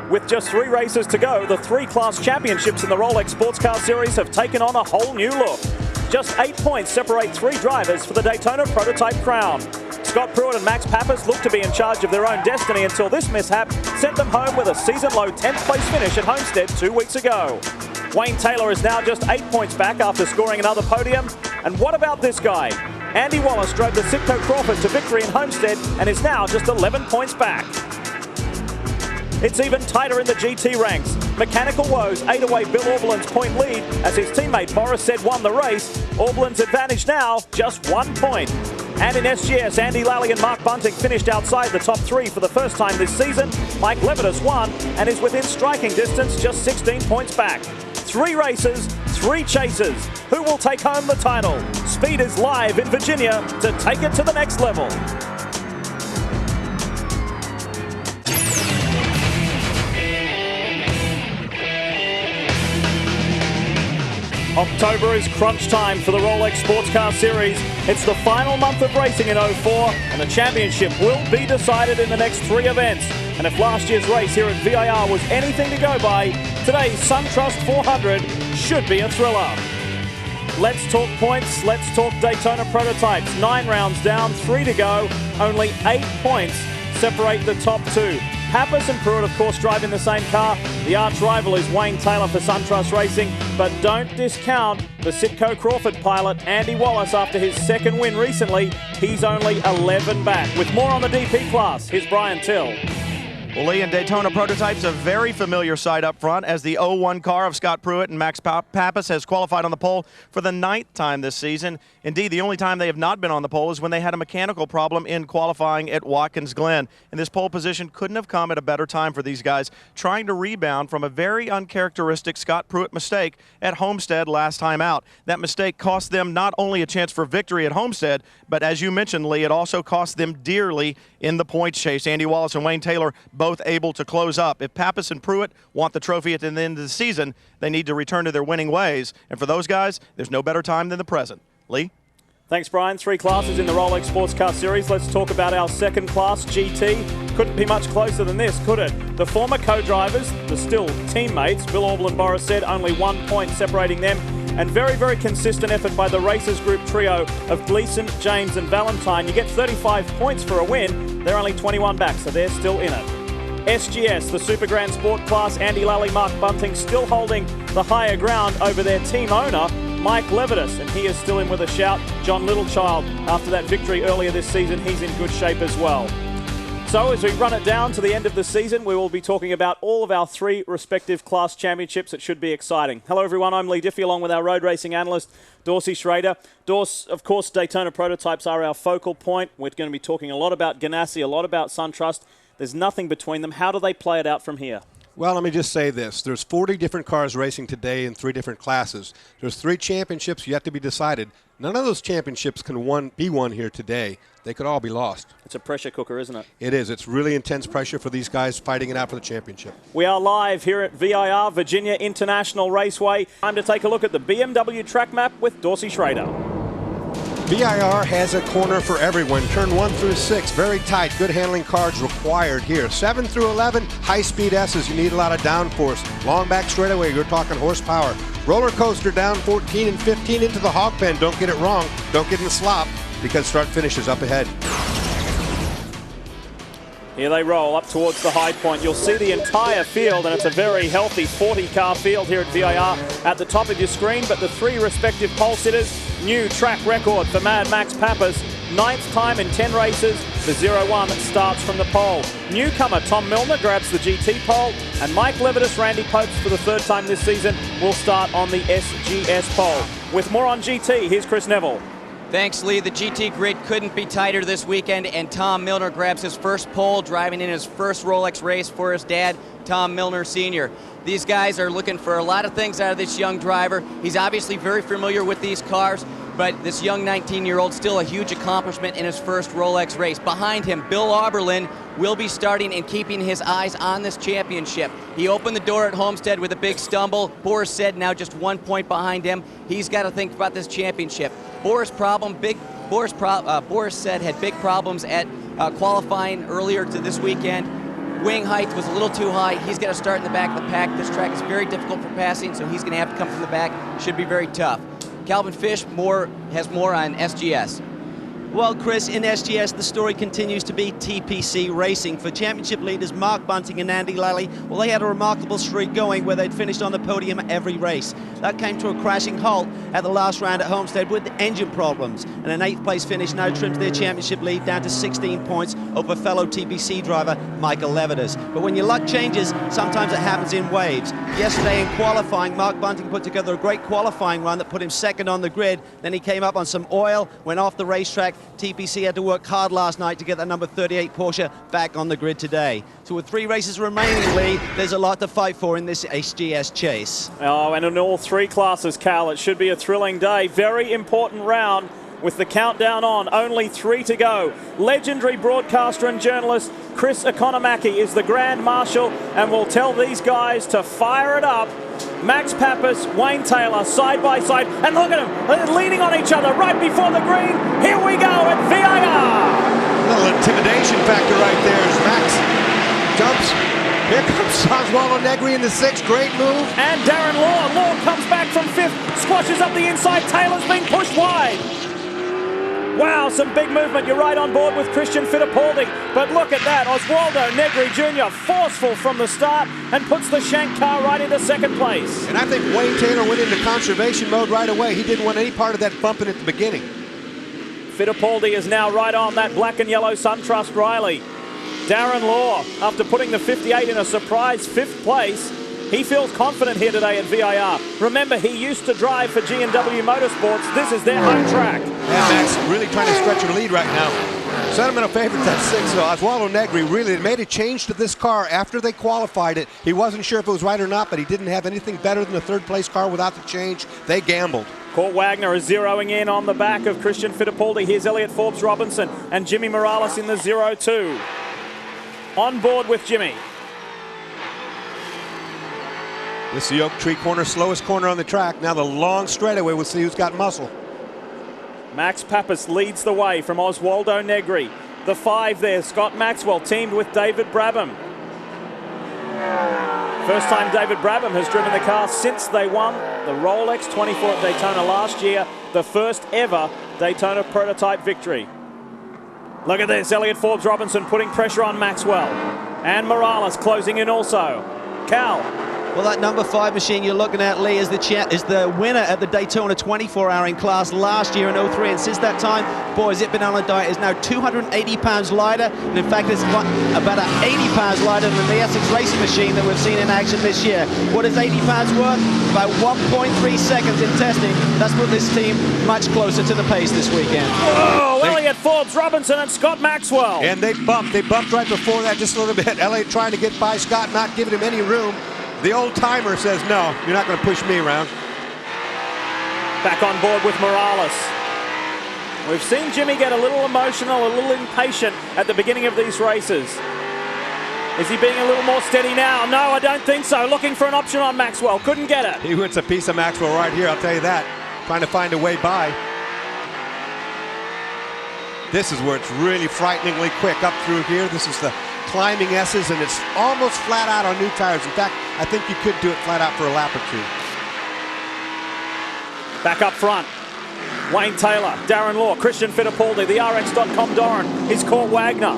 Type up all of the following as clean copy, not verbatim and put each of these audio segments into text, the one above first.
With just 3 races to go, the 3 class championships in the Rolex Sports Car Series have taken on a whole new look. Just 8 points separate 3 drivers for the Daytona Prototype crown. Scott Pruitt and Max Pappas look to be in charge of their own destiny until this mishap sent them home with a season-low 10th place finish at Homestead 2 weeks ago. Wayne Taylor is now just 8 points back after scoring another podium. And what about this guy? Andy Wallace drove the Sitco Crawford to victory in Homestead and is now just 11 points back. It's even tighter in the GT ranks. Mechanical woes ate away Bill Auberlin's point lead as his teammate Boris said won the race. Auberlin's advantage now, just 1 point. And in SGS, Andy Lally and Mark Bunting finished outside the top 3 for the first time this season. Mike Levitas won and is within striking distance, just 16 points back. 3 races, 3 chasers. Who will take home the title? Speed is live in Virginia to take it to the next level. October is crunch time for the Rolex Sports Car Series. It's the final month of racing in 04 and the championship will be decided in the next 3 events. And if last year's race here at VIR was anything to go by, today's SunTrust 400 should be a thriller. Let's talk points, let's talk Daytona Prototypes. 9 rounds down, 3 to go, only 8 points separate the top 2. Pappas and Pruitt, of course, drive in the same car. The arch rival is Wayne Taylor for SunTrust Racing, but don't discount the Sitco Crawford pilot, Andy Wallace, after his 2nd win recently. He's only 11 back. With more on the DP class, here's Brian Till. Well, Leigh, and Daytona Prototypes, a very familiar sight up front as the 01 car of Scott Pruitt and Max Pappas has qualified on the pole for the 9th time this season. Indeed, the only time they have not been on the pole is when they had a mechanical problem in qualifying at Watkins Glen. And this pole position couldn't have come at a better time for these guys, trying to rebound from a very uncharacteristic Scott Pruitt mistake at Homestead last time out. That mistake cost them not only a chance for victory at Homestead, but as you mentioned, Leigh, it also cost them dearly in the points chase. Andy Wallace and Wayne Taylor both able to close up. If Pappas and Pruitt want the trophy at the end of the season, they need to return to their winning ways. And for those guys, there's no better time than the present. Leigh? Thanks, Brian. 3 classes in the Rolex Sports Car Series. Let's talk about our 2nd class, GT. Couldn't be much closer than this, could it? The former co-drivers, the still teammates, Bill Auberlin, Boris said, only 1 point separating them. And very, very consistent effort by the Racers Group trio of Gleason, James and Valentine. You get 35 points for a win. They're only 21 back, so they're still in it. SGS, the Super Grand Sport class, Andy Lally, Mark Bunting still holding the higher ground over their team owner, Mike Levitas, and he is still in with a shout. John Littlechild, after that victory earlier this season, he's in good shape as well. So as we run it down to the end of the season, we will be talking about all of our 3 respective class championships. It should be exciting. Hello everyone, I'm Leigh Diffey along with our road racing analyst, Dorsey Schroeder. Of course, Daytona Prototypes are our focal point. We're going to be talking a lot about Ganassi, a lot about SunTrust. There's nothing between them. How do they play it out from here? Well, let me just say this. There's 40 different cars racing today in 3 different classes. There's 3 championships yet to be decided. None of those championships can be won here today. They could all be lost. It's a pressure cooker, isn't it? It is. It's really intense pressure for these guys fighting it out for the championship. We are live here at VIR, Virginia International Raceway. Time to take a look at the BMW track map with Dorsey Schroeder. VIR has a corner for everyone. Turn 1 through 6, very tight. Good handling cars required here. 7 through 11, high-speed S's. You need a lot of downforce. Long back straightaway, you're talking horsepower. Roller coaster down 14 and 15 into the hog pen. Don't get it wrong. Don't get in the slop because start-finish is up ahead. Here they roll up towards the high point. You'll see the entire field, and it's a very healthy 40-car field here at VIR at the top of your screen, but the 3 respective pole sitters, new track record for Mad Max Pappas, 9th time in 10 races. The 01 starts from the pole. Newcomer Tom Milner grabs the GT pole, and Mike Levitas, Randy Popes for the 3rd time this season will start on the SGS pole. With more on GT, here's Chris Neville. Thanks, Leigh. The GT grid couldn't be tighter this weekend, and Tom Milner grabs his first pole, driving in his first Rolex race for his dad, Tom Milner Sr. These guys are looking for a lot of things out of this young driver. He's obviously very familiar with these cars, but this young 19-year-old still a huge accomplishment in his first Rolex race. Behind him, Bill Auberlin will be starting and keeping his eyes on this championship. He opened the door at Homestead with a big stumble. Boris said now just 1 point behind him. He's got to think about this championship. Boris said had big problems at qualifying earlier to this weekend. wing height was a little too high. He's got to start in the back of the pack. This track is very difficult for passing, so he's going to have to come from the back. Should be very tough. Calvin Fish has more on SGS. Well, Chris, in SGS, the story continues to be TPC Racing. For championship leaders Mark Bunting and Andy Lally, well, they had a remarkable streak going where they'd finished on the podium every race. That came to a crashing halt at the last round at Homestead with engine problems. And an 8th place finish now trims their championship lead down to 16 points over fellow TPC driver Michael Levitas. But when your luck changes, sometimes it happens in waves. Yesterday in qualifying, Mark Bunting put together a great qualifying run that put him second on the grid. Then he came up on some oil, went off the racetrack. TPC had to work hard last night to get that number 38 Porsche back on the grid today. So with 3 races remaining, Leigh, there's a lot to fight for in this SGS chase. Oh, and in all 3 classes, Cal, it should be a thrilling day. Very important round with the countdown on. Only 3 to go. Legendary broadcaster and journalist Chris Economaki is the Grand Marshal and will tell these guys to fire it up. Max Pappas, Wayne Taylor, side by side, and look at them, they're leaning on each other right before the green. Here we go at VIR. A little intimidation factor right there as Max jumps. Here comes Oswaldo Negri in the 6th, great move. And Darren Law. Law comes back from 5th, squashes up the inside. Taylor's being pushed wide. Wow, some big movement. You're right on board with Christian Fittipaldi. But look at that. Oswaldo Negri Jr. forceful from the start and puts the Shank car right into 2nd place. And I think Wayne Taylor went into conservation mode right away. He didn't want any part of that bumping at the beginning. Fittipaldi is now right on that black and yellow SunTrust Riley. Darren Law, after putting the 58 in a surprise 5th place, he feels confident here today at VIR. Remember, he used to drive for G&W Motorsports. This is their home track. Yeah, Max really trying to stretch her lead right now. Sentimental favorites at 6, so Oswaldo Negri really made a change to this car after they qualified it. He wasn't sure if it was right or not, but he didn't have anything better than a 3rd place car without the change. They gambled. Court Wagner is zeroing in on the back of Christian Fittipaldi. Here's Elliot Forbes Robinson and Jimmy Morales in the 0-2. On board with Jimmy. This is the Oak Tree corner, slowest corner on the track. Now the long straightaway, we'll see who's got muscle. Max Pappas leads the way from Oswaldo Negri. The 5 there, Scott Maxwell, teamed with David Brabham. First time David Brabham has driven the car since they won the Rolex 24 at Daytona last year, the first ever Daytona prototype victory. Look at this, Elliot Forbes Robinson putting pressure on Maxwell. And Morales closing in also. Cal. Well, that number 5 machine you're looking at, Leigh, is the winner at the Daytona 24-hour class last year in 03. And since that time, boy, has it been on a diet. It's now 280 pounds lighter. And in fact, it's about 80 pounds lighter than the Essex racing machine that we've seen in action this year. What is 80 pounds worth? About 1.3 seconds in testing. That's put this team much closer to the pace this weekend. Whoa, Elliot Forbes Robinson and Scott Maxwell. And they bumped. They bumped right before that just a little bit. Elliot trying to get by Scott, not giving him any room. The old timer says, no, you're not going to push me around. Back on board with Morales. We've seen Jimmy get a little emotional, a little impatient at the beginning of these races. Is he being a little more steady now? No, I don't think so. Looking for an option on Maxwell. Couldn't get it. He wants a piece of Maxwell right here, I'll tell you that. Trying to find a way by. This is where it's really frighteningly quick up through here. This is the climbing S's, and it's almost flat out on new tires. In fact, I think you could do it flat out for a lap or 2. Back up front. Wayne Taylor, Darren Law, Christian Fittipaldi, the RX.com Doran, he's Court Wagner.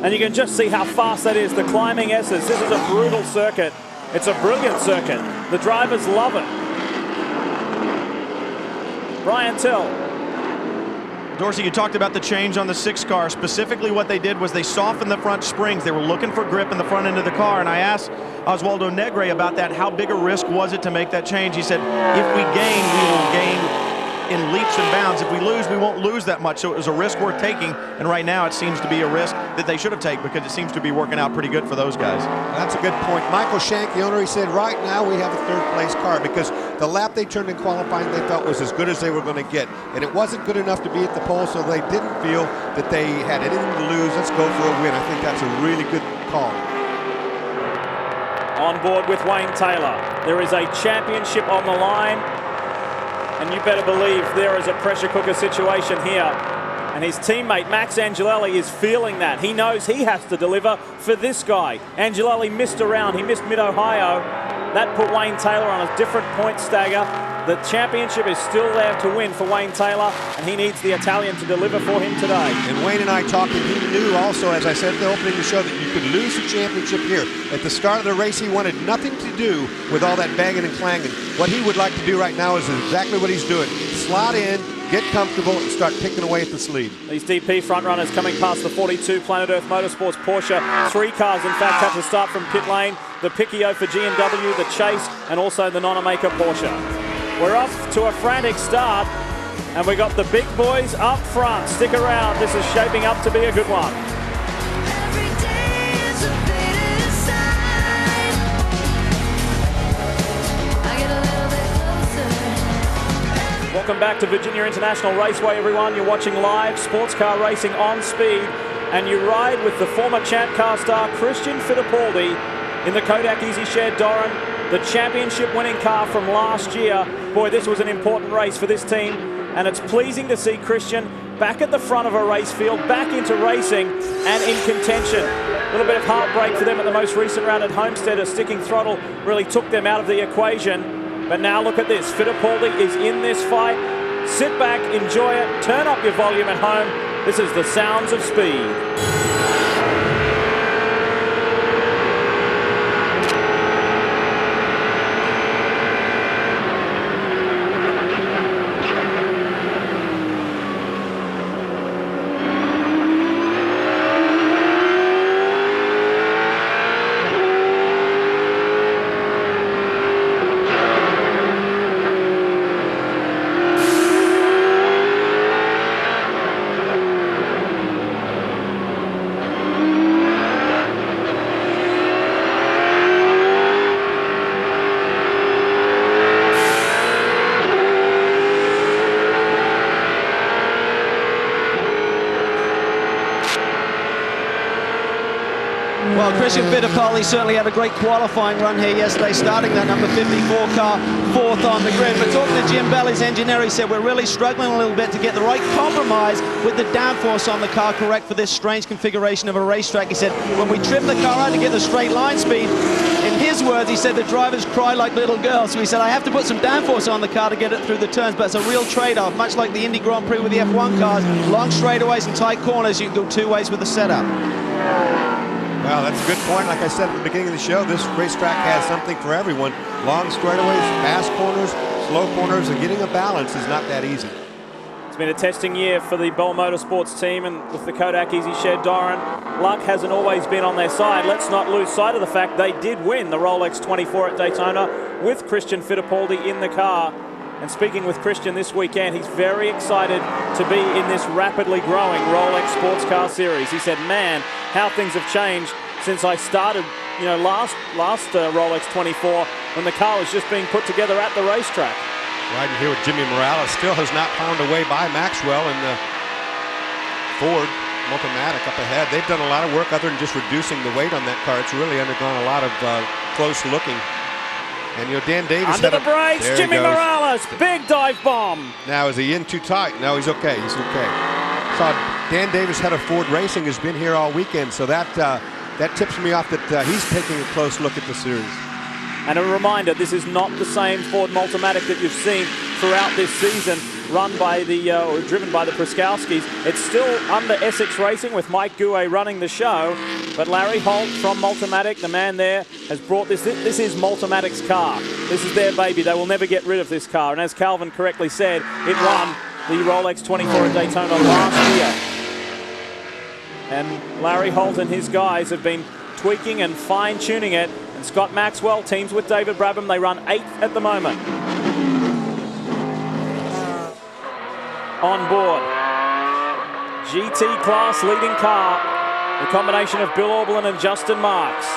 And you can just see how fast that is, the climbing S's. This is a brutal circuit. It's a brilliant circuit. The drivers love it. Brian Till. Dorsey, you talked about the change on the 6 car. Specifically what they did was they softened the front springs. They were looking for grip in the front end of the car, and I asked Oswaldo Negri about that. How big a risk was it to make that change? He said, if we gain, we will gain in leaps and bounds. If we lose, we won't lose that much. So it was a risk worth taking, and right now it seems to be a risk that they should have taken because it seems to be working out pretty good for those guys. That's a good point. Michael Shank, the owner, he said, right now we have a 3rd place car because the lap they turned in qualifying they felt was as good as they were going to get. And it wasn't good enough to be at the pole, so they didn't feel that they had anything to lose. Let's go for a win. I think that's a really good call. On board with Wayne Taylor. There is a championship on the line. And you better believe there is a pressure cooker situation here. And his teammate, Max Angelelli, is feeling that. He knows he has to deliver for this guy. Angelelli missed around. He missed Mid-Ohio. That put Wayne Taylor on a different point stagger. The championship is still there to win for Wayne Taylor, and he needs the Italian to deliver for him today. And Wayne and I talking, he knew also, as I said at the opening of the show, that you could lose the championship here. At the start of the race, he wanted nothing to do with all that banging and clanging. What he would like to do right now is exactly what he's doing. Slot in, get comfortable, and start picking away at the lead. These DP front runners coming past the 42 Planet Earth Motorsports Porsche. 3 cars, in fact, had to start from pit lane. The Piccio for G&W, the Chase, and also the Nonamaker Porsche. We're off to a frantic start, and we got the big boys up front. Stick around. This is shaping up to be a good one. Welcome back to Virginia International Raceway, everyone. You're watching live sports car racing on speed, and you ride with the former champ car star Christian Fittipaldi in the Kodak Easy Share Doran, the championship winning car from last year. Boy, this was an important race for this team, and it's pleasing to see Christian back at the front of a race field, back into racing and in contention. A little bit of heartbreak for them at the most recent round at Homestead. A sticking throttle really took them out of the equation. But now look at this. Fittipaldi is in this fight. Sit back, enjoy it, turn up your volume at home. This is the sounds of speed. Well, Christian Fittipaldi certainly had a great qualifying run here yesterday, starting that number 54 car, 4th on the grid. But talking to Jim Belly's engineer, he said we're really struggling a little bit to get the right compromise with the downforce on the car correct for this strange configuration of a racetrack. He said when we trim the car out to get the straight line speed, in his words, he said the drivers cry like little girls. So he said I have to put some downforce on the car to get it through the turns, but it's a real trade-off, much like the Indy Grand Prix with the F1 cars. Long straightaways and tight corners, you can go 2 ways with the setup. Well, that's a good point. Like I said at the beginning of the show, this racetrack has something for everyone. Long straightaways, fast corners, slow corners, and getting a balance is not that easy. It's been a testing year for the Bell Motorsports team, and with the Kodak Easy Share Doran, luck hasn't always been on their side. Let's not lose sight of the fact they did win the Rolex 24 at Daytona with Christian Fittipaldi in the car. And speaking with Christian this weekend, he's very excited to be in this rapidly growing Rolex Sports Car Series. He said, man, how things have changed since I started, you know, last Rolex 24 when the car was just being put together at the racetrack. Riding here with Jimmy Morales, still has not found a way by Maxwell and the Ford Multimatic up ahead. They've done a lot of work other than just reducing the weight on that car. It's really undergone a lot of close looking. And you know, Dan Davis under the brakes, Jimmy Morales, big dive bomb. Now, is he in too tight? No, he's okay. He's okay. Saw Dan Davis, head of Ford Racing, has been here all weekend, so that tips me off that he's taking a close look at the series. And a reminder, this is not the same Ford Multimatic that you've seen throughout this season, run by the or driven by the Pruskowskis. It's still under Essex Racing with Mike Gouet running the show, but Larry Holt from Multimatic, the man there, has brought this. This is Multimatic's car. This is their baby. They will never get rid of this car. And as Calvin correctly said, it won the Rolex 24 at Daytona last year. And Larry Holt and his guys have been tweaking and fine-tuning it. And Scott Maxwell teams with David Brabham. They run 8th at the moment. On board, GT class leading car, the combination of Bill Auberlin and Justin Marks.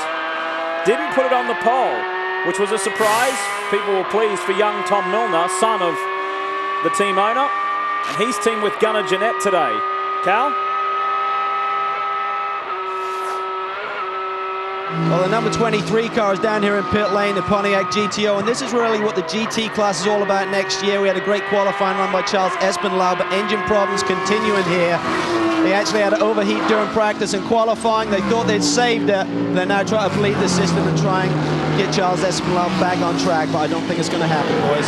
Didn't put it on the pole, which was a surprise. People were pleased for young Tom Milner, son of the team owner, and he's teamed with Gunnar Jeanette today. Cal? Well, the number 23 car is down here in pit lane, the Pontiac GTO, and this is really what the GT class is all about next year. We had a great qualifying run by Charles Espinlau, but engine problems continuing here. They actually had to overheat during practice and qualifying. They thought they'd saved it. They're now trying to bleed the system and try and get Charles Espinlau back on track, but I don't think it's going to happen, boys.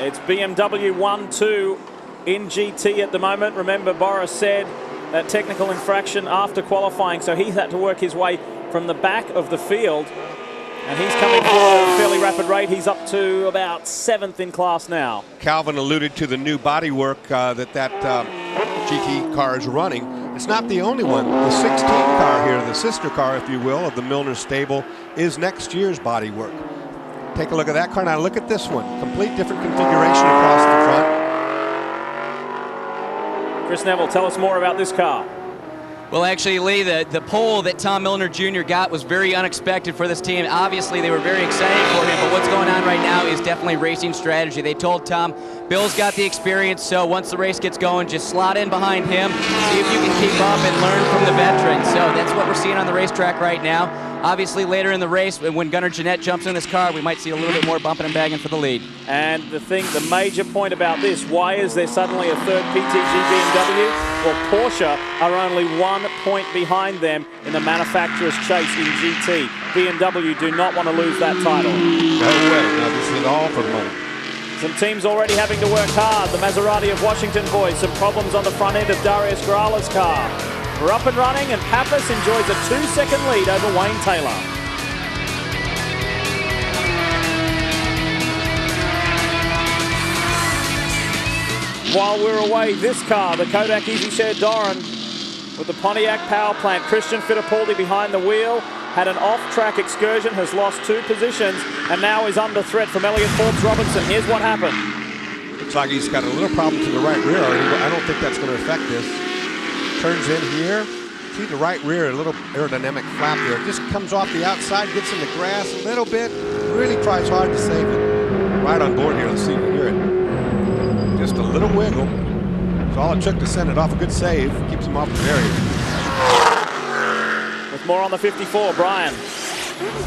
It's BMW 1-2 in GT at the moment. Remember, Boris said that technical infraction after qualifying, so he had to work his way from the back of the field, and he's coming for a fairly rapid rate. He's up to about 7th in class now. Calvin alluded to the new bodywork that GT car is running. It's not the only one. The 16 car here, the sister car, if you will, of the Milner stable, is next year's bodywork. Take a look at that car. Now look at this one. Complete different configuration across the front. Chris Neville, tell us more about this car. Well, actually, Leigh, the pole that Tom Milner Jr. got was very unexpected for this team. Obviously, they were very excited for him, but what's going on right now is definitely racing strategy. They told Tom, Bill's got the experience, so once the race gets going, just slot in behind him, see if you can keep up and learn from the veterans. So that's what we're seeing on the racetrack right now. Obviously, later in the race, when Gunnar Jeanette jumps in this car, we might see a little bit more bumping and bagging for the lead. And the major point about this, why is there suddenly a third PTG BMW? Well, Porsche are only 1 point behind them in the manufacturer's chase in GT. BMW do not want to lose that title. No way. Now, this is all for money. Some teams already having to work hard. The Maserati of Washington boys, some problems on the front end of Darius Grala's car. We're up and running, and Pappas enjoys a 2-second lead over Wayne Taylor. While we're away, this car, the Kodak EasyShare Doran, with the Pontiac power plant, Christian Fittipaldi behind the wheel, had an off-track excursion, has lost 2 positions, and now is under threat from Elliott Forbes Robinson. Here's what happened. Looks like he's got a little problem to the right rear. I don't think that's going to affect this. Turns in here. See the right rear, a little aerodynamic flap there. Just comes off the outside, gets in the grass a little bit. Really tries hard to save it. Right on board here. Let's see if you hear it. Just a little wiggle. That's all it took to send it off. A good save. Keeps him off the barrier. With more on the 54, Brian.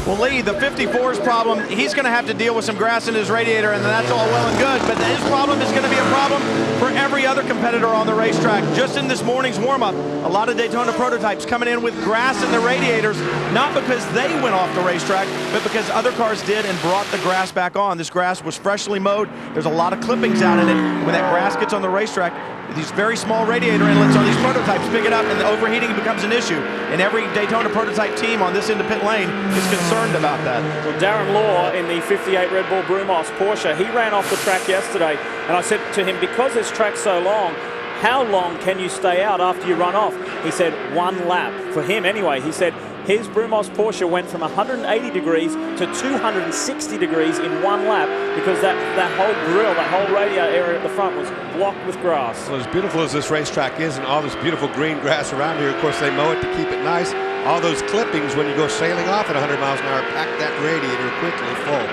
Well, Leigh, the 54's problem, he's going to have to deal with some grass in his radiator, and that's all well and good, but his problem is going to be a problem for every other competitor on the racetrack. Just in this morning's warm-up, a lot of Daytona prototypes coming in with grass in their radiators, not because they went off the racetrack, but because other cars did and brought the grass back on. This grass was freshly mowed. There's a lot of clippings out in it. When that grass gets on the racetrack, these very small radiator inlets on these prototypes pick it up, and the overheating becomes an issue. And every Daytona prototype team on this end of pit lane is concerned about that. Well, Darren Law in the 58 Red Bull Brumos Porsche, he ran off the track yesterday, and I said to him, because this track's so long, how long can you stay out after you run off? He said 1 lap. For him anyway, he said his Brumos Porsche went from 180 degrees to 260 degrees in 1 lap because that whole grill, that whole radiator area at the front was blocked with grass. Well, as beautiful as this racetrack is and all this beautiful green grass around here, of course they mow it to keep it nice. All those clippings when you go sailing off at 100 miles an hour pack that radiator quickly full.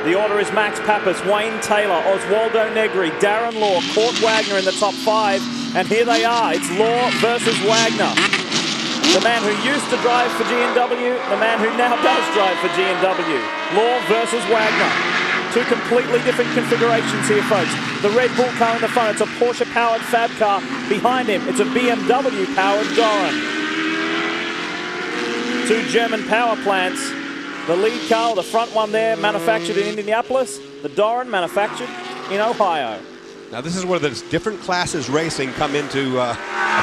The order is Max Pappas, Wayne Taylor, Oswaldo Negri, Darren Law, Court Wagner in the top 5, and here they are. It's Law versus Wagner. The man who used to drive for G&W, the man who now does drive for G&W. Law versus Wagner. 2 completely different configurations here, folks. The Red Bull car in the front, it's a Porsche-powered Fab car. Behind him, it's a BMW-powered Doran. 2 German power plants. The lead car, the front one there, manufactured in Indianapolis. The Doran, manufactured in Ohio. Now this is where the different classes racing come into a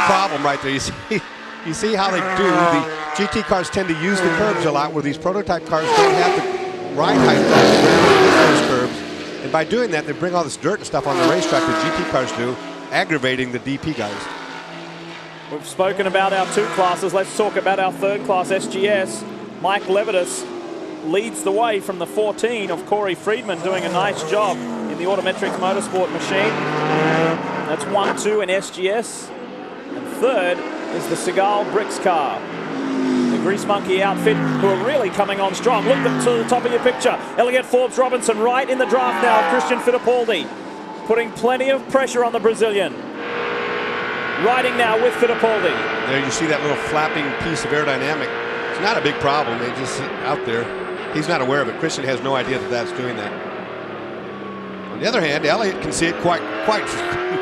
problem right there. You see how they do. The GT cars tend to use the curbs a lot, where these prototype cars don't have the ride height on those curbs. And by doing that, they bring all this dirt and stuff on the racetrack that GT cars do, aggravating the DP guys. We've spoken about our 2 classes. Let's talk about our 3rd class, SGS. Mike Levitas leads the way from the 14 of Corey Friedman, doing a nice job in the Autometrics Motorsport machine. That's 1-2 in SGS. And 3rd is the Seagal Bricks car. The Grease Monkey outfit, who are really coming on strong. Look to the top of your picture. Elliott Forbes Robinson right in the draft now. Christian Fittipaldi putting plenty of pressure on the Brazilian. Riding now with Fittipaldi. There you see that little flapping piece of aerodynamic It's not a big problem. They just out there. He's not aware of it. Christian has no idea that that's doing that. On the other hand, Elliott can see it quite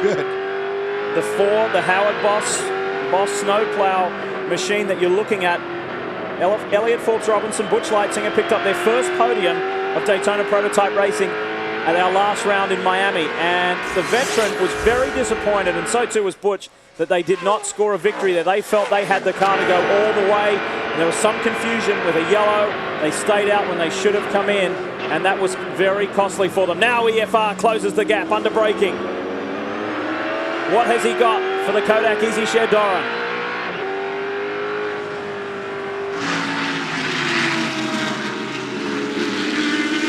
good. The Ford, the Howard Boss snowplow machine that you're looking at. Elliott, Forbes, Robinson, Butch Leitzinger picked up their first podium of Daytona Prototype Racing at our last round in Miami, and the veteran was very disappointed, and so too was Butch, that they did not score a victory there. They felt they had the car to go all the way, and there was some confusion with a yellow. They stayed out when they should have come in, and that was very costly for them. Now EFR closes the gap under braking. What has he got for the Kodak Easy Share Doran?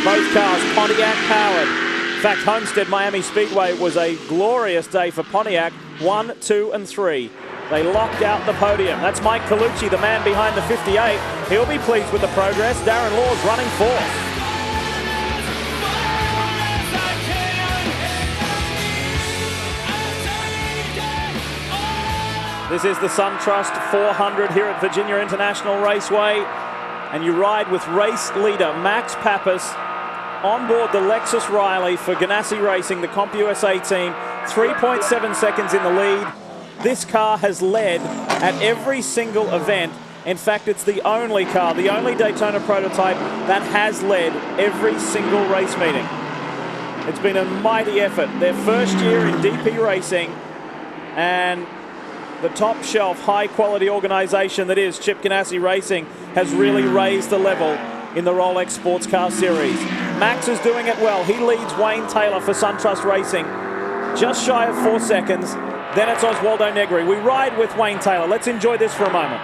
Both cars Pontiac powered. In fact, Homestead Miami Speedway was a glorious day for Pontiac. 1, 2, and 3. They locked out the podium. That's Mike Colucci, the man behind the 58. He'll be pleased with the progress. Darren Law's running fourth. This is the SunTrust 400 here at Virginia International Raceway. And you ride with race leader Max Pappas on board the Lexus Riley for Ganassi Racing, the CompUSA team. 3.7 seconds in the lead. This car has led at every single event. In fact, it's the only car, the only Daytona prototype that has led every single race meeting. It's been a mighty effort. Their first year in DP Racing, and the top shelf, high quality organization that is Chip Ganassi Racing has really raised the level in the Rolex Sports Car Series. Max is doing it well. He leads Wayne Taylor for SunTrust Racing, just shy of 4 seconds. Then it's Oswaldo Negri. We ride with Wayne Taylor. Let's enjoy this for a moment.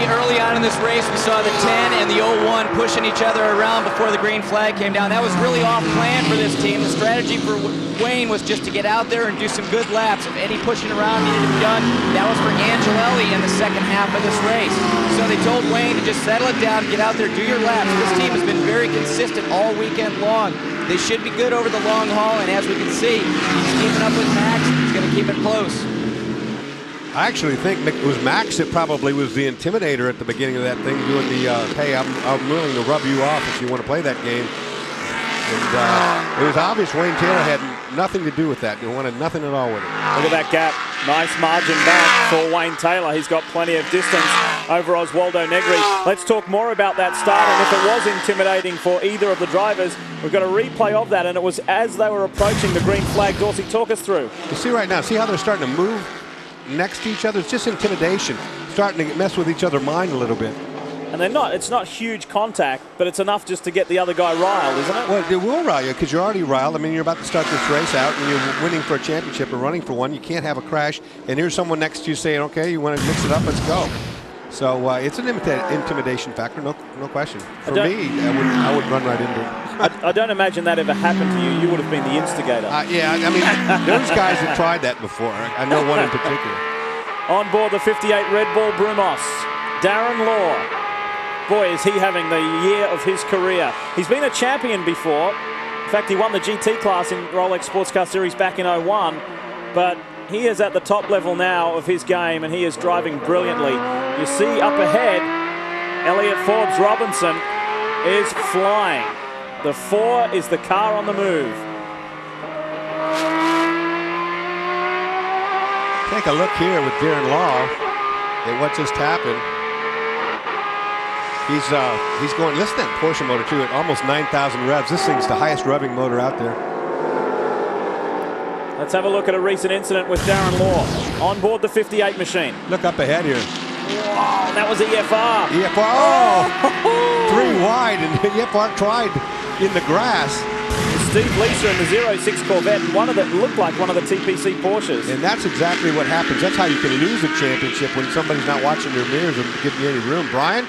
Early on in this race, we saw the 10 and the 01 pushing each other around before the green flag came down. That was really off plan for this team. The strategy for Wayne was just to get out there and do some good laps. If any pushing around needed to be done, that was for Angelelli in the second half of this race. So they told Wayne to just settle it down, get out there, do your laps. This team has been very consistent all weekend long. They should be good over the long haul, and as we can see, he's keeping up with Max. He's going to keep it close. I actually think it was Max that probably was the intimidator at the beginning of that thing, doing the, hey, I'm willing to rub you off if you want to play that game. And it was obvious Wayne Taylor had nothing to do with that. He wanted nothing at all with it. Look at that gap. Nice margin back for Wayne Taylor. He's got plenty of distance over Oswaldo Negri. Let's talk more about that start, and if it was intimidating for either of the drivers, we've got a replay of that, and it was as they were approaching the green flag. Dorsey, talk us through. You see right now, see how they're starting to move next to each other? It's just intimidation, starting to mess with each other's mind a little bit. And they're not, it's not huge contact, but it's enough just to get the other guy riled, isn't it? Well, it will rile you because you're already riled. I mean, you're about to start this race out and you're winning for a championship or running for one. You can't have a crash. And here's someone next to you saying, okay, you want to mix it up, let's go. So it's an intimidation factor, no question. For me, I would run right into it. I don't imagine that ever happened to you. You would have been the instigator. Yeah, I mean, there's guys that tried that before. I know one in particular. On board the 58 Red Bull Brumos, Darren Law. Boy, is he having the year of his career. He's been a champion before. In fact, he won the GT class in Rolex Sports Car Series back in '01. But he is at the top level now of his game, and he is driving brilliantly. You see up ahead, Elliott Forbes Robinson is flying. The 4 is the car on the move. Take a look here with Darren Law at what just happened. He's going, listen to that Porsche motor too, at almost 9,000 revs. This thing's the highest revving motor out there. Let's have a look at a recent incident with Darren Law on board the 58 machine. Look up ahead here. Wow, that was EFR. EFR, oh! 3 wide, and EFR tried in the grass. Steve Leesa in the 06 Corvette, one of that looked like one of the TPC Porsches. And that's exactly what happens. That's how you can lose a championship, when somebody's not watching their mirrors and giving you any room. Brian?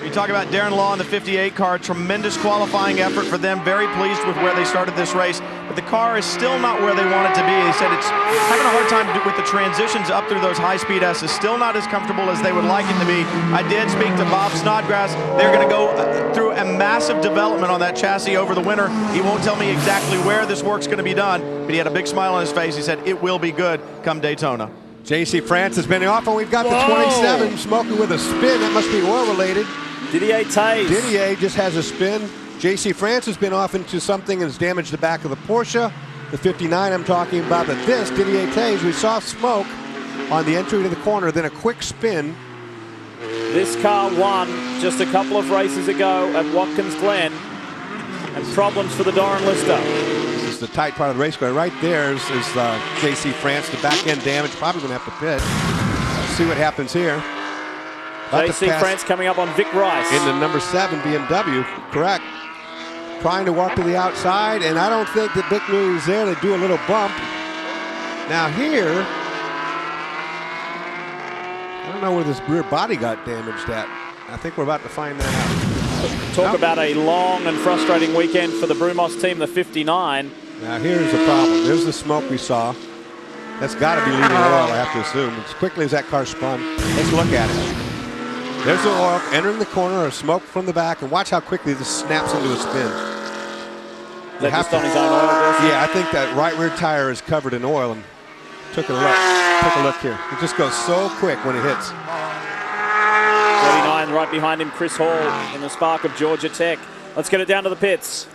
You talk about Darren Law in the 58 car, tremendous qualifying effort for them. Very pleased with where they started this race, but the car is still not where they want it to be. He said it's having a hard time with the transitions up through those high-speed S's, still not as comfortable as they would like it to be. I did speak to Bob Snodgrass. They're going to go through a massive development on that chassis over the winter. He won't tell me exactly where this work's going to be done, but he had a big smile on his face. He said it will be good come Daytona. J.C. France has been off, and we've got the 27 smoking with a spin. That must be oil-related. Didier Taze. Didier just has a spin. J.C. France has been off into something and has damaged the back of the Porsche. The 59 I'm talking about, but this, Didier Taze, we saw smoke on the entry to the corner, then a quick spin. This car won just a couple of races ago at Watkins Glen, and problems for the Doran Lister. This is the tight part of the race car. Right there is J.C. France, the back end damage, probably going to have to pit. Let's see what happens here. J.C. France coming up on Vic Rice. In the number 7 BMW, correct. Trying to walk to the outside, and I don't think that Vic knew he was there to do a little bump. Now here, I don't know where this rear body got damaged at. I think we're about to find that out. Talk about a long and frustrating weekend for the Brumos team, the 59. Now here's the problem. There's the smoke we saw. That's got to be leaving oil, I have to assume. As quickly as that car spun, let's look at it. There's the oil entering the corner, of smoke from the back, and watch how quickly this snaps into a spin. That just on his own oil, Dorsey? Yeah, I think that right rear tire is covered in oil. And took a look. Take a look here. It just goes so quick when it hits. 39 right behind him, Chris Hall in the spark of Georgia Tech. Let's get it down to the pits.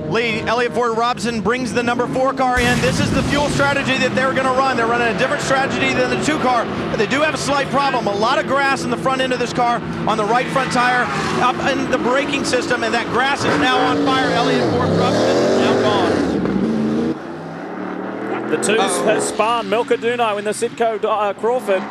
Leigh, Elliott Ford Robson brings the number 4 car in. This is the fuel strategy that they're going to run. They're running a different strategy than the 2 car, but they do have a slight problem. A lot of grass in the front end of this car on the right front tire, up in the braking system, and that grass is now on fire. Elliott Ford Robson is now gone. The 2 has spun Milka Duno in the Sitco Crawford,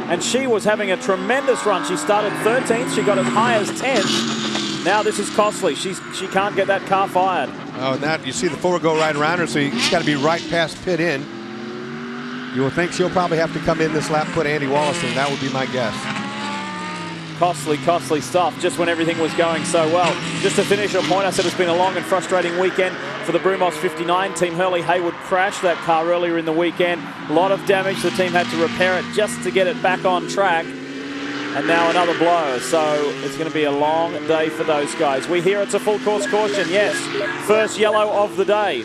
and she was having a tremendous run. She started 13th, she got as high as 10th. Now this is costly. She can't get that car fired. Oh, and that, you see the 4 go right around her, so it's got to be right past pit in. You will think she'll probably have to come in this lap, put Andy Wallace in. That would be my guess. Costly, costly stuff, just when everything was going so well. Just to finish your point, I said it's been a long and frustrating weekend for the Brumos 59. Team Hurley Haywood crashed that car earlier in the weekend. A lot of damage. The team had to repair it just to get it back on track. And now another blow, so it's going to be a long day for those guys. We hear it's a full course caution, yes. First yellow of the day.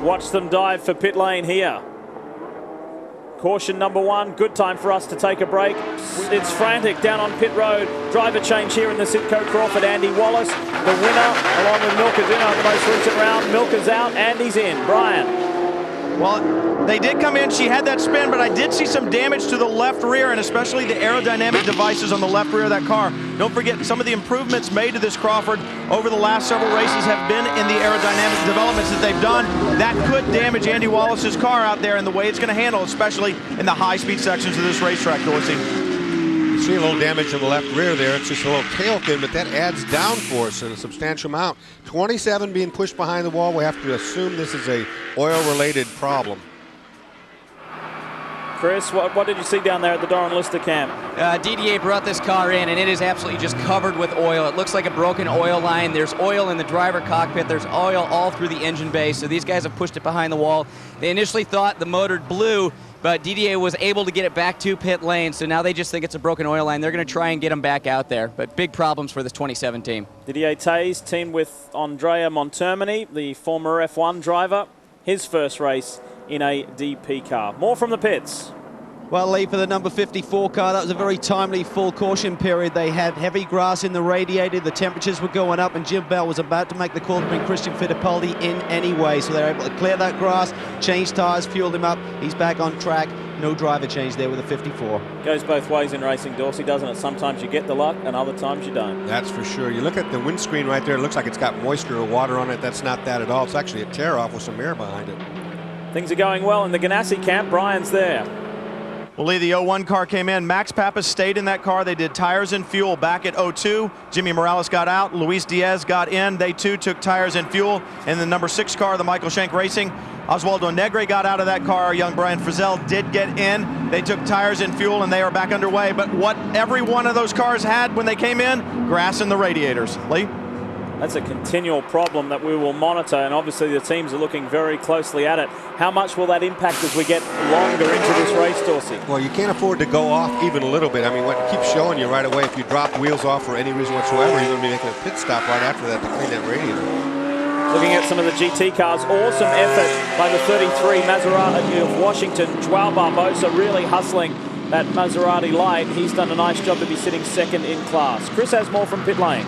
Watch them dive for pit lane here. Caution number 1, good time for us to take a break. It's frantic down on pit road. Driver change here in the Sitco Crawford. Andy Wallace, the winner, along with Milka Duno in the most recent round. Milka's out, Andy's in. Brian. Well, they did come in. She had that spin, but I did see some damage to the left rear, and especially the aerodynamic devices on the left rear of that car. Don't forget, some of the improvements made to this Crawford over the last several races have been in the aerodynamic developments that they've done. That could damage Andy Wallace's car out there and the way it's going to handle, especially in the high-speed sections of this racetrack, Dorsey. You see a little damage in the left rear there. It's just a little tail fin, but that adds downforce in a substantial amount. 27 being pushed behind the wall. We have to assume this is a oil-related problem. Chris, what did you see down there at the Doran Lister camp? DDA brought this car in, and it is absolutely just covered with oil. It looks like a broken oil line. There's oil in the driver cockpit. There's oil all through the engine bay, so these guys have pushed it behind the wall. They initially thought the motor blew, but DDA was able to get it back to pit lane, so now they just think it's a broken oil line. They're going to try and get them back out there, but big problems for this 27 team. Didier Taze teamed with Andrea Montermini, the former F1 driver, his first race in a DP car. More from the pits. Well, Leigh, for the number 54 car, that was a very timely full caution period. They had heavy grass in the radiator, the temperatures were going up, and Jim Bell was about to make the call to bring Christian Fittipaldi in anyway. So they were able to clear that grass, change tires, fueled him up. He's back on track. No driver change there with a 54. Goes both ways in racing, Dorsey, doesn't it? Sometimes you get the luck, and other times you don't. That's for sure. You look at the windscreen right there, it looks like it's got moisture or water on it. That's not that at all. It's actually a tear-off with some air behind it. Things are going well in the Ganassi camp. Brian's there. Well, Leigh, the 01 car came in. Max Pappas stayed in that car. They did tires and fuel back at 02. Jimmy Morales got out. Luis Diaz got in. They too took tires and fuel. And the number 6 car, the Michael Shank Racing, Oswaldo Negre got out of that car. Young Brian Frizzell did get in. They took tires and fuel, and they are back underway. But what every one of those cars had when they came in? Grass in the radiators. Leigh? That's a continual problem that we will monitor, and obviously the teams are looking very closely at it. How much will that impact as we get longer into this race, Dorsey? Well, you can't afford to go off even a little bit. I mean, what it keeps showing you right away, if you drop wheels off for any reason whatsoever, you're going to be making a pit stop right after that to clean that radiator. Looking at some of the GT cars, awesome effort by the 33 Maserati of Washington. Joao Barbosa really hustling that Maserati light. He's done a nice job to be sitting second in class. Chris has more from pit lane.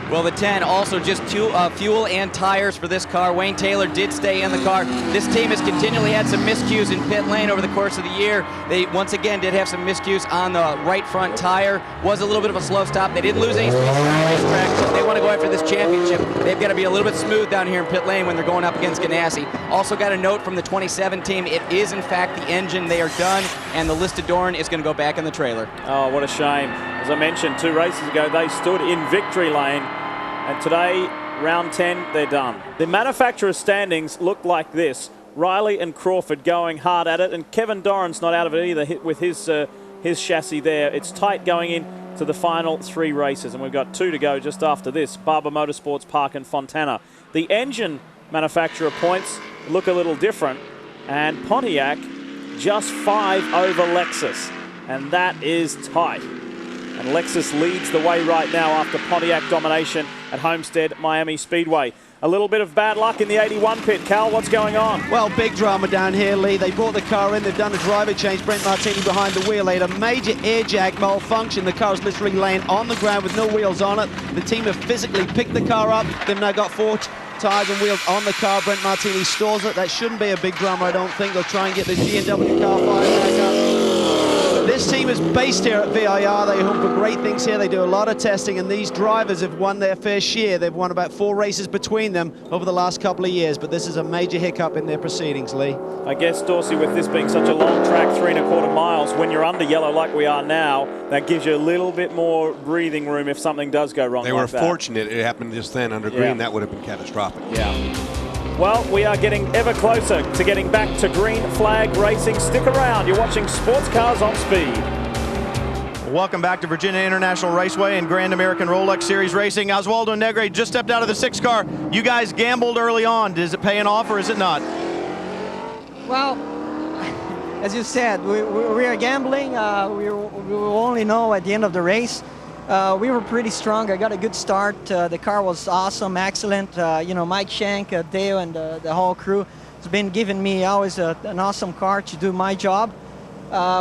Well, the 10 also just fuel and tires for this car. Wayne Taylor did stay in the car. This team has continually had some miscues in pit lane over the course of the year. They once again did have some miscues on the right front tire. Was a little bit of a slow stop. They didn't lose any space on the racetrack. So if they want to go after this championship, they've got to be a little bit smooth down here in pit lane when they're going up against Ganassi. Also got a note from the 27 team. It is in fact the engine. They are done, and the Listadorn is going to go back in the trailer. Oh, what a shame. As I mentioned 2 races ago, they stood in victory lane. And today, round 10, they're done. The manufacturer's standings look like this. Riley and Crawford going hard at it, and Kevin Doran's not out of it either with his chassis there. It's tight going in to the final 3 races, and we've got 2 to go just after this. Barber Motorsports Park and Fontana. The engine manufacturer points look a little different, and Pontiac just 5 over Lexus, and that is tight. And Lexus leads the way right now after Pontiac domination at Homestead Miami Speedway. A little bit of bad luck in the 81 pit. Cal, what's going on? Well, big drama down here, Leigh. They brought the car in. They've done a driver change. Brent Martini behind the wheel. They had a major air jag malfunction. The car is literally laying on the ground with no wheels on it. The team have physically picked the car up. They've now got 4 tires and wheels on the car. Brent Martini stores it. That shouldn't be a big drama, I don't think. They'll try and get the BMW car fired back up. This team is based here at VIR. They hope for great things here. They do a lot of testing, and these drivers have won their fair share. They've won about 4 races between them over the last couple of years, but this is a major hiccup in their proceedings, Leigh. I guess, Dorsey, with this being such a long track, 3 1/4 miles, when you're under yellow like we are now, that gives you a little bit more breathing room if something does go wrong. They were fortunate it happened just then. Under green, that would have been catastrophic. Yeah. Well, we are getting ever closer to getting back to green flag racing. Stick around. You're watching Sports Cars on Speed. Welcome back to Virginia International Raceway and Grand American Rolex Series Racing. Oswaldo Negre just stepped out of the 6 car. You guys gambled early on. Is it paying off or is it not? Well, as you said, we are gambling. We will only know at the end of the race. We were pretty strong. I got a good start. The car was awesome, excellent. You know, Mike Shank, Dale, and the whole crew has been giving me always an awesome car to do my job.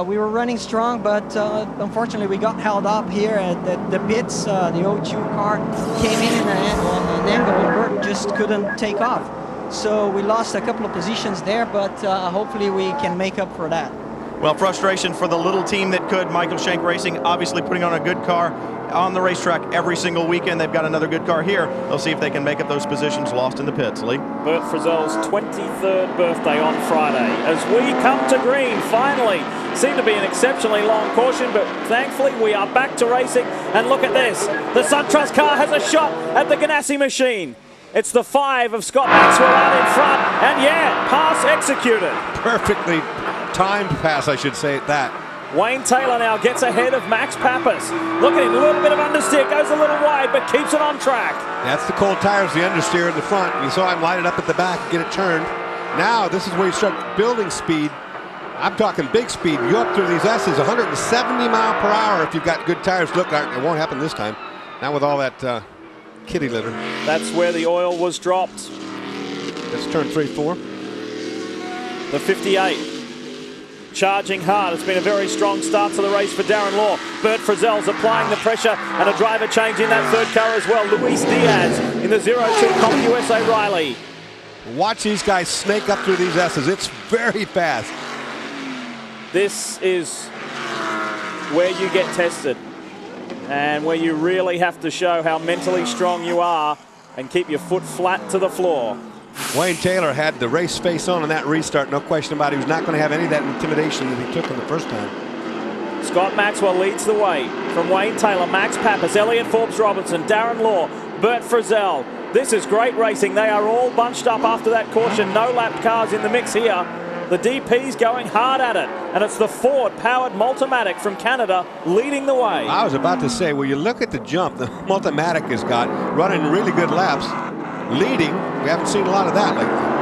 We were running strong, but unfortunately we got held up here at the pits. The O2 car came in an angle where Bert just couldn't take off. So we lost a couple of positions there, but hopefully we can make up for that. Well, frustration for the little team that could. Michael Shank Racing obviously putting on a good car on the racetrack every single weekend. They've got another good car here. They'll see if they can make up those positions lost in the pits. Leigh? Bert Frizzell's 23rd birthday on Friday. As we come to green, finally. Seemed to be an exceptionally long caution, but thankfully we are back to racing. And look at this. The SunTrust car has a shot at the Ganassi machine. It's the 5 of Scott Maxwell out in front. And yeah, pass executed. Perfectly timed pass, I should say, at that. Wayne Taylor now gets ahead of Max Pappas. Look at him, a little bit of understeer, goes a little wide, but keeps it on track. That's the cold tires, the understeer in the front. You saw him line it up at the back and get it turned. Now, this is where you start building speed. I'm talking big speed. You up through these S's, 170 mile per hour if you've got good tires. Look, it won't happen this time. Not with all that kitty litter. That's where the oil was dropped. Let's turn 3-4. The 58. Charging hard. It's been a very strong start to the race for Darren Law. Bert Frizzell's applying the pressure, and a driver change in that 3rd car as well. Luis Diaz in the 02 Common USA Riley. Watch these guys snake up through these S's. It's very fast. This is where you get tested and where you really have to show how mentally strong you are and keep your foot flat to the floor. Wayne Taylor had the race face on in that restart, no question about it. He was not going to have any of that intimidation that he took in the first time. Scott Maxwell leads the way from Wayne Taylor, Max Pappas, Elliott Forbes Robertson, Darren Law, Bert Frizzell. This is great racing. They are all bunched up after that caution. No lapped cars in the mix here. The DP's going hard at it, and it's the Ford-powered Multimatic from Canada leading the way. I was about to say, well, you look at the jump the Multimatic has got, running really good laps, leading. We haven't seen a lot of that lately.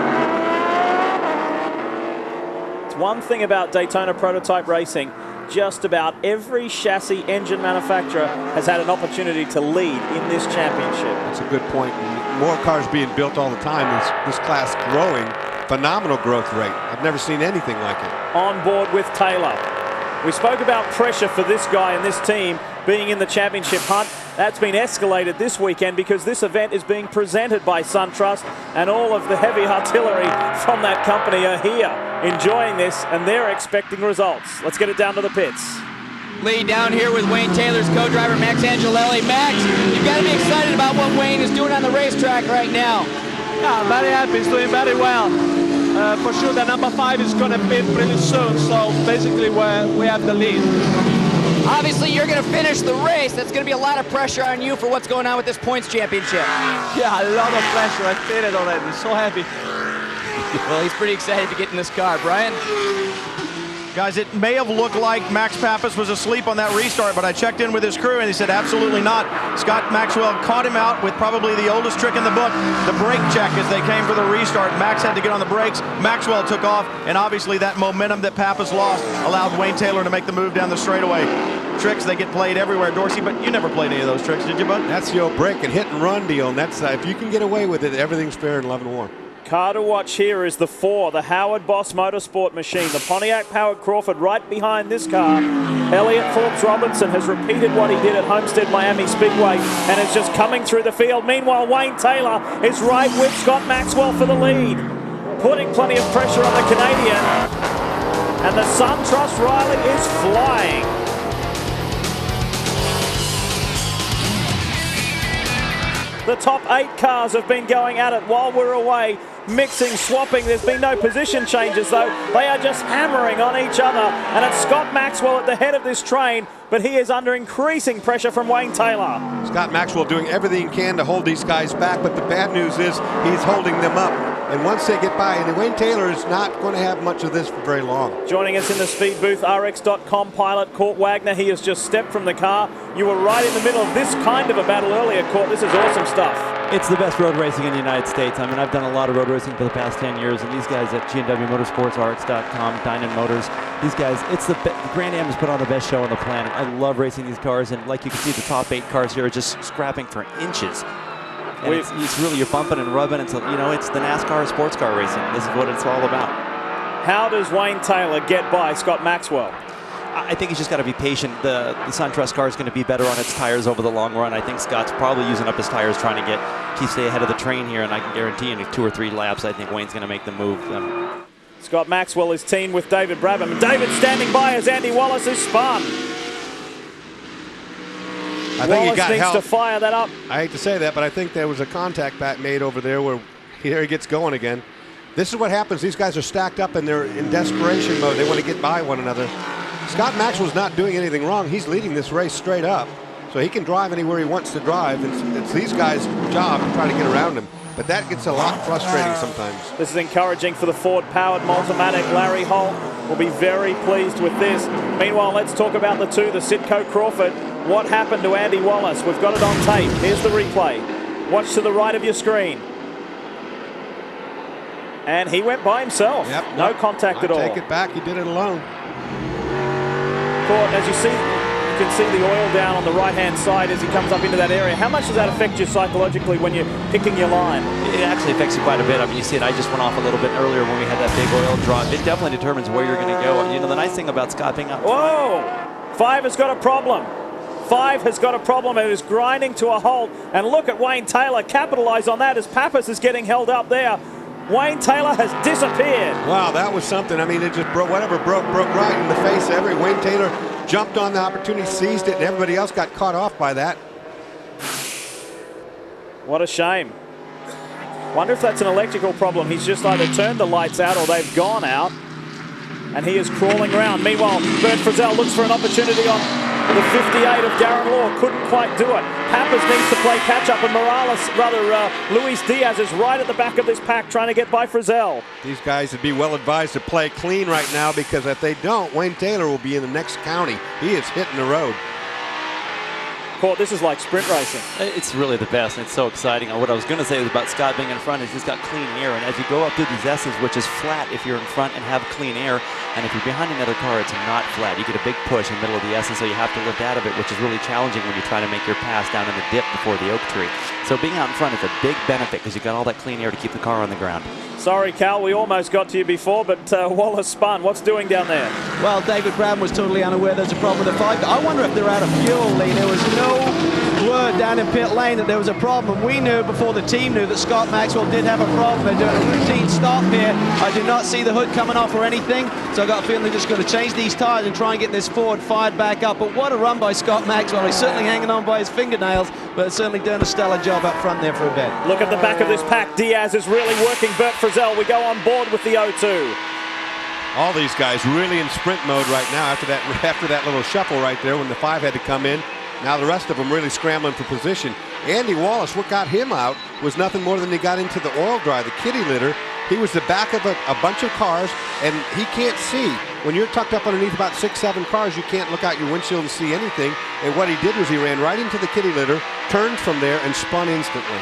It's one thing about Daytona prototype racing. Just about every chassis engine manufacturer has had an opportunity to lead in this championship. That's a good point. More cars being built all the time. This class growing. Phenomenal growth rate. I've never seen anything like it. On board with Taylor. We spoke about pressure for this guy and this team being in the championship hunt. That's been escalated this weekend because this event is being presented by SunTrust, and all of the heavy artillery from that company are here enjoying this, and they're expecting results. Let's get it down to the pits. Leigh down here with Wayne Taylor's co-driver Max Angelelli. Max, you've got to be excited about what Wayne is doing on the racetrack right now. Yeah, very happy. He's doing very well. For sure, the number 5 is going to pit pretty soon, so basically we have the lead. Obviously, you're going to finish the race. That's going to be a lot of pressure on you for what's going on with this points championship. Yeah, a lot of pressure. I feel it already. So happy. Well, he's pretty excited to get in this car. Brian? Guys, it may have looked like Max Pappas was asleep on that restart, but I checked in with his crew and he said absolutely not. Scott Maxwell caught him out with probably the oldest trick in the book, the brake check as they came for the restart. Max had to get on the brakes. Maxwell took off, and obviously that momentum that Pappas lost allowed Wayne Taylor to make the move down the straightaway. Tricks, they get played everywhere, Dorsey, but you never played any of those tricks, did you, bud? That's the old break and hit and run deal, and that's if you can get away with it, everything's fair in love and war. Car to watch here is the 4, the Howard Boss Motorsport machine. The Pontiac-powered Crawford right behind this car. Elliott Forbes Robinson has repeated what he did at Homestead Miami Speedway and is just coming through the field. Meanwhile, Wayne Taylor is right with Scott Maxwell for the lead, putting plenty of pressure on the Canadian. And the SunTrust Riley is flying. The top 8 cars have been going at it while we're away, mixing, swapping. There's been no position changes, though. They are just hammering on each other, and it's Scott Maxwell at the head of this train, but he is under increasing pressure from Wayne Taylor. Scott Maxwell doing everything he can to hold these guys back, but the bad news is he's holding them up. And once they get by, and Wayne Taylor is not going to have much of this for very long. Joining us in the speed booth, RX.com pilot Court Wagner. He has just stepped from the car. You were right in the middle of this kind of a battle earlier, Court. This is awesome stuff. It's the best road racing in the United States. I mean, I've done a lot of road racing for the past 10 years, and these guys at G&W Motorsports, RX.com, Dynan Motors, these guys, it's the Grand Am has put on the best show on the planet. I love racing these cars, and like you can see, the top 8 cars here are just scrapping for inches. And it's really, you're bumping and rubbing. It's, you know, it's the NASCAR sports car racing. This is what it's all about. How does Wayne Taylor get by Scott Maxwell? I think he's just got to be patient. The SunTrust car is going to be better on its tires over the long run. I think Scott's probably using up his tires trying to stay ahead of the train here, and I can guarantee in 2 or 3 laps, I think Wayne's going to make the move. Scott Maxwell is teamed with David Brabham. David standing by as Andy Wallace is spun. I think he got needs help to fire that up. I hate to say that, but I think there was a contact bat made over there where here he gets going again. This is what happens. These guys are stacked up and they're in desperation mode. They want to get by one another. Scott Maxwell's not doing anything wrong. He's leading this race straight up. So he can drive anywhere he wants to drive. It's these guys' job to try to get around him. But that gets a lot frustrating sometimes. This is encouraging for the Ford-powered Multimatic. Larry Holt will be very pleased with this. Meanwhile, let's talk about the 2, the Sitco Crawford. What happened to Andy Wallace? We've got it on tape. Here's the replay. Watch to the right of your screen. And he went by himself. Yep, no contact at all. Take it back. He did it alone. Court, as you see, you can see the oil down on the right-hand side as he comes up into that area. How much does that affect you psychologically when you're picking your line? It actually affects you quite a bit. I mean, you see it, I just went off a little bit earlier when we had that big oil drop. It definitely determines where you're going to go. You know, the nice thing about Scott being up. Whoa! 5 has got a problem. 5 has got a problem. It is grinding to a halt. And look at Wayne Taylor capitalize on that as Pappas is getting held up there. Wayne Taylor has disappeared. Wow, that was something. I mean, it just broke right in the face of every. Wayne Taylor jumped on the opportunity, seized it, and everybody else got caught off by that. What a shame. Wonder if that's an electrical problem. He's just either turned the lights out or they've gone out. And he is crawling around. Meanwhile, Bert Frizzell looks for an opportunity on The 58 of Darren Law couldn't quite do it. Pappas needs to play catch-up, and Luis Diaz is right at the back of this pack trying to get by Frizzell. These guys would be well advised to play clean right now, because if they don't, Wayne Taylor will be in the next county. He is hitting the road. Court, this is like sprint racing. It's really the best, and it's so exciting. What I was going to say was about Scott being in front is he's got clean air, and as you go up through these S's, which is flat if you're in front and have clean air, and if you're behind another car, it's not flat. You get a big push in the middle of the S's, so you have to lift out of it, which is really challenging when you try to make your pass down in the dip before the oak tree. So being out in front is a big benefit because you've got all that clean air to keep the car on the ground. Sorry, Cal, we almost got to you before, but Wallace spun. What's doing down there? Well, David Brown was totally unaware there's a problem with the 5. I wonder if they're out of fuel, Leigh. There was no word down in pit lane that there was a problem. We knew before the team knew that Scott Maxwell did have a problem. They're doing a routine stop here. I do not see the hood coming off or anything, so I got a feeling they're just going to change these tires and try and get this Ford fired back up. But what a run by Scott Maxwell. He's certainly hanging on by his fingernails, but certainly doing a stellar job up front there for a bit. Look at the back of this pack. Diaz is really working Bert Frizzell. We go on board with the 0-2. All these guys really in sprint mode right now after that little shuffle right there when the 5 had to come in. Now the rest of them really scrambling for position. Andy Wallace, what got him out was nothing more than he got into the oil dry, the kitty litter. He was the back of a bunch of cars, and he can't see. When you're tucked up underneath about 6-7 cars, you can't look out your windshield and see anything. And what he did was he ran right into the kitty litter, turned from there, and spun instantly.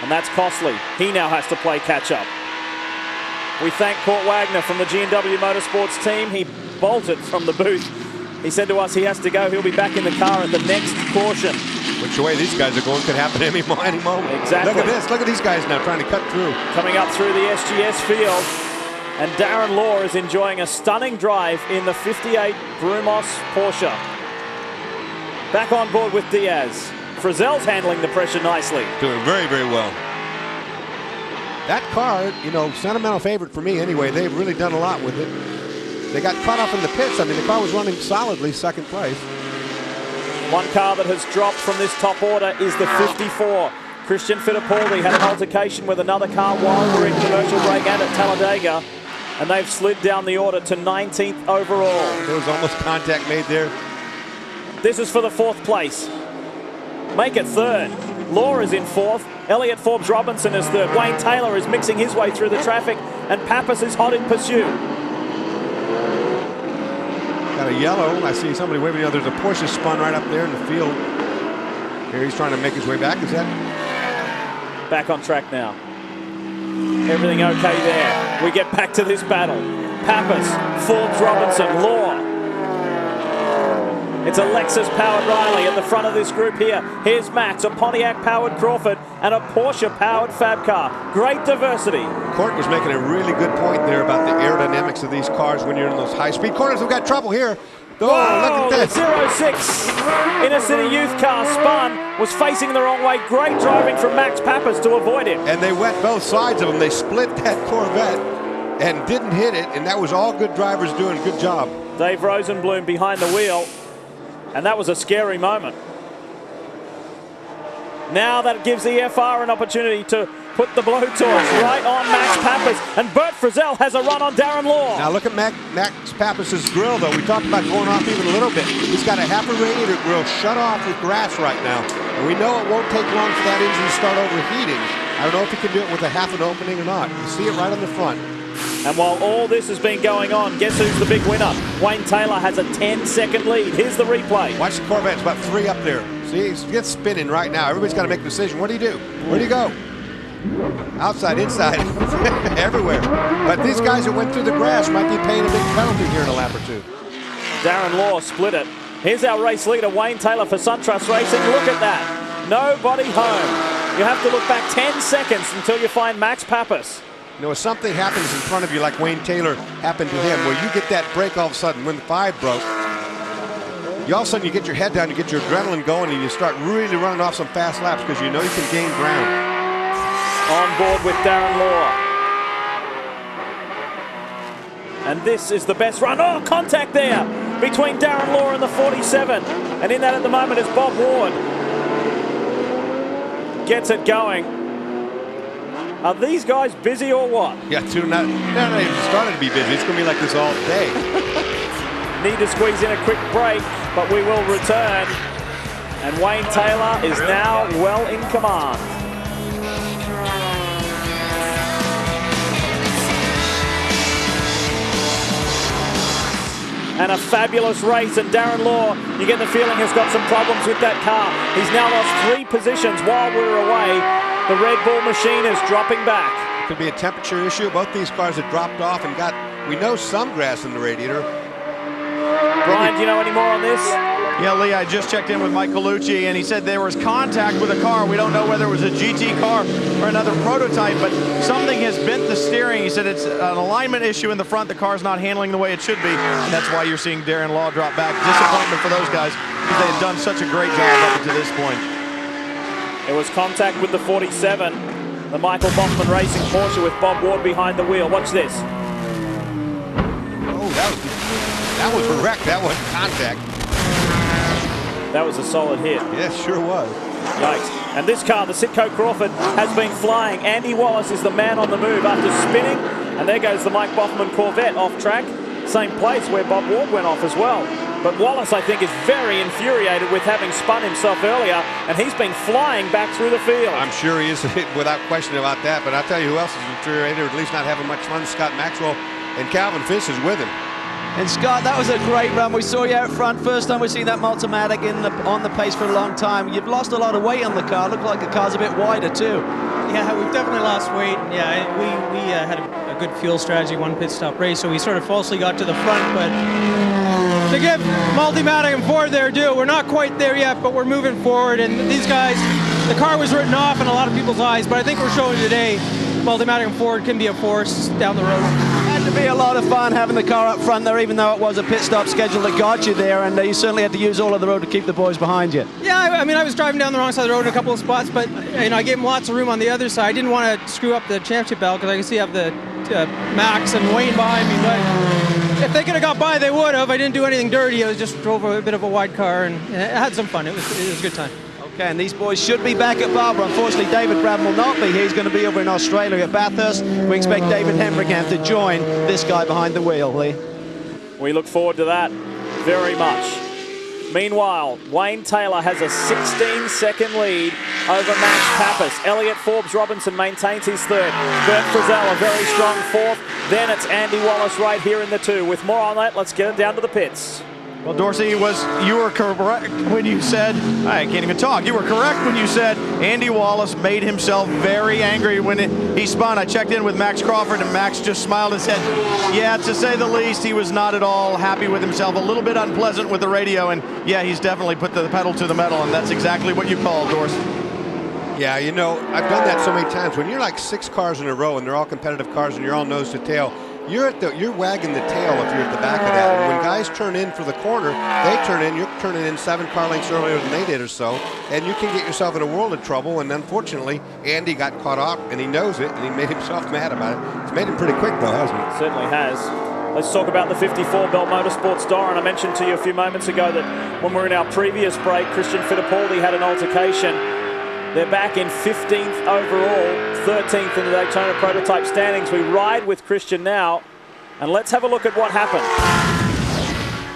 And that's costly. He now has to play catch-up. We thank Court Wagner from the G&W Motorsports team. He bolted from the booth. He said to us he has to go. He'll be back in the car at the next caution. Which way these guys are going could happen any moment. Exactly. Look at this. Look at these guys now trying to cut through. Coming up through the SGS field. And Darren Law is enjoying a stunning drive in the 58 Brumos Porsche. Back on board with Diaz. Frizzell's handling the pressure nicely. Doing very, very well. That car, you know, sentimental favorite for me anyway. They've really done a lot with it. They got cut off in the pits. I mean, the car was running solidly second place. One car that has dropped from this top order is the 54. Christian Fittipaldi had an altercation with another car while we were in commercial break and at Talladega, and they've slid down the order to 19th overall. There was almost contact made there. This is for the 4th place. Make it 3rd. Law is in 4th. Elliott Forbes Robinson is 3rd. Wayne Taylor is mixing his way through the traffic, and Pappas is hot in pursuit. Got a yellow. I see somebody waving. There's a Porsche spun right up there in the field. Here he's trying to make his way back. Is that? Back on track now. Everything okay there. We get back to this battle. Pappas, Forbes Robinson, Law. It's a Lexus-powered Riley at the front of this group here. Here's Max, a Pontiac-powered Crawford, and a Porsche-powered Fab car. Great diversity. Court was making a really good point there about the aerodynamics of these cars when you're in those high-speed corners. We've got trouble here. Oh, whoa, look at this. The 06 Inner City Youth car spun, was facing the wrong way. Great driving from Max Pappas to avoid him. And they went both sides of him. They split that Corvette and didn't hit it, and that was all good drivers doing. Good job. Dave Rosenblum behind the wheel. And that was a scary moment. Now that gives the FR an opportunity to put the blowtorch right on Max Pappas. And Bert Frizzell has a run on Darren Law. Now look at Max Pappas' grill, though. We talked about going off even a little bit. He's got a half a radiator grill shut off with grass right now. And we know it won't take long for that engine to start overheating. I don't know if he can do it with a half an opening or not. You see it right on the front. And while all this has been going on, guess who's the big winner? Wayne Taylor has a 10-second lead. Here's the replay. Watch the Corvette. It's about 3 up there. See, he gets spinning right now. Everybody's got to make a decision. What do you do? Where do you go? Outside, inside, everywhere. But these guys that went through the grass might be paying a big penalty here in a lap or two. Darren Law split it. Here's our race leader, Wayne Taylor for SunTrust Racing. Look at that. Nobody home. You have to look back 10 seconds until you find Max Pappas. You know, if something happens in front of you like Wayne Taylor happened to him, where you get that break all of a sudden when the 5 broke, you all of a sudden you get your head down, you get your adrenaline going, and you start really running off some fast laps because you know you can gain ground. On board with Darren Law. And this is the best run. Oh, contact there between Darren Law and the 47. And in that at the moment is Bob Ward. Gets it going. Are these guys busy or what? Yeah, they're not even starting to be busy. It's going to be like this all day. Need to squeeze in a quick break. but we will return. And Wayne Taylor is now well in command. And a fabulous race, and Darren Law, you get the feeling, has got some problems with that car. He's now lost 3 positions while we're away. The Red Bull machine is dropping back. Could be a temperature issue. Both these cars have dropped off and got, we know, some grass in the radiator. Brian, do you know any more on this? Yeah, Leigh, I just checked in with Mike Colucci, and he said there was contact with a car. We don't know whether it was a GT car or another prototype, but something has bent the steering. He said it's an alignment issue in the front. The car's not handling the way it should be, and that's why you're seeing Darren Law drop back. Disappointment for those guys, because they had done such a great job up to this point. It was contact with the 47, the Michael Bachmann Racing Porsche with Bob Ward behind the wheel. Watch this. Oh, that was a wreck. That wasn't contact. That was a solid hit. Yes, sure was. Yikes. And this car, the Sitco Crawford, has been flying. Andy Wallace is the man on the move after spinning. And there goes the Mike Bachmann Corvette off track. Same place where Bob Ward went off as well. But Wallace, I think, is very infuriated with having spun himself earlier. And he's been flying back through the field. I'm sure he is, without question about that. But I'll tell you who else is infuriated, or at least not having much fun. Scott Maxwell and Calvin Fish is with him. And Scott, that was a great run. We saw you out front. First time we've seen that Multimatic on the pace for a long time. You've lost a lot of weight on the car. Looked like the car's a bit wider too. Yeah, we've definitely lost weight. Yeah, we had a good fuel strategy, 1 pit stop race, so we sort of falsely got to the front. But to give Multimatic and Ford their due, we're not quite there yet, but we're moving forward. And these guys, the car was written off in a lot of people's eyes, but I think we're showing today Multimatic and Ford can be a force down the road. Had to be a lot of fun having the car up front there, even though it was a pit stop schedule that got you there, and you certainly had to use all of the road to keep the boys behind you. Yeah, I mean, I was driving down the wrong side of the road in a couple of spots, but you know, I gave them lots of room on the other side. I didn't want to screw up the championship battle because I can see I have the Max and Wayne behind me, but if they could have got by, they would have. I didn't do anything dirty. I just drove a bit of a wide car, and it had some fun. It was a good time. Okay, and these boys should be back at Barbara. Unfortunately, David Bradden will not be. He's going to be over in Australia at Bathurst. We expect David Hembrigant to join this guy behind the wheel, Leigh. We look forward to that very much. Meanwhile, Wayne Taylor has a 16-second lead over Max Pappas. Elliot Forbes Robinson maintains his third. Bert Frizzell, a very strong fourth. Then it's Andy Wallace right here in the 2. With more on that, let's get it down to the pits. Well, Dorsey, you were correct when you said, I can't even talk. You were correct when you said Andy Wallace made himself very angry when he spun. I checked in with Max Crawford, and Max just smiled and said, yeah, to say the least, he was not at all happy with himself, a little bit unpleasant with the radio, and yeah, he's definitely put the pedal to the metal, and that's exactly what you called, Dorsey. Yeah, you know, I've done that so many times. When you're like 6 cars in a row and they're all competitive cars and you're all nose to tail, you're wagging the tail if you're at the back of that. And when guys turn in for the corner, they turn in. You're turning in 7 car lengths earlier than they did or so, and you can get yourself in a world of trouble. And unfortunately, Andy got caught up, and he knows it, and he made himself mad about it. It's made him pretty quick, though, hasn't it? Certainly has. Let's talk about the 54 Bell Motorsports door. And I mentioned to you a few moments ago that when we were in our previous break, Christian Fittipaldi had an altercation. They're back in 15th overall, 13th in the Daytona prototype standings. We ride with Christian now, and let's have a look at what happened.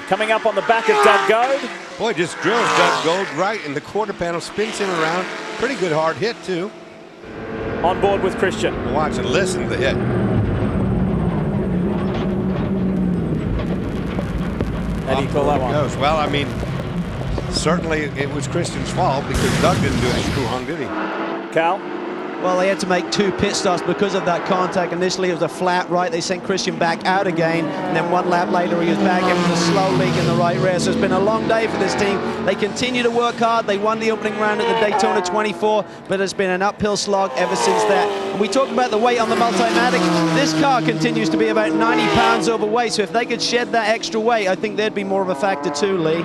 Coming up on the back of Doug Goad. Boy, just drills Doug Goad right in the quarter panel, spins him around. Pretty good hard hit, too. On board with Christian. Watch and listen to the hit. How do you call that one? Goes. Well, I mean, certainly it was Christian's fault because Doug didn't do anything too hung, did he? Cal? Well, they had to make 2 pit stops because of that contact. Initially, it was a flat right. They sent Christian back out again, and then 1 lap later, he was back in with a slow leak in the right rear. So it's been a long day for this team. They continue to work hard. They won the opening round at the Daytona 24, but it's been an uphill slog ever since that. And we talk about the weight on the Multimatic. This car continues to be about 90 pounds overweight, so if they could shed that extra weight, I think there'd be more of a factor too, Leigh.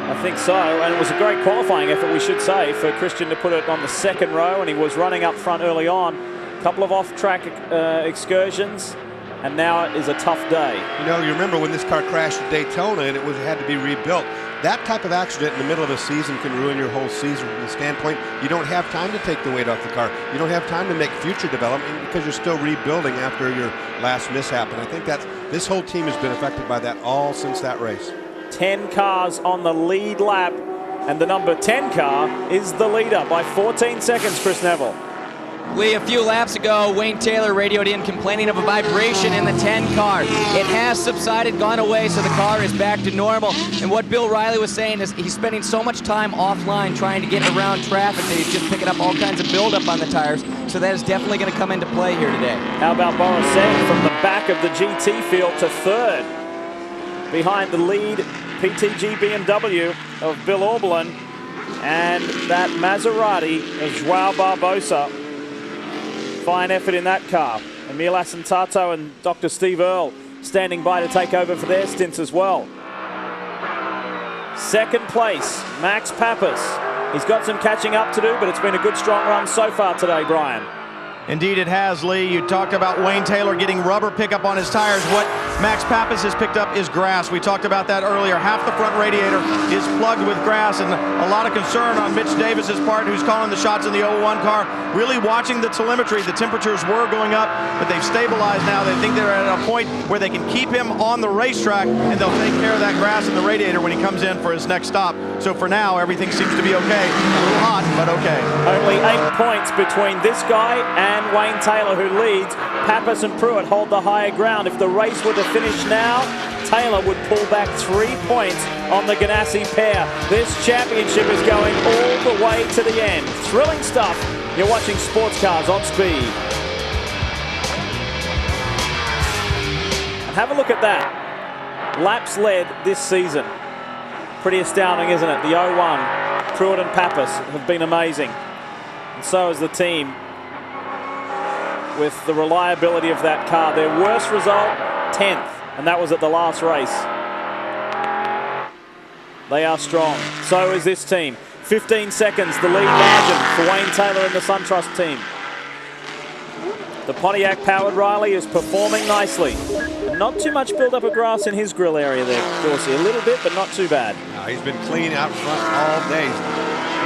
I think so, and it was a great qualifying effort, we should say, for Christian to put it on the 2nd row, and he was running up front early on. A couple of off-track excursions, and now it is a tough day. You know, you remember when this car crashed at Daytona and it had to be rebuilt. That type of accident in the middle of a season can ruin your whole season from the standpoint. You don't have time to take the weight off the car. You don't have time to make future development because you're still rebuilding after your last mishap. And I think this whole team has been affected by that all since that race. 10 cars on the lead lap, and the number 10 car is the leader by 14 seconds, Chris Neville. Leigh, a few laps ago, Wayne Taylor radioed in complaining of a vibration in the 10 car. It has subsided, gone away, so the car is back to normal. And what Bill Riley was saying is he's spending so much time offline trying to get around traffic that he's just picking up all kinds of buildup on the tires. So that is definitely going to come into play here today. How about Borisek from the back of the GT field to third, behind the lead PTG BMW of Bill Auberlen and that Maserati of Joao Barbosa. Fine effort in that car. Emil Asentato and Dr. Steve Earle standing by to take over for their stints as well. Second place, Max Pappas. He's got some catching up to do, but it's been a good, strong run so far today, Brian. Indeed it has, Leigh. You talked about Wayne Taylor getting rubber pickup on his tires. What Max Pappas has picked up is grass. We talked about that earlier. Half the front radiator is plugged with grass, and a lot of concern on Mitch Davis's part, who's calling the shots in the 01 car. Really watching the telemetry. The temperatures were going up, but they've stabilized now. They think they're at a point where they can keep him on the racetrack, and they'll take care of that grass in the radiator when he comes in for his next stop. So for now, everything seems to be okay. A little hot, but okay. Only 8 points between this guy and Wayne Taylor, who leads. Pappas and Pruitt hold the higher ground. If the race were to finish now, Taylor would pull back 3 points on the Ganassi pair. This championship is going all the way to the end. Thrilling stuff. You're watching Sports Cars on Speed. And have a look at that. Laps led this season. Pretty astounding, isn't it? The 01, Pruitt and Pappas have been amazing. And so has the team with the reliability of that car. Their worst result, 10th, and that was at the last race. They are strong. So is this team. 15 seconds, the lead margin for Wayne Taylor and the SunTrust team. The Pontiac-powered Riley is performing nicely. Not too much build-up of grass in his grill area there, Dorsey. A little bit, but not too bad. No, he's been clean out front all day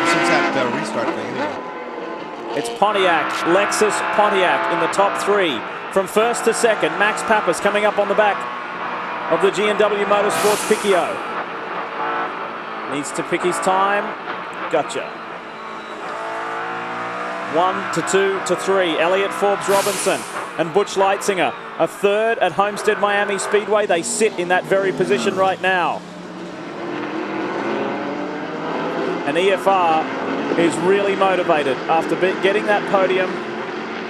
since that restart thing. It's Pontiac, Lexus Pontiac in the top 3. From first to second, Max Pappas coming up on the back of the G&W Motorsports Piccio. Needs to pick his time. Gotcha. 1 to 2 to 3. Elliott Forbes Robinson and Butch Leitzinger. A third at Homestead Miami Speedway. They sit in that very position right now. And EFR is really motivated after getting that podium.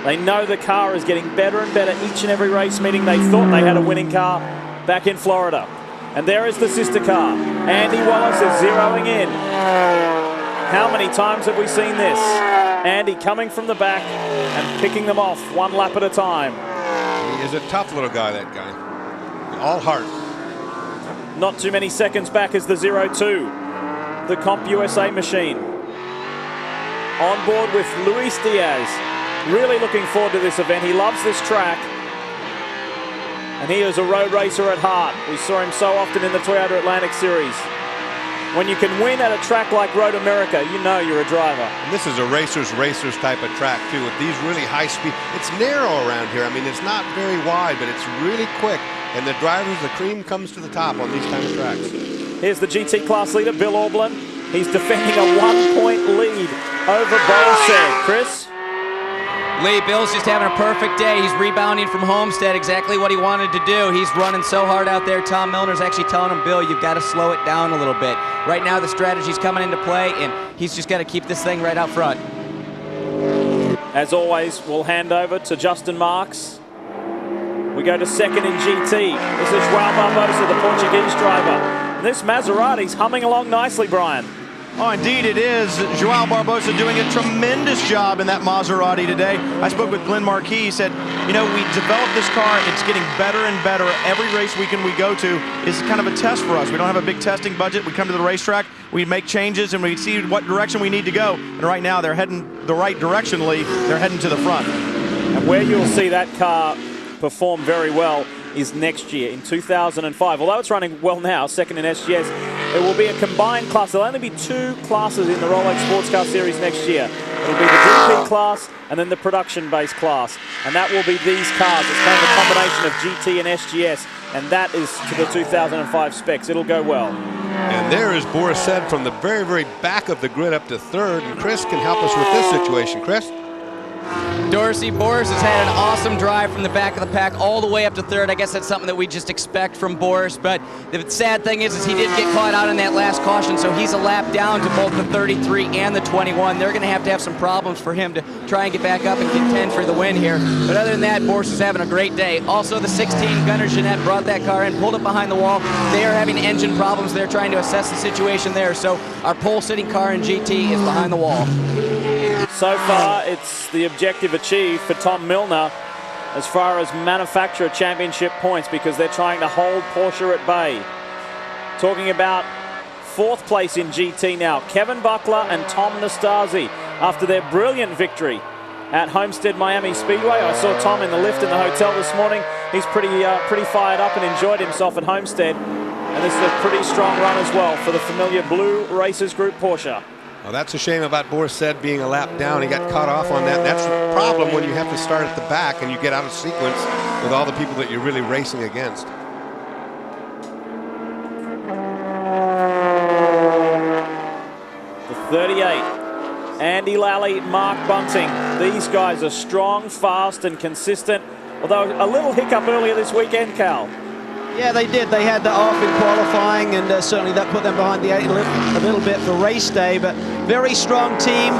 They know the car is getting better and better each and every race meeting. They thought they had a winning car back in Florida. And there is the sister car. Andy Wallace is zeroing in. How many times have we seen this? Andy coming from the back and picking them off 1 lap at a time. He is a tough little guy, that guy. All heart. Not too many seconds back is the 02, the Comp USA machine. On board with Luis Diaz. Really looking forward to this event. He loves this track. And he is a road racer at heart. We saw him so often in the Toyota Atlantic Series. When you can win at a track like Road America, you know you're a driver. And this is a racers type of track, too, with these really high speed. It's narrow around here. I mean, it's not very wide, but it's really quick. And the drivers, the cream comes to the top on these kind of tracks. Here's the GT class leader, Bill Auberlen. He's defending a 1-point lead over Borisek. Chris? Leigh, Bill's just having a perfect day. He's rebounding from Homestead, exactly what he wanted to do. He's running so hard out there. Tom Milner's actually telling him, Bill, you've got to slow it down a little bit. Right now, the strategy's coming into play, and he's just got to keep this thing right out front. As always, we'll hand over to Justin Marks. We go to second in GT. This is Joao Barbosa, the Portuguese driver. And this Maserati's humming along nicely, Brian. Oh, indeed it is. Joao Barbosa doing a tremendous job in that Maserati today. I spoke with Glenn Marquis. He said, you know, we developed this car. It's getting better and better. Every race weekend we go to is kind of a test for us. We don't have a big testing budget. We come to the racetrack, we make changes, and we see what direction we need to go. And right now they're heading the right direction, Leigh. They're heading to the front. And where you'll see that car perform very well is next year in 2005. Although it's running well now, second in SGS, It will be a combined class. There'll only be 2 classes in the Rolex Sports Car Series next year. It'll be the GP class and then the production-based class. And that will be these cars. It's kind of a combination of GT and SGS. And that is to the 2005 specs. It'll go well. And there is Boris Said from the very, very back of the grid up to 3rd. And Chris can help us with this situation. Chris? Boris has had an awesome drive from the back of the pack all the way up to 3rd. I guess that's something that we just expect from Boris, but the sad thing is he did get caught out in that last caution, so he's a lap down to both the 33 and the 21. They're going to have some problems for him to try and get back up and contend for the win here. But other than that, Boris is having a great day. Also, the 16 Gunnar Jeanette brought that car in, pulled it behind the wall. They are having engine problems. They're trying to assess the situation there, so our pole-sitting car in GT is behind the wall. So far, it's the objective achieved for Tom Milner as far as manufacturer championship points, because they're trying to hold Porsche at bay. Talking about 4th place in GT now, Kevin Buckler and Tom Nastasi after their brilliant victory at Homestead Miami Speedway. I saw Tom in the lift in the hotel this morning. He's pretty fired up and enjoyed himself at Homestead. And this is a pretty strong run as well for the familiar Blue Racers Group Porsche. Well, that's a shame about Boris Said being a lap down. He got caught off on that. That's the problem when you have to start at the back and you get out of sequence with all the people that you're really racing against. The 38, Andy Lally, Mark Bunting. These guys are strong, fast, and consistent. Although a little hiccup earlier this weekend, Cal. Yeah, they did. They had that off in qualifying, and certainly that put them behind the 8 a little bit for race day, but very strong team.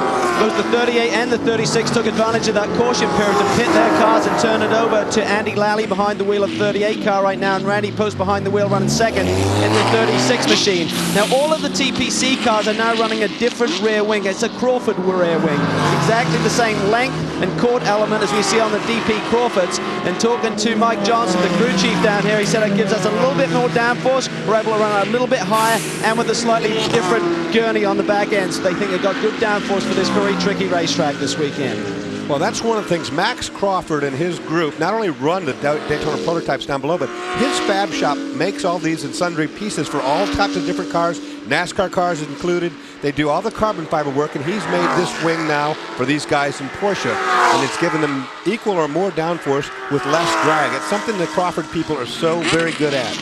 Both the 38 and the 36 took advantage of that caution period to pit their cars and turn it over to Andy Lally behind the wheel of 38 car right now, and Randy Post behind the wheel running 2nd in the 36 machine. Now, all of the TPC cars are now running a different rear wing. It's a Crawford rear wing. Exactly the same length and chord element as we see on the DP Crawfords. And talking to Mike Johnson, the crew chief down here, he said it gives us a little bit more downforce. We're able to run a little bit higher and with a slightly different gurney on the back end. So they think they've got good downforce for this very tricky racetrack this weekend. Well, that's one of the things. Max Crawford and his group not only run the Daytona prototypes down below, but his fab shop makes all these in sundry pieces for all types of different cars. NASCAR cars included. They do all the carbon fiber work, and he's made this wing now for these guys in Porsche, and it's given them equal or more downforce with less drag. It's something the Crawford people are so very good at.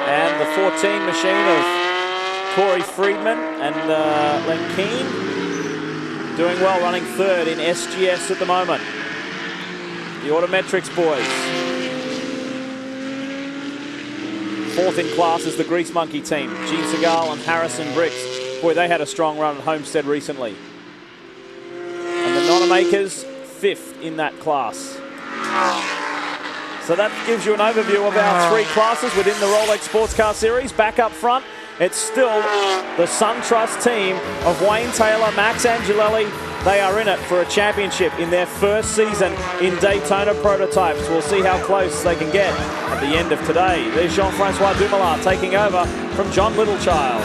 And the 14 machine of Corey Friedman and Len Keane doing well, running 3rd in SGS at the moment. The Autometrics boys. 4th in class is the Grease Monkey team. Gene Segal and Harrison Bricks. Boy, they had a strong run at Homestead recently. And the Nonamakers, 5th in that class. So that gives you an overview of our 3 classes within the Rolex Sports Car Series. Back up front, it's still the SunTrust team of Wayne Taylor, Max Angelelli. They are in it for a championship in their first season in Daytona prototypes. We'll see how close they can get at the end of today. There's Jean-Francois Dumoulin taking over from John Littlechild.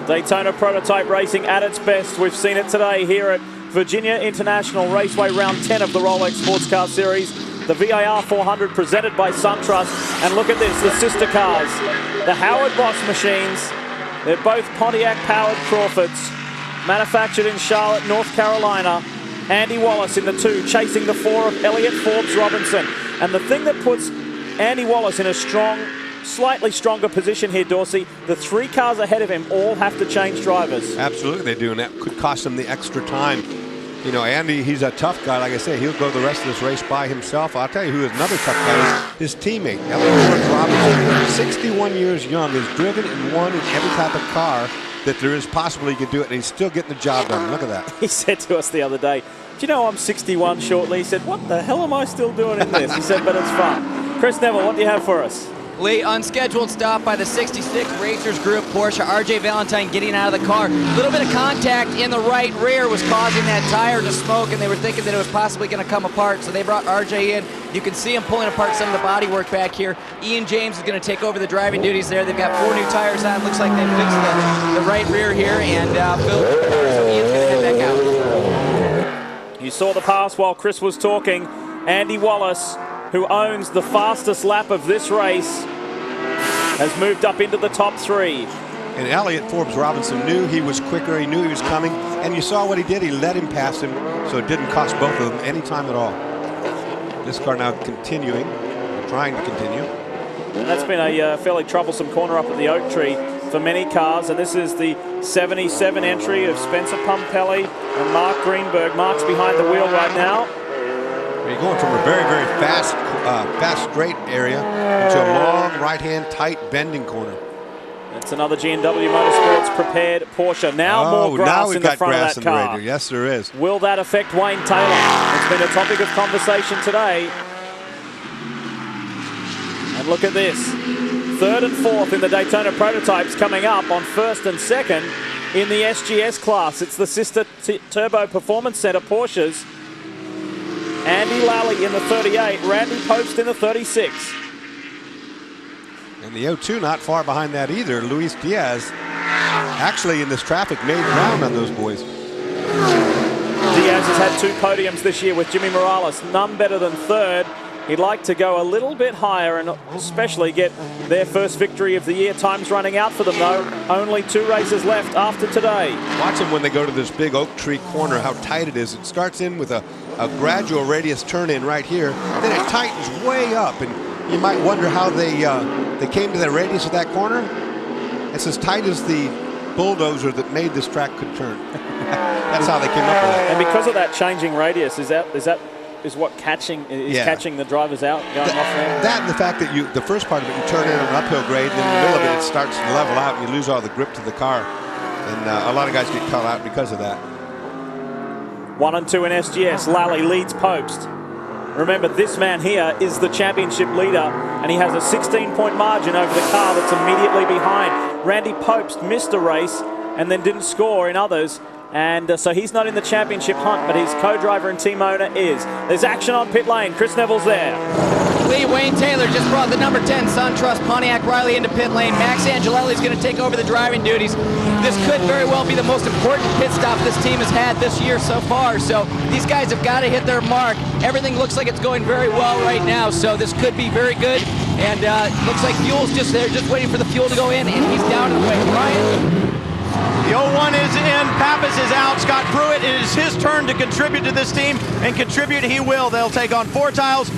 Daytona prototype racing at its best. We've seen it today here at Virginia International Raceway, round 10 of the Rolex Sports Car Series. The VIR 400 presented by SunTrust. And look at this, the sister cars. The Howard Boss machines. They're both Pontiac-powered Crawfords, manufactured in Charlotte, North Carolina. Andy Wallace in the 2, chasing the 4 of Elliott Forbes Robinson. And the thing that puts Andy Wallace in a slightly stronger position here, Dorsey, the 3 cars ahead of him all have to change drivers. Absolutely they do, and that could cost them the extra time. You know, Andy, he's a tough guy. Like I say, he'll go the rest of this race by himself. I'll tell you who is another tough guy is his teammate, Elliott Forbes Robinson. 61 years young, has driven and won in every type of car that there is possible he could do it, and he's still getting the job done. Look at that. He said to us the other day, do you know I'm 61 shortly? He said, what the hell am I still doing in this? He said, but it's fun. Chris Neville, what do you have for us? Leigh, unscheduled stop by the 66 Racers Group Porsche. RJ Valentine getting out of the car. A little bit of contact in the right rear was causing that tire to smoke, and they were thinking that it was possibly going to come apart, so they brought RJ in. You can see him pulling apart some of the bodywork back here. Ian James is going to take over the driving duties there. They've got 4 new tires on. Looks like they fixed the right rear here, and Phil, so Ian's going to head back out. You saw the pass while Chris was talking. Andy Wallace, who owns the fastest lap of this race, has moved up into the top 3. And Elliott Forbes Robinson knew he was quicker, he knew he was coming, and you saw what he did. He let him pass him, so it didn't cost both of them any time at all. This car now continuing, trying to continue. And that's been a fairly troublesome corner up at the Oak Tree for many cars, and this is the 77 entry of Spencer Pumpelly and Mark Greenberg. Mark's behind the wheel right now. You're going from a very, very fast straight area into a long right-hand tight bending corner. It's another G&W Motorsports prepared Porsche. Now more grass in the front of that car. Yes, there is. Will that affect Wayne Taylor? It's been a topic of conversation today. And look at this. 3rd and 4th in the Daytona prototypes coming up on 1st and 2nd in the SGS class. It's the sister Turbo Performance Center Porsches. Andy Lally in the 38, Randy Pobst in the 36. And the 02 not far behind that either. Luis Diaz actually in this traffic made ground on those boys. Diaz has had 2 podiums this year with Jimmy Morales, none better than 3rd. He'd like to go a little bit higher and especially get their first victory of the year. Time's running out for them though. Only 2 races left after today. Watch them when they go to this big Oak Tree corner, how tight it is. It starts in with a gradual radius turn in right here. Then it tightens way up, and you might wonder how they came to the radius of that corner. It's as tight as the bulldozer that made this track could turn. That's how they came up with it. And because of that changing radius, is what catching the drivers out going off there? That and the fact that the first part of it, you turn in on an uphill grade, and in the middle of it, it starts to level out, and you lose all the grip to the car. And a lot of guys get caught out because of that. 1 and 2 in SGS. Lally leads Pobst. Remember, this man here is the championship leader, and he has a 16-point margin over the car that's immediately behind. Randy Pobst missed a race and then didn't score in others. And so he's not in the championship hunt, but his co-driver and team owner is. There's action on pit lane. Chris Neville's there. Leigh, Wayne Taylor just brought the number 10 SunTrust Pontiac Riley into pit lane. Max Angelelli's going to take over the driving duties. This could very well be the most important pit stop this team has had this year so far. So these guys have got to hit their mark. Everything looks like it's going very well right now. So this could be very good. And looks like fuel's just there, just waiting for the fuel to go in. And he's down and away. Ryan? The 01 is in, Pappas is out, Scott Pruitt, it is his turn to contribute to this team, and contribute he will. They'll take on 4 tires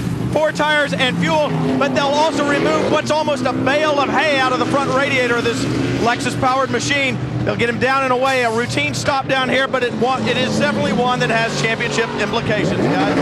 and fuel, but they'll also remove what's almost a bale of hay out of the front radiator of this Lexus-powered machine. They'll get him down and away, a routine stop down here, but it is definitely one that has championship implications, guys.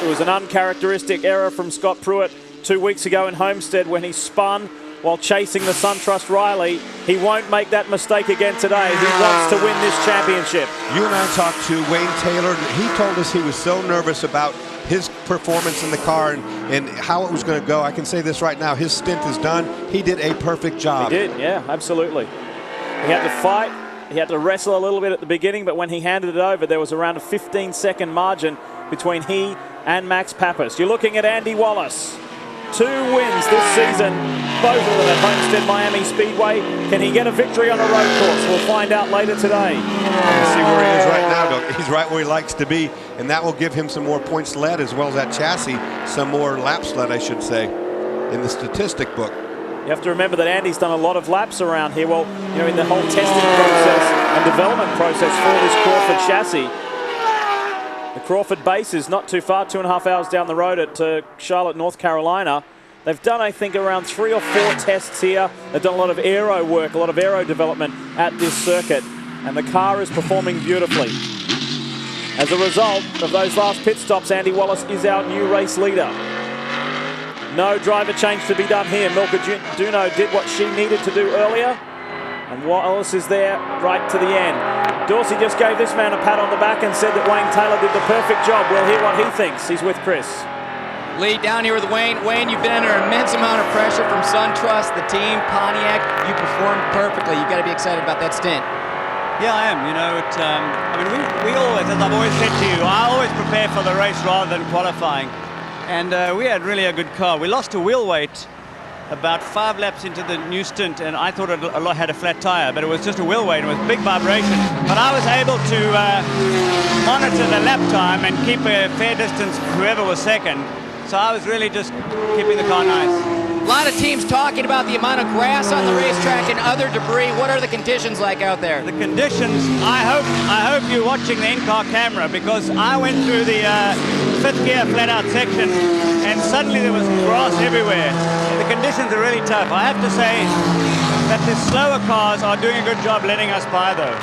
It was an uncharacteristic error from Scott Pruitt 2 weeks ago in Homestead when he spun while chasing the SunTrust Riley. He won't make that mistake again today. He wants to win this championship. You and I talked to Wayne Taylor, and he told us he was so nervous about his performance in the car and how it was going to go. I can say this right now, his stint is done. He did a perfect job. He did, yeah, absolutely. He had to fight, he had to wrestle a little bit at the beginning, but when he handed it over, there was around a 15-second margin between he and Max Pappas. You're looking at Andy Wallace. 2 wins this season, both of them at Homestead Miami Speedway. Can he get a victory on a road course? We'll find out later today. You see where he is right now, Doug. He's right where he likes to be, and that will give him some more points led, as well as that chassis, some more laps led, I should say, in the statistic book. You have to remember that Andy's done a lot of laps around here. Well, you know, in the whole testing process and development process for this Crawford chassis. The Crawford base is not too far, 2.5 hours down the road at Charlotte, North Carolina. They've done, I think, around 3 or 4 tests here. They've done a lot of aero work, a lot of aero development at this circuit, and the car is performing beautifully. As a result of those last pit stops, Andy Wallace is our new race leader. No driver change to be done here. Milka Duno did what she needed to do earlier, and Wallace is there right to the end. Dorsey just gave this man a pat on the back and said that Wayne Taylor did the perfect job. We'll hear what he thinks. He's with Chris. Leigh, down here with Wayne. Wayne, you've been under an immense amount of pressure from SunTrust, the team, Pontiac. You performed perfectly. You've got to be excited about that stint. Yeah, I am. You know, I mean, we always, as I've always said to you, I always prepare for the race rather than qualifying. And we had really a good car. We lost to wheel weight about 5 laps into the new stint, and I thought it had a flat tire, but it was just a wheel weight and it was big vibration. But I was able to monitor the lap time and keep a fair distance whoever was second. So I was really just keeping the car nice. A lot of teams talking about the amount of grass on the racetrack and other debris. What are the conditions like out there? The conditions, I hope you're watching the in-car camera, because I went through the 5th gear flat-out section and suddenly there was grass everywhere. The conditions are really tough. I have to say that the slower cars are doing a good job letting us by, though.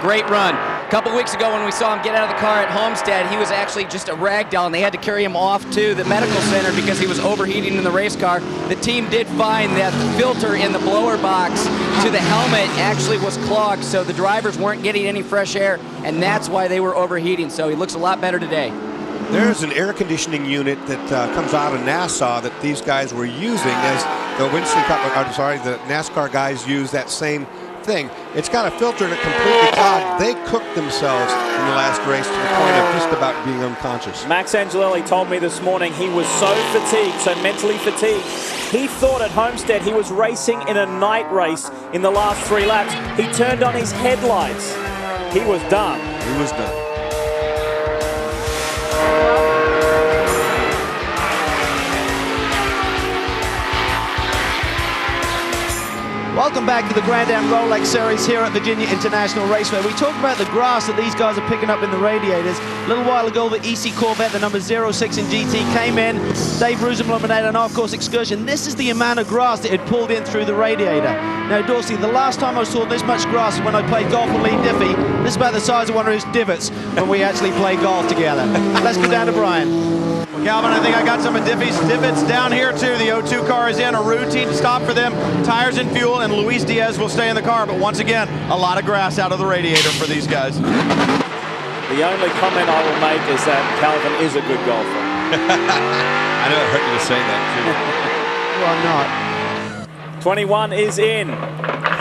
Great run. A couple weeks ago when we saw him get out of the car at Homestead, he was actually just a rag doll, and they had to carry him off to the medical center because he was overheating in the race car. The team did find that the filter in the blower box to the helmet actually was clogged, so the drivers weren't getting any fresh air, and that's why they were overheating. So he looks a lot better today. There's an air conditioning unit that comes out of Nassau that these guys were using as the the NASCAR guys use that same thing. It's got a filter and it completely clogged. They cooked themselves in the last race to the point of just about being unconscious. Max Angelelli told me this morning he was so fatigued, so mentally fatigued. He thought at Homestead he was racing in a night race in the last 3 laps. He turned on his headlights. He was done. He was done. Welcome back to the Grand Am Rolex Series here at Virginia International Raceway. We talked about the grass that these guys are picking up in the radiators. A little while ago, the EC Corvette, the number 06 in GT, came in. Dave Rosenblum made an off-course excursion. This is the amount of grass that it pulled in through the radiator. Now, Dorsey, the last time I saw this much grass when I played golf with Leigh Diffey, this is about the size of one of his divots when we actually played golf together. Let's go down to Brian. Well, Calvin, I think I got some of Diffey's divots down here too. The 02 car is in, a routine stop for them, tires and fuel, and Luis Diaz will stay in the car. But once again, a lot of grass out of the radiator for these guys. The only comment I will make is that Calvin is a good golfer. I know it hurt you to say that too. Well, I'm not. 21 is in.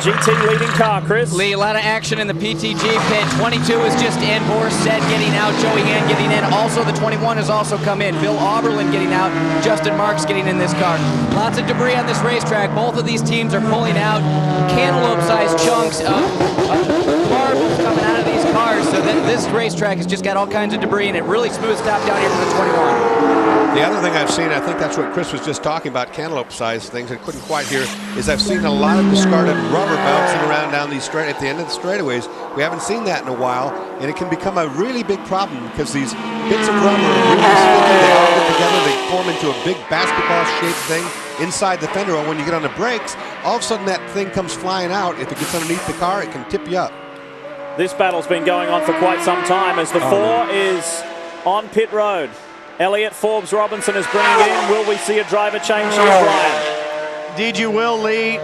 GT leading car, Chris. Leigh, a lot of action in the PTG pit. 22 is just in. Boris said getting out. Joey Ann getting in. Also, the 21 has also come in. Bill Auberlin getting out. Justin Marks getting in this car. Lots of debris on this racetrack. Both of these teams are pulling out cantaloupe-sized chunks of marbles coming out of these cars. So this racetrack has just got all kinds of debris, and it really smooths top down here for the 21. The other thing I've seen, I think that's what Chris was just talking about, cantaloupe-sized things, I couldn't quite hear, is I've seen a lot of discarded rubber bouncing around down these at the end of the straightaways. We haven't seen that in a while, and it can become a really big problem because these bits of rubber are really sticky. They all get together, they form into a big basketball-shaped thing inside the fender. Or when you get on the brakes, all of a sudden that thing comes flying out. If it gets underneath the car, it can tip you up. This battle's been going on for quite some time as the 4 is on pit road. Elliott Forbes Robinson is bringing it in. Will we see a driver change here, Brian? Indeed you will, Leigh.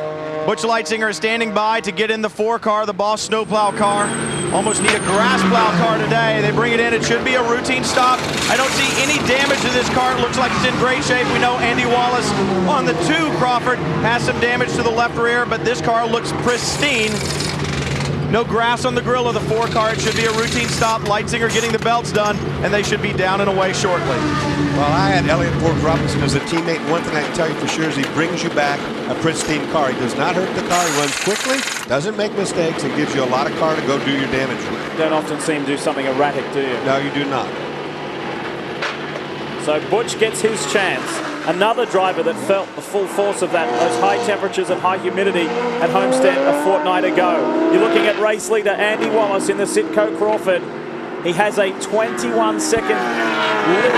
Butch Leitzinger is standing by to get in the 4 car, the Boss snowplow car. Almost need a grass plow car today. They bring it in. It should be a routine stop. I don't see any damage to this car. It looks like it's in great shape. We know Andy Wallace on the 2 Crawford has some damage to the left rear, but this car looks pristine. No grass on the grill of the 4 car. It should be a routine stop. Leitzinger getting the belts done, and they should be down and away shortly. Well, I had Elliott Forbes Robinson as a teammate, and one thing I can tell you for sure is he brings you back a pristine car. He does not hurt the car. He runs quickly, doesn't make mistakes, and gives you a lot of car to go do your damage with. You don't often see him do something erratic, do you? No, you do not. So Butch gets his chance. Another driver that felt the full force of those high temperatures and high humidity at Homestead a fortnight ago. You're looking at race leader Andy Wallace in the Sitco Crawford. He has a 21-second lead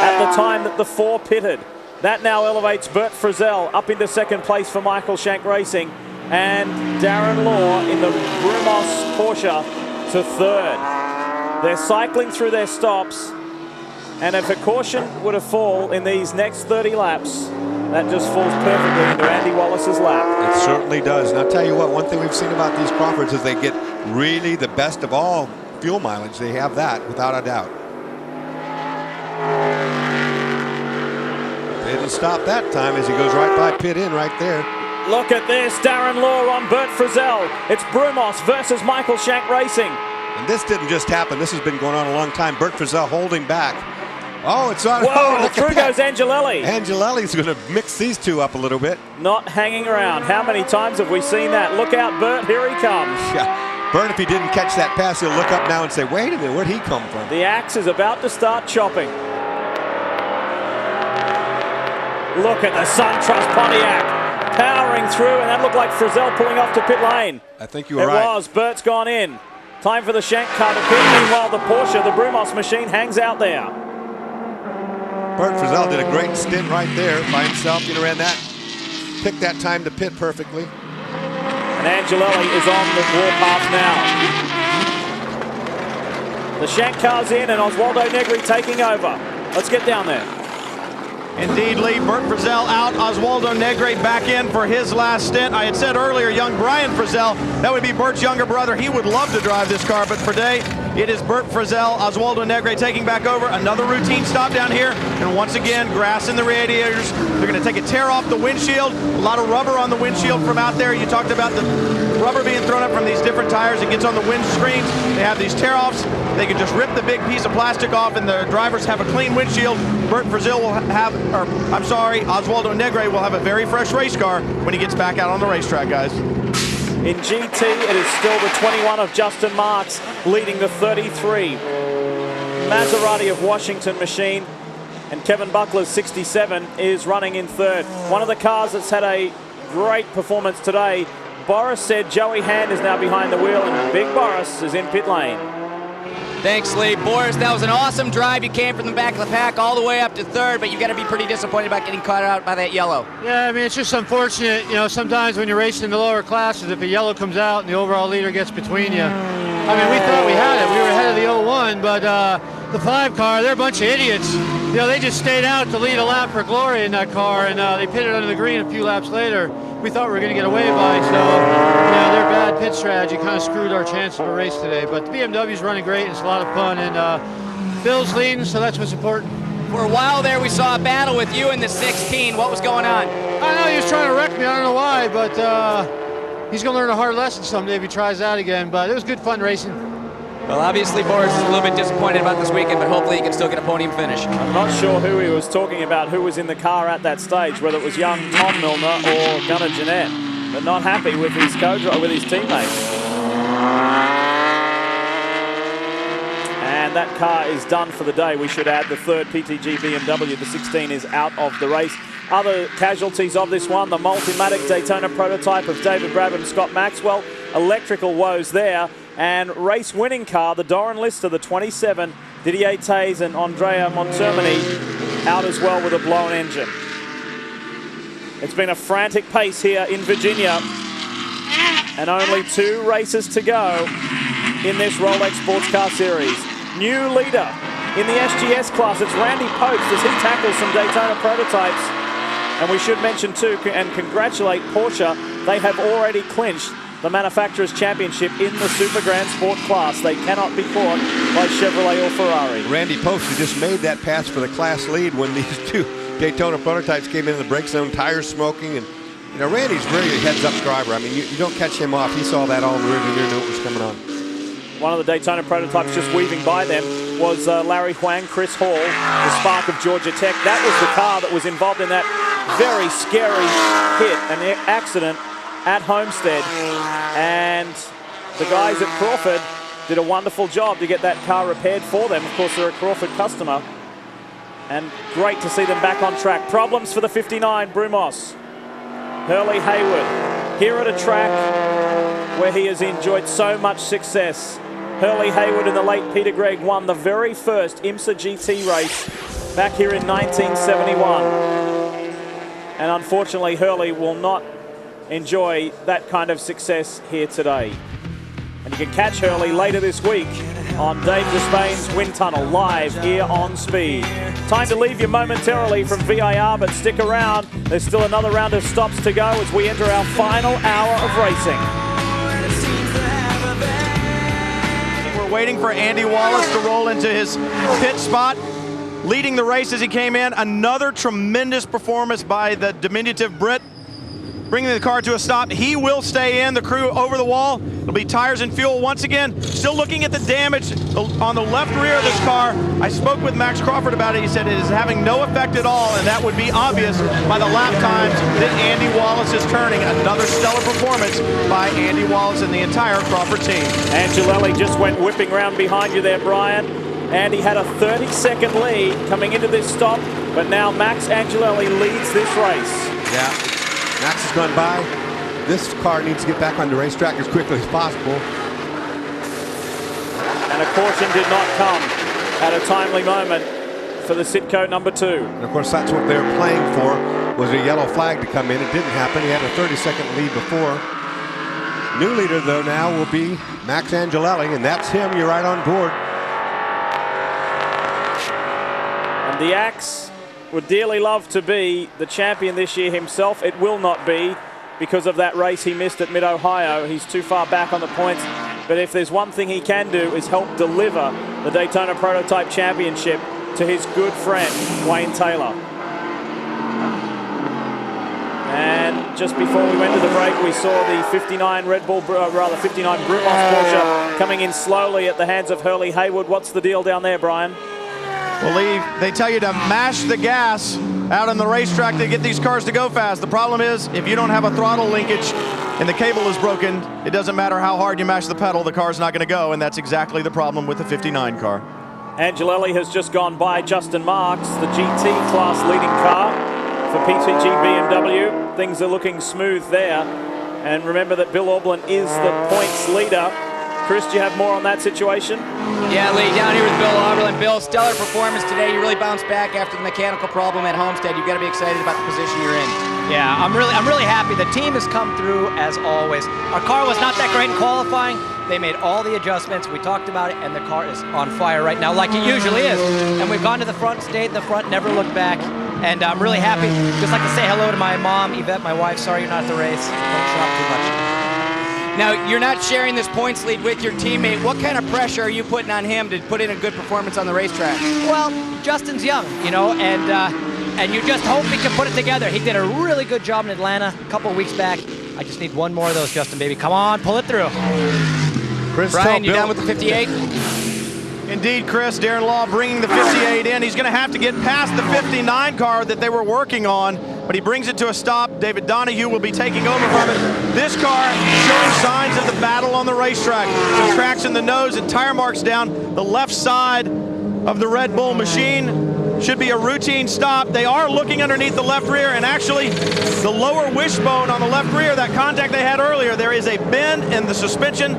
at the time that the 4 pitted. That now elevates Bert Frizzell up into 2nd place for Michael Shank Racing, and Darren Law in the Brumos Porsche to 3rd. They're cycling through their stops, and if a caution were to fall in these next 30 laps, that just falls perfectly into Andy Wallace's lap. It certainly does. And I'll tell you what, one thing we've seen about these Crawfords is they get really the best of all fuel mileage. They have that, without a doubt. They didn't stop that time as he goes right by pit in right there. Look at this, Darren Law on Bert Frizzell. It's Brumos versus Michael Shank Racing. And this didn't just happen. This has been going on a long time. Bert Frizzell holding back Oh, it's on. Whoa, Oh, through goes Angelelli. Angelelli's going to mix these two up a little bit. Not hanging around. How many times have we seen that? Look out, Bert, here he comes. Yeah. Bert, if he didn't catch that pass, he'll look up now and say, wait a minute, where'd he come from? The axe is about to start chopping. Look at the SunTrust Pontiac powering through, and that looked like Frizzell pulling off to pit lane. I think you were right. It was. Bert's gone in. Time for the Shank car to pit. Meanwhile, the Porsche, the Brumos machine, hangs out there. Bert Frizzell did a great stint right there by himself. He ran that, picked that time to pit perfectly. And Angelelli is on the warpath now. The Shank car's in, and Oswaldo Negri taking over. Let's get down there. Indeed, Leigh. Bert Frizzell out. Oswaldo Negri back in for his last stint. I had said earlier, young Brian Frizzell, that would be Bert's younger brother. He would love to drive this car, but for today, it is Bert Frizzell, Oswaldo Negri taking back over. Another routine stop down here, and once again, grass in the radiators. They're going to take a tear off the windshield. A lot of rubber on the windshield from out there. You talked about the rubber being thrown up from these different tires. It gets on the windscreens. They have these tear-offs. They can just rip the big piece of plastic off, and the drivers have a clean windshield. Bert Frizzell will have, or I'm sorry, Oswaldo Negri will have a very fresh race car when he gets back out on the racetrack, guys. In GT, it is still the 21 of Justin Marks leading the 33. Maserati of Washington machine, and Kevin Buckler's 67 is running in third. One of the cars that's had a great performance today. Boris said Joey Hand is now behind the wheel, and Big Boris is in pit lane. Thanks, Leigh. Boris, that was an awesome drive. You came from the back of the pack all the way up to third, but you got to be pretty disappointed about getting caught out by that yellow. Yeah, I mean, it's just unfortunate. You know, sometimes when you're racing in the lower classes, if a yellow comes out and the overall leader gets between you. I mean, we thought we had it. We were ahead of the 01, but the 5 car, they're a bunch of idiots. You know, they just stayed out to lead a lap for glory in that car, and they pitted under the green a few laps later. We thought we were going to get away by, so their bad pit strategy kind of screwed our chances of a race today. But the BMW's running great, and it's a lot of fun, and Bill's leading, so that's what's important. For a while there, we saw a battle with you in the 16. What was going on? I know he was trying to wreck me. I don't know why, but he's going to learn a hard lesson someday if he tries that again. But it was good fun racing. Well, obviously, Boris is a little bit disappointed about this weekend, but hopefully he can still get a podium finish. I'm not sure who he was talking about, who was in the car at that stage, whether it was young Tom Milner or Gunnar Jeanette, but not happy with his with his teammates. And that car is done for the day. We should add the third PTG BMW. The 16 is out of the race. Other casualties of this one, the Multimatic Daytona prototype of David Brabham and Scott Maxwell. Electrical woes there. And race-winning car, the Doran Lister, the 27, Didier Tays and Andrea Montermini out as well with a blown engine. It's been a frantic pace here in Virginia, and only 2 races to go in this Rolex Sports Car Series. New leader in the SGS class, it's Randy Popes as he tackles some Daytona prototypes. And we should mention too, and congratulate Porsche, they have already clinched the Manufacturers' Championship in the Super Grand Sport class. They cannot be caught by Chevrolet or Ferrari. Randy Post, who just made that pass for the class lead when these 2 Daytona prototypes came into the brake zone, tires smoking, and you know, Randy's really a heads-up driver. I mean, you don't catch him off. He saw that all in the rearview mirror, knew what was coming on. One of the Daytona prototypes just weaving by them was Larry Huang, Chris Hall, the Spark of Georgia Tech. That was the car that was involved in that very scary hit, an accident at Homestead, and the guys at Crawford did a wonderful job to get that car repaired for them. Of course, they're a Crawford customer, and great to see them back on track. Problems for the 59 Brumos. Hurley Haywood here at a track where he has enjoyed so much success. Hurley Haywood and the late Peter Gregg won the very first IMSA GT race back here in 1971, and unfortunately Hurley will not enjoy that kind of success here today. And you can catch Hurley later this week on Dave Despain's Wind Tunnel, live here on Speed. Time to leave you momentarily from VIR, but stick around. There's still another round of stops to go as we enter our final hour of racing. We're waiting for Andy Wallace to roll into his pit spot. Leading the race as he came in. Another tremendous performance by the diminutive Brit. bringing the car to a stop. He will stay in. The crew over the wall. It'll be tires and fuel once again. Still looking at the damage on the left rear of this car. I spoke with Max Crawford about it. He said it is having no effect at all, and that would be obvious by the lap times that Andy Wallace is turning. Another stellar performance by Andy Wallace and the entire Crawford team. Angelelli just went whipping round behind you there, Brian. Andy had a 30-second lead coming into this stop, but now Max Angelelli leads this race. Yeah, Max has gone by. This car needs to get back on the racetrack as quickly as possible. And a caution did not come at a timely moment for the Sitco number 2. And of course, that's what they were playing for, was a yellow flag to come in. It didn't happen. He had a 30-second lead before. New leader, though, now will be Max Angelelli, and that's him. You're right on board. And the Axe would dearly love to be the champion this year himself. It will not be because of that race he missed at Mid-Ohio. He's too far back on the points. But if there's one thing he can do is help deliver the Daytona Prototype Championship to his good friend, Wayne Taylor. And just before we went to the break, we saw the 59 59 Brumos Porsche coming in slowly at the hands of Hurley Haywood. What's the deal down there, Brian? Well, Leigh, they tell you to mash the gas out on the racetrack to get these cars to go fast. The problem is, if you don't have a throttle linkage and the cable is broken, it doesn't matter how hard you mash the pedal, the car's not going to go, and that's exactly the problem with the 59 car. Angelelli has just gone by Justin Marks, the GT class leading car for PTG BMW. Things are looking smooth there. And remember that Bill Aublin is the points leader. Chris, do you have more on that situation? Yeah, Leigh, down here with Bill Auberlin. Bill, stellar performance today. You really bounced back after the mechanical problem at Homestead. You've got to be excited about the position you're in. Yeah, I'm really happy. The team has come through as always. Our car was not that great in qualifying. They made all the adjustments. We talked about it, and the car is on fire right now, like it usually is. And we've gone to the front, stayed in the front, never looked back. And I'm really happy. Just like to say hello to my mom, Yvette, my wife. Sorry you're not at the race. Don't shop too much. Now, you're not sharing this points lead with your teammate. What kind of pressure are you putting on him to put in a good performance on the racetrack? Well, Justin's young, you know, and you just hope he can put it together. He did a really good job in Atlanta a couple of weeks back. I just need one more of those, Justin, baby. Come on, pull it through. Brian, you down with the 58? Indeed, Chris. Darren Law bringing the 58 in. He's going to have to get past the 59 car that they were working on, but he brings it to a stop. David Donahue will be taking over from it. This car showing signs of the battle on the racetrack. Some cracks in the nose and tire marks down the left side of the Red Bull machine. Should be a routine stop. They are looking underneath the left rear, and actually the lower wishbone on the left rear, that contact they had earlier, there is a bend in the suspension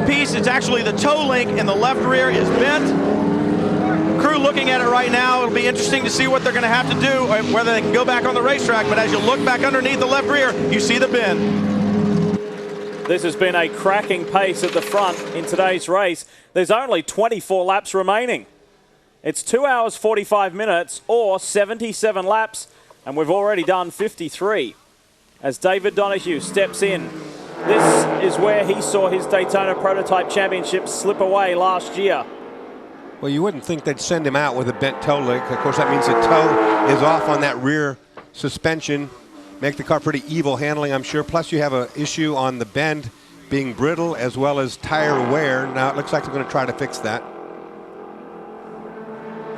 piece. It's actually the toe link in the left rear is bent. Crew looking at it right now. It'll be interesting to see what they're going to have to do, or whether they can go back on the racetrack. But as you look back underneath the left rear, you see the bend. This has been a cracking pace at the front in today's race. There's only 24 laps remaining. It's 2 hours 45 minutes or 77 laps, and we've already done 53. As David Donahue steps in, this is where he saw his Daytona Prototype Championship slip away last year. Well, you wouldn't think they'd send him out with a bent toe link. Of course, that means the toe is off on that rear suspension. Make the car pretty evil handling, I'm sure. Plus, you have an issue on the bend being brittle as well as tire wear. Now, it looks like they're going to try to fix that.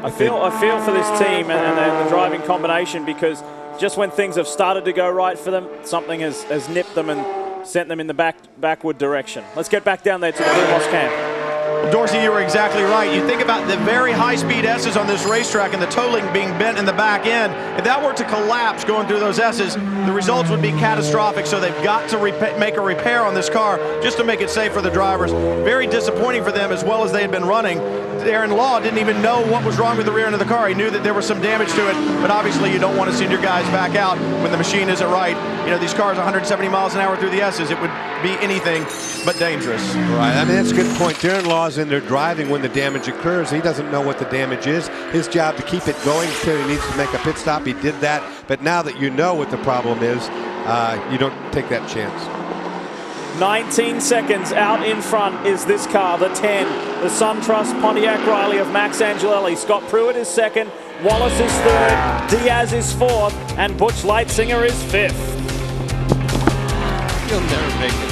I feel for this team and the driving combination, because just when things have started to go right for them, something has nipped them and sent them in the backward direction. Let's get back down there to the Brumos camp. Dorsey, you were exactly right. You think about the very high-speed S's on this racetrack and the toe link being bent in the back end. If that were to collapse going through those S's, the results would be catastrophic. So they've got to make a repair on this car just to make it safe for the drivers. Very disappointing for them, as well as they had been running. Darren Law didn't even know what was wrong with the rear end of the car. He knew that there was some damage to it, but obviously you don't want to send your guys back out when the machine isn't right. You know, these cars 170 miles an hour through the S's, it would be anything but dangerous. Right, I mean, that's a good point. Darren Law's in there driving when the damage occurs. He doesn't know what the damage is. His job to keep it going until he needs to make a pit stop. He did that, but now that you know what the problem is, you don't take that chance. 19 seconds out in front is this car, the 10, the SunTrust Pontiac Riley of Max Angelelli. Scott Pruitt is second, Wallace is third, Diaz is fourth, and Butch Leitzinger is fifth. He'll never make it.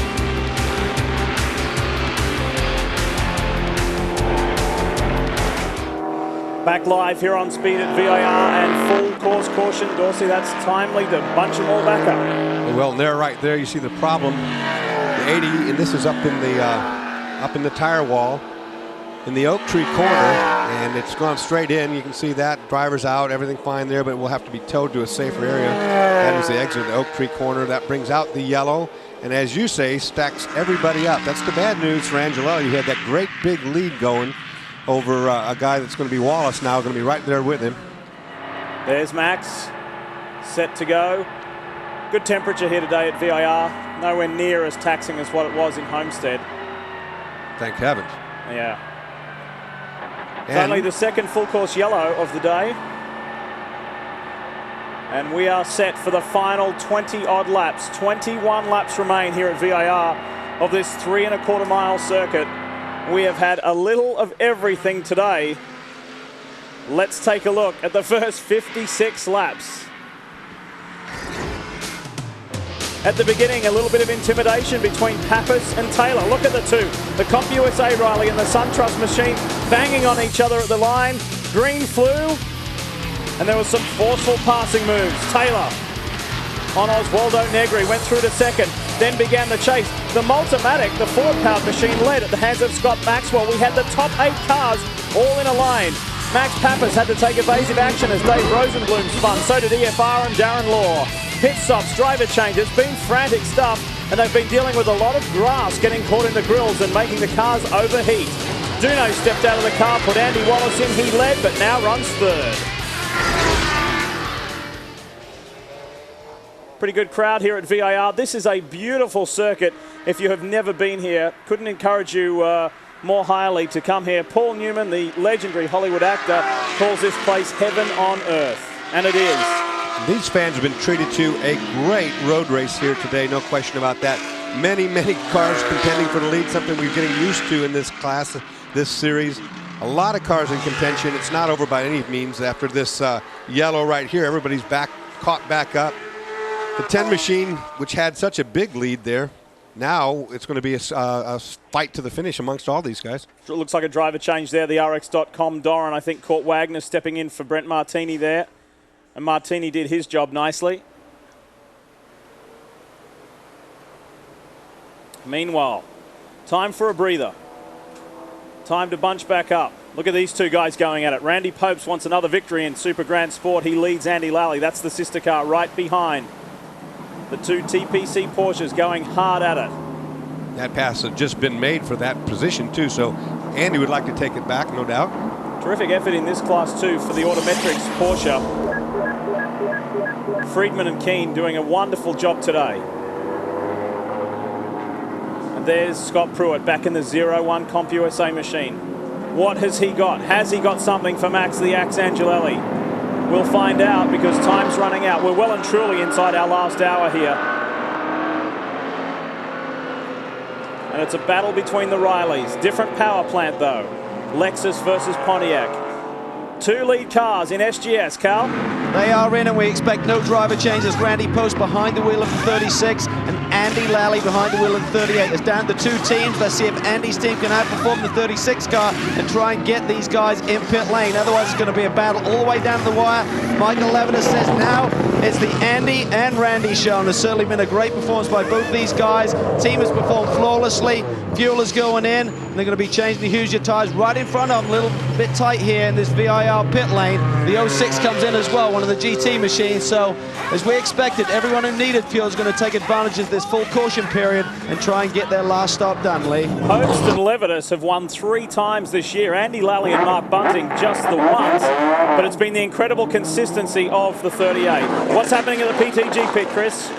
Back live here on Speed at VIR and full course caution. Dorsey, that's timely to bunch them all back up. Well, there, right there, you see the problem. The 80, and this is up in the tire wall in the oak tree corner, and it's gone straight in. You can see that. Driver's out, everything fine there, but it will have to be towed to a safer area. That is the exit of the oak tree corner. That brings out the yellow, and as you say, stacks everybody up. That's the bad news for Angelo. You had that great big lead going over a guy that's going to be Wallace now, going to be right there with him. There's Max, set to go. Good temperature here today at VIR. Nowhere near as taxing as what it was in Homestead. Thank heavens. Yeah. It's only the second full course yellow of the day. And we are set for the final 20-odd laps. 21 laps remain here at VIR of this 3¼ mile circuit. We have had a little of everything today. Let's take a look at the first 56 laps. At the beginning, a little bit of intimidation between Pappas and Taylor. Look at the two. The Comp USA Riley and the SunTrust machine banging on each other at the line. Green flew, and there was some forceful passing moves. Taylor on Oswaldo Negri went through to second, then began the chase. The Multimatic, the Ford-powered machine, led at the hands of Scott Maxwell. We had the top 8 cars all in a lane. Max Pappas had to take evasive action as Dave Rosenblum spun. So did EFR and Darren Law. Pit stops, driver changes, been frantic stuff, and they've been dealing with a lot of grass getting caught in the grills and making the cars overheat. Duno stepped out of the car, put Andy Wallace in. He led, but now runs third. Pretty good crowd here at VIR. This is a beautiful circuit. If you have never been here, couldn't encourage you more highly to come here. Paul Newman, the legendary Hollywood actor, calls this place heaven on earth, and it is. These fans have been treated to a great road race here today, no question about that. Many, many cars contending for the lead, something we're getting used to in this class, this series. A lot of cars in contention. It's not over by any means after this yellow right here. Everybody's caught back up. The 10 machine, which had such a big lead there, now it's going to be a fight to the finish amongst all these guys. It looks like a driver change there. The RX.com Doran, I think, caught Wagner stepping in for Brent Martini there. And Martini did his job nicely. Meanwhile, time for a breather. Time to bunch back up. Look at these two guys going at it. Randy Popes wants another victory in Super Grand Sport. He leads Andy Lally. That's the sister car right behind. The two TPC Porsches going hard at it. That pass had just been made for that position too, so Andy would like to take it back, no doubt. Terrific effort in this class too for the Autometrics Porsche. Friedman and Keane doing a wonderful job today. And there's Scott Pruitt back in the 01 Comp USA machine. What has he got? Has he got something for Max the Axe Angelelli? We'll find out because time's running out. We're well and truly inside our last hour here. And it's a battle between the Rileys. Different power plant though. Lexus versus Pontiac. Two lead cars in SGS, Cal. They are in, and we expect no driver changes. Randy Post behind the wheel of the 36 and Andy Lally behind the wheel of the 38. It's down to two teams. Let's see if Andy's team can outperform the 36 car and try and get these guys in pit lane. Otherwise, it's going to be a battle all the way down to the wire. Michael Levinas says now it's the Andy and Randy show, and there's certainly been a great performance by both these guys. Team has performed flawlessly. Fuel is going in, and they're going to be changing the Hoosier tires right in front of them. A little bit tight here in this VIR pit lane. The 06 comes in as well, one of the GT machines. So, as we expected, everyone who needed fuel is going to take advantage of this full caution period and try and get their last stop done, Leigh. Post and Levinas have won 3 times this year. Andy Lally and Mark Bunting just the once, but it's been the incredible consistency of the 38. What's happening at the PTG pit, Chris?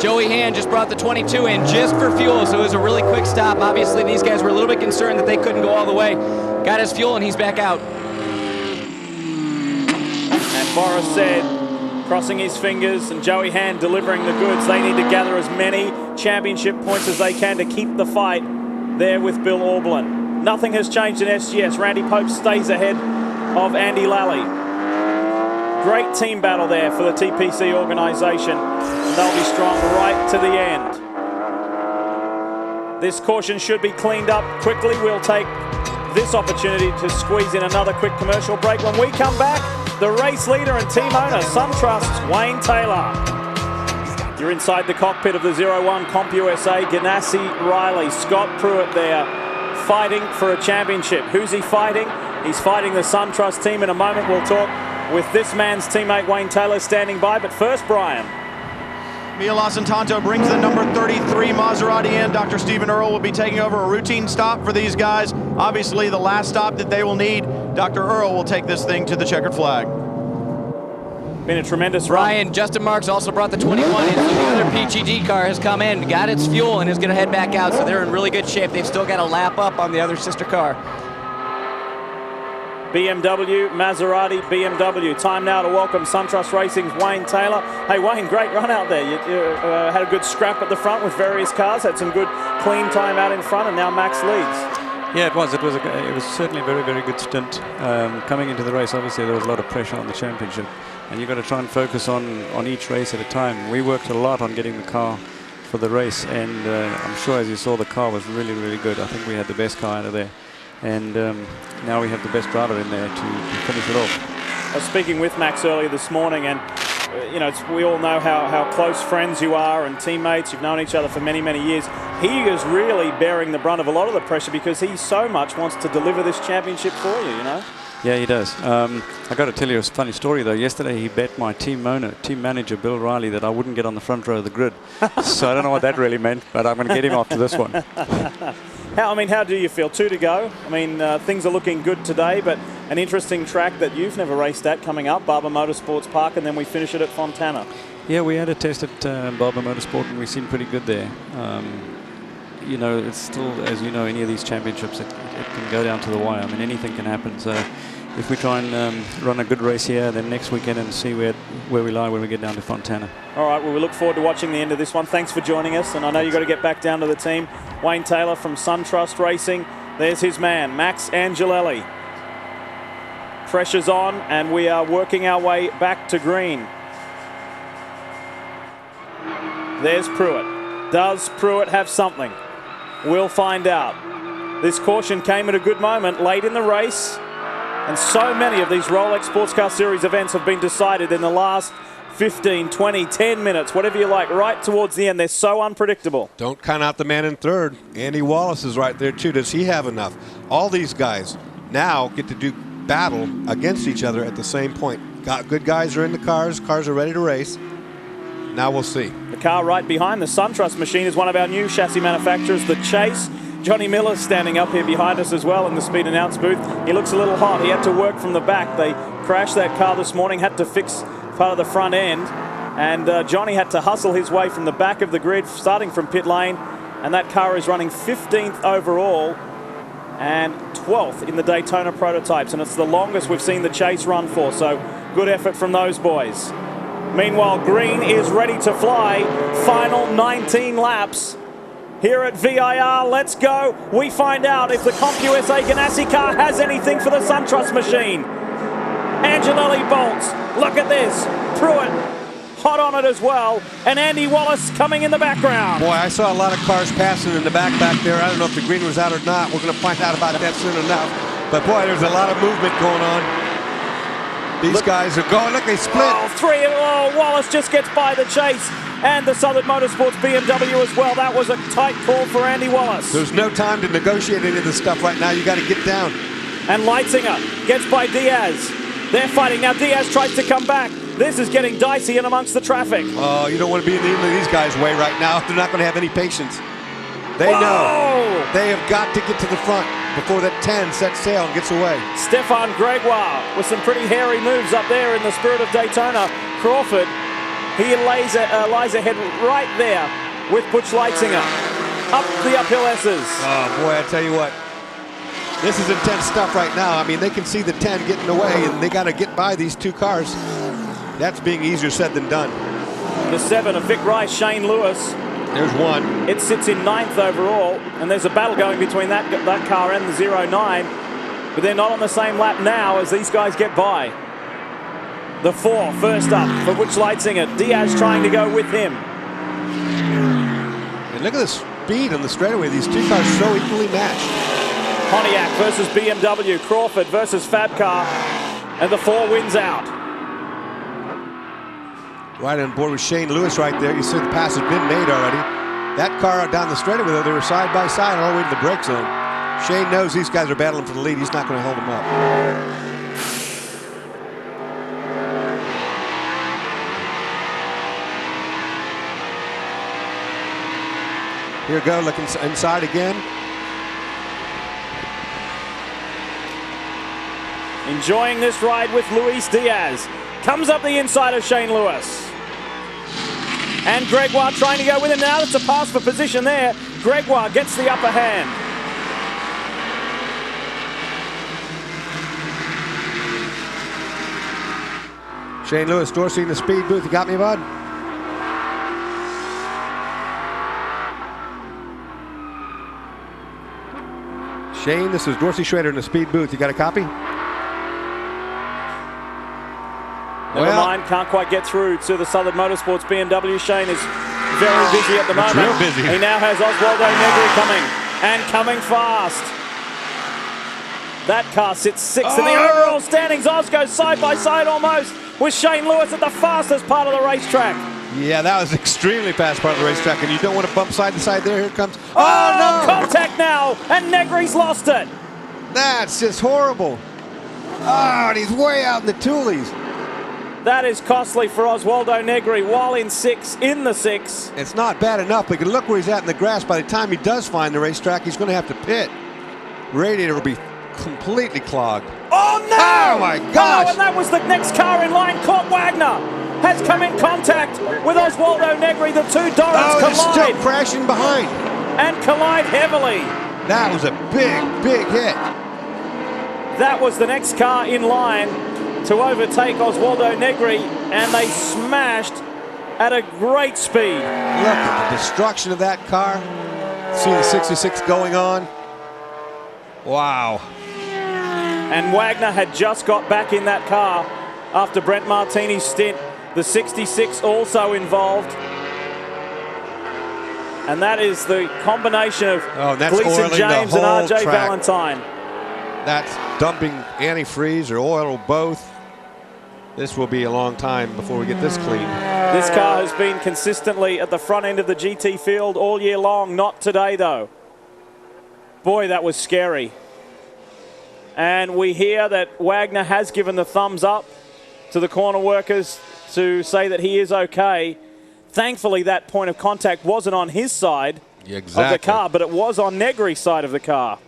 Joey Hand just brought the 22 in just for fuel, so it was a really quick stop. Obviously, these guys were a little bit concerned that they couldn't go all the way. Got his fuel, and he's back out. And Boris said, crossing his fingers, and Joey Hand delivering the goods. They need to gather as many championship points as they can to keep the fight there with Bill Aublin. Nothing has changed in SGS. Randy Pope stays ahead of Andy Lally. Great team battle there for the TPC organisation, and they'll be strong right to the end. This caution should be cleaned up quickly. We'll take this opportunity to squeeze in another quick commercial break. When we come back, the race leader and team owner, SunTrust's Wayne Taylor. You're inside the cockpit of the 01 CompUSA. Ganassi, Riley, Scott Pruitt there fighting for a championship. Who's he fighting? He's fighting the SunTrust team. In a moment, we'll talk with this man's teammate Wayne Taylor standing by. But first, Brian. Mia Lasantanto brings the number 33 Maserati in. Dr. Stephen Earle will be taking over a routine stop for these guys. Obviously, the last stop that they will need. Dr. Earle will take this thing to the checkered flag. Been a tremendous run. Ryan, Justin Marks also brought the 21 in, so the other PGD car has come in, got its fuel, and is going to head back out, so they're in really good shape. They've still got a lap up on the other sister car. BMW, Maserati, BMW. Time now to welcome SunTrust Racing's Wayne Taylor. Hey Wayne, great run out there. You had a good scrap at the front with various cars, had some good clean time out in front, and now Max leads. Yeah, it was. It was certainly a very, very good stint. Coming into the race, obviously there was a lot of pressure on the championship, and you've got to try and focus on each race at a time. We worked a lot on getting the car for the race, and I'm sure, as you saw, the car was really, really good. I think we had the best car out of there. And now we have the best driver in there to finish it off. I was speaking with Max earlier this morning, and you know, we all know how close friends you are and teammates. You've known each other for many, many years. He is really bearing the brunt of a lot of the pressure because he so much wants to deliver this championship for you, you know? Yeah, he does. I got to tell you a funny story, though. Yesterday he bet my team manager, Bill Riley, that I wouldn't get on the front row of the grid. So I don't know what that really meant, but I'm going to get him after this one. How do you feel? 2 to go. I mean, things are looking good today, but an interesting track that you've never raced at coming up, Barber Motorsports Park, and then we finish it at Fontana. Yeah, we had a test at Barber Motorsport, and we seemed pretty good there. You know, it's still, as you know, any of these championships, it can go down to the wire. I mean, anything can happen. So if we try and run a good race here, then next weekend and see where we lie when we get down to Fontana. All right, well, we look forward to watching the end of this one. Thanks for joining us, and I know you've got to get back down to the team. Wayne Taylor from SunTrust Racing. There's his man, Max Angelelli. Pressure's on, and we are working our way back to green. There's Pruitt. Does Pruitt have something? We'll find out. This caution came at a good moment late in the race, and so many of these Rolex Sports Car Series events have been decided in the last 15, 20, 10 minutes, whatever you like, right towards the end. They're so unpredictable. Don't count out the man in third. Andy Wallace is right there too. Does he have enough? All these guys now get to do battle against each other at the same point. Got good guys are in the cars. Cars are ready to race. Now we'll see. The car right behind the SunTrust machine is one of our new chassis manufacturers, the Chase. Johnny Miller's standing up here behind us as well in the speed announce booth. He looks a little hot. He had to work from the back. They crashed that car this morning, had to fix part of the front end, and Johnny had to hustle his way from the back of the grid, starting from pit lane, and that car is running 15th overall and 12th in the Daytona prototypes, and it's the longest we've seen the Chase run for, so good effort from those boys. Meanwhile, green is ready to fly. Final 19 laps here at VIR. Let's go. We find out if the CompUSA Ganassi car has anything for the SunTrust machine. Angelelli bolts. Look at this. Pruitt hot on it as well. And Andy Wallace coming in the background. Boy, I saw a lot of cars passing in the back there. I don't know if the green was out or not. We're going to find out about that soon enough. But boy, there's a lot of movement going on. These guys are going. Look, they split. Wallace just gets by the Chase and the Southern Motorsports BMW as well. That was a tight call for Andy Wallace. There's no time to negotiate any of this stuff right now. You got to get down. And Leitzinger gets by Diaz. They're fighting now. Diaz tries to come back. This is getting dicey in amongst the traffic. Oh, you don't want to be in these guys' way right now. They're not going to have any patience. They know they have got to get to the front before that 10 sets sail and gets away. Stefan Gregoire with some pretty hairy moves up there in the spirit of Daytona. Crawford, he lies ahead right there with Butch Leitzinger. Up the uphill S's. Oh, boy, I tell you what. This is intense stuff right now. I mean, they can see the 10 getting away, and they got to get by these two cars. That's being easier said than done. The 7 of Vic Rice, Shane Lewis. There's one. It sits in 9th overall, and there's a battle going between that car and the 09, but they're not on the same lap now as these guys get by. The 4 first up for Butch Leitzinger. Diaz trying to go with him. And look at this speed on the straightaway. These two cars so equally matched. Pontiac versus BMW, Crawford versus Fab Car, and the 4 wins out. Right on board with Shane Lewis right there. You see the pass has been made already. That car down the straightaway, though, they were side by side all the way to the brake zone. Shane knows these guys are battling for the lead. He's not going to hold them up. Here we go, looking inside again. Enjoying this ride with Luis Diaz. Comes up the inside of Shane Lewis. And Gregoire trying to go with him now. It's a pass for position there. Gregoire gets the upper hand. Shane Lewis, Dorsey in the speed booth. You got me, bud? Shane, this is Dorsey Schroeder in the speed booth. You got a copy? Never mind, can't quite get through to the Southern Motorsports BMW. Shane is very busy at the moment. Real busy. He now has Oswaldo Negri coming, and coming fast. That car sits 6th in the overall standings. Oz goes side by side almost with Shane Lewis at the fastest part of the racetrack. Yeah, that was extremely fast part of the racetrack, and you don't want to bump side to side there. Here it comes. Oh, no! Contact now, and Negri's lost it. That's just horrible. Oh, and he's way out in the toolies. That is costly for Oswaldo Negri while in the six. It's not bad enough, but you can look where he's at in the grass. By the time he does find the racetrack, he's going to have to pit. Radiator will be completely clogged. Oh, no! Oh, my gosh! Oh, and that was the next car in line. Kurt Wagner has come in contact with Oswaldo Negri. The two Dorans collide. Still crashing behind. And collide heavily. That was a big, big hit. That was the next car in line to overtake Oswaldo Negri, and they smashed at a great speed. Look at the destruction of that car. See the 66 going on. Wow. And Wagner had just got back in that car after Brent Martini's stint. The 66 also involved. And that is the combination of Gleason James and RJ Valentine. That's dumping antifreeze or oil or both. This will be a long time before we get this clean. This car has been consistently at the front end of the GT field all year long. Not today, though. Boy, that was scary. And we hear that Wagner has given the thumbs up to the corner workers to say that he is okay. Thankfully, that point of contact wasn't on his side of the car, but it was on Negri's side of the car.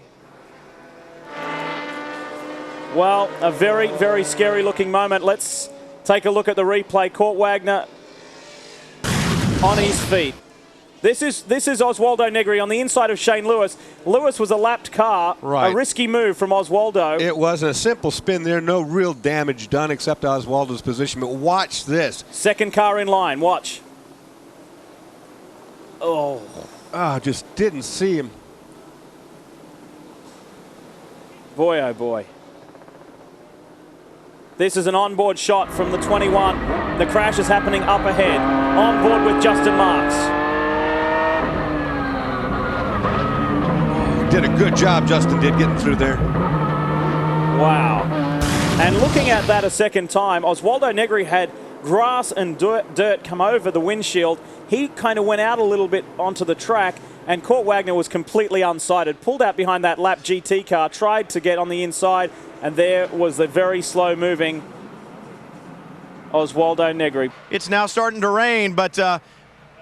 Well, a very, very scary looking moment. Let's take a look at the replay. Kurt Wagner on his feet. This is Oswaldo Negri on the inside of Shane Lewis. Lewis was a lapped car, a risky move from Oswaldo. It was a simple spin there, no real damage done except Oswaldo's position, but watch this. Second car in line, watch. Oh, just didn't see him. Boy, oh boy. This is an onboard shot from the 21. The crash is happening up ahead. On board with Justin Marks. Did a good job, Justin did, getting through there. Wow. And looking at that a second time, Oswaldo Negri had grass and dirt come over the windshield. He kind of went out a little bit onto the track, and Kurt Wagner was completely unsighted. Pulled out behind that lap GT car, tried to get on the inside, and there was the very slow-moving Oswaldo Negri. It's now starting to rain, but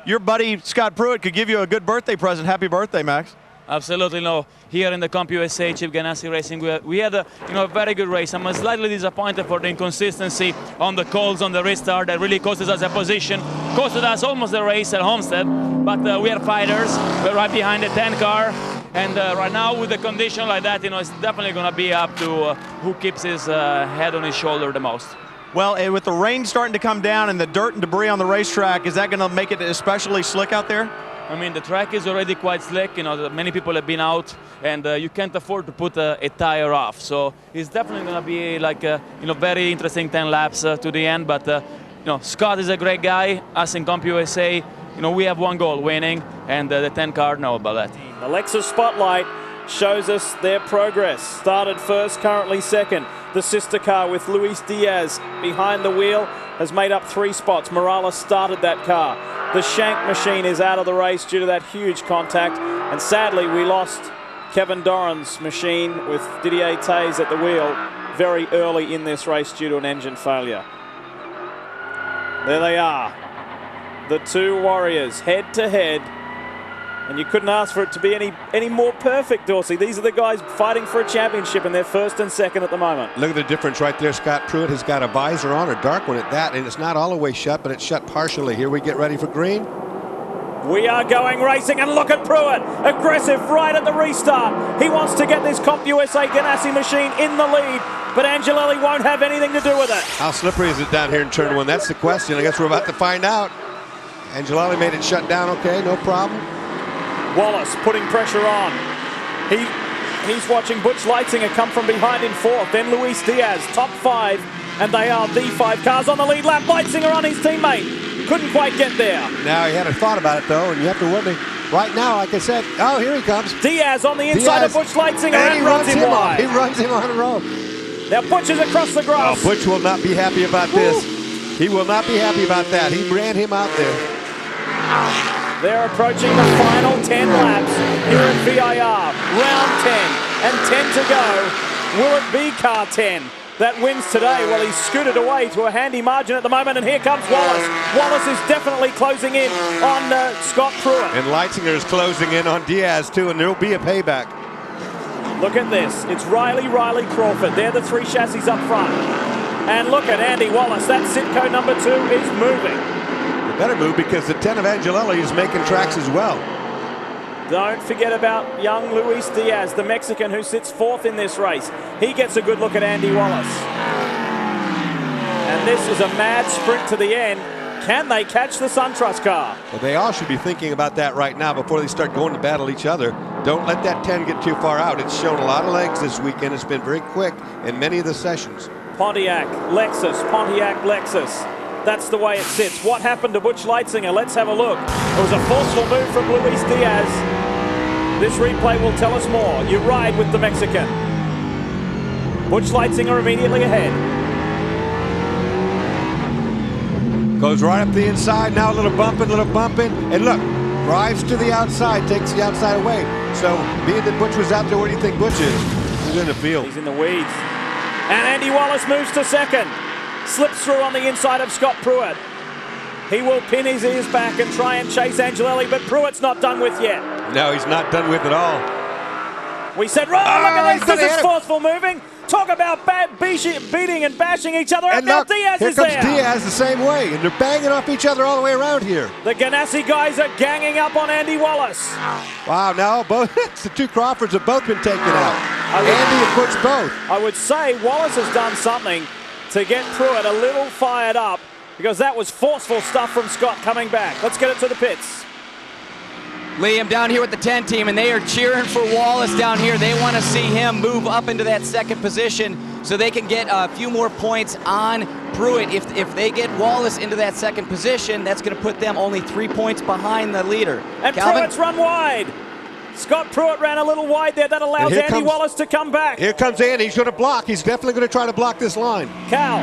your buddy Scott Pruitt could give you a good birthday present. Happy birthday, Max. Absolutely no. Here in the Comp USA Chip Ganassi Racing, we had a very good race. I'm slightly disappointed for the inconsistency on the calls on the restart. That really costed us a position, costed us almost the race at Homestead. But we are fighters. We're right behind the 10 car, and right now with the condition like that, it's definitely going to be up to who keeps his head on his shoulder the most. Well, with the rain starting to come down and the dirt and debris on the racetrack, is that going to make it especially slick out there? I mean, the track is already quite slick. Many people have been out, and you can't afford to put a tire off. So it's definitely going to be like a very interesting 10 laps to the end. But Scott is a great guy. Us in Comp USA, we have one goal, winning, and the 10 car know about that. The Lexus Spotlight shows us their progress. Started first, currently second. The sister car with Luis Diaz behind the wheel has made up 3 spots. Morales started that car. The Shank machine is out of the race due to that huge contact. And sadly, we lost Kevin Doran's machine with Didier Tays at the wheel very early in this race due to an engine failure. There they are. The two warriors head to head. And you couldn't ask for it to be any more perfect, Dorsey. These are the guys fighting for a championship, and they're first and second at the moment. Look at the difference right there. Scott Pruitt has got a visor on, a dark one at that, and it's not all the way shut, but it's shut partially. Here we get ready for green. We are going racing, and look at Pruitt. Aggressive right at the restart. He wants to get this Comp USA Ganassi machine in the lead, but Angelelli won't have anything to do with it. How slippery is it down here in turn 1? That's the question. I guess we're about to find out. Angelelli made it shut down okay, no problem. Wallace putting pressure on. He's watching Butch Leitzinger come from behind in 4th. Then Luis Diaz, top 5. And they are the 5 cars on the lead lap. Leitzinger on his teammate. Couldn't quite get there. Now he had a thought about it, though, and you have to wonder. Right now, like I said, oh, here he comes. Diaz on the inside of Butch Leitzinger and he runs him wide. He runs him on the road. Now Butch is across the grass. Oh, Butch will not be happy about this. He will not be happy about that. He ran him out there. They're approaching the final 10 laps here at VIR. Round 10 and 10 to go. Will it be car 10 that wins today? Well, he's scooted away to a handy margin at the moment, and here comes Wallace. Wallace is definitely closing in on Scott Pruitt. And Leitzinger is closing in on Diaz, too, and there'll be a payback. Look at this. It's Riley Crawford. They're the 3 chassis up front. And look at Andy Wallace. That Sitco number 2 is moving. Better move because the 10 of Angelelli is making tracks as well. Don't forget about young Luis Diaz, the Mexican who sits 4th in this race. He gets a good look at Andy Wallace. And this is a mad sprint to the end. Can they catch the SunTrust car? Well, they all should be thinking about that right now before they start going to battle each other. Don't let that 10 get too far out. It's shown a lot of legs this weekend. It's been very quick in many of the sessions. Pontiac, Lexus. That's the way it sits. What happened to Butch Leitzinger? Let's have a look. It was a forceful move from Luis Diaz. This replay will tell us more. You ride with the Mexican. Butch Leitzinger immediately ahead. Goes right up the inside. Now a little bumping. And look, drives to the outside, takes the outside away. So being that Butch was out there, where do you think Butch is? He's in the field. He's in the weeds. And Andy Wallace moves to second. Slips through on the inside of Scott Pruitt. He will pin his ears back and try and chase Angelelli, but Pruitt's not done with yet. No, he's not done with it all. We said, look at this. This is forceful moving. Talk about beating and bashing each other. And now Diaz is there. Here comes Diaz the same way, and they're banging off each other all the way around here. The Ganassi guys are ganging up on Andy Wallace. Wow, now both the 2 Crawfords have both been taken out. Andy and Butch both. I would say Wallace has done something to get Pruitt a little fired up, because that was forceful stuff from Scott coming back. Let's get it to the pits. Leigh, I'm down here with the 10 team, and they are cheering for Wallace down here. They want to see him move up into that 2nd position so they can get a few more points on Pruitt. If they get Wallace into that 2nd position, that's going to put them only 3 points behind the leader. And Pruitt's run wide. Scott Pruitt ran a little wide there. That allows Andy Wallace to come back. Here comes Andy. He's going to block. He's definitely going to try to block this line. Cal.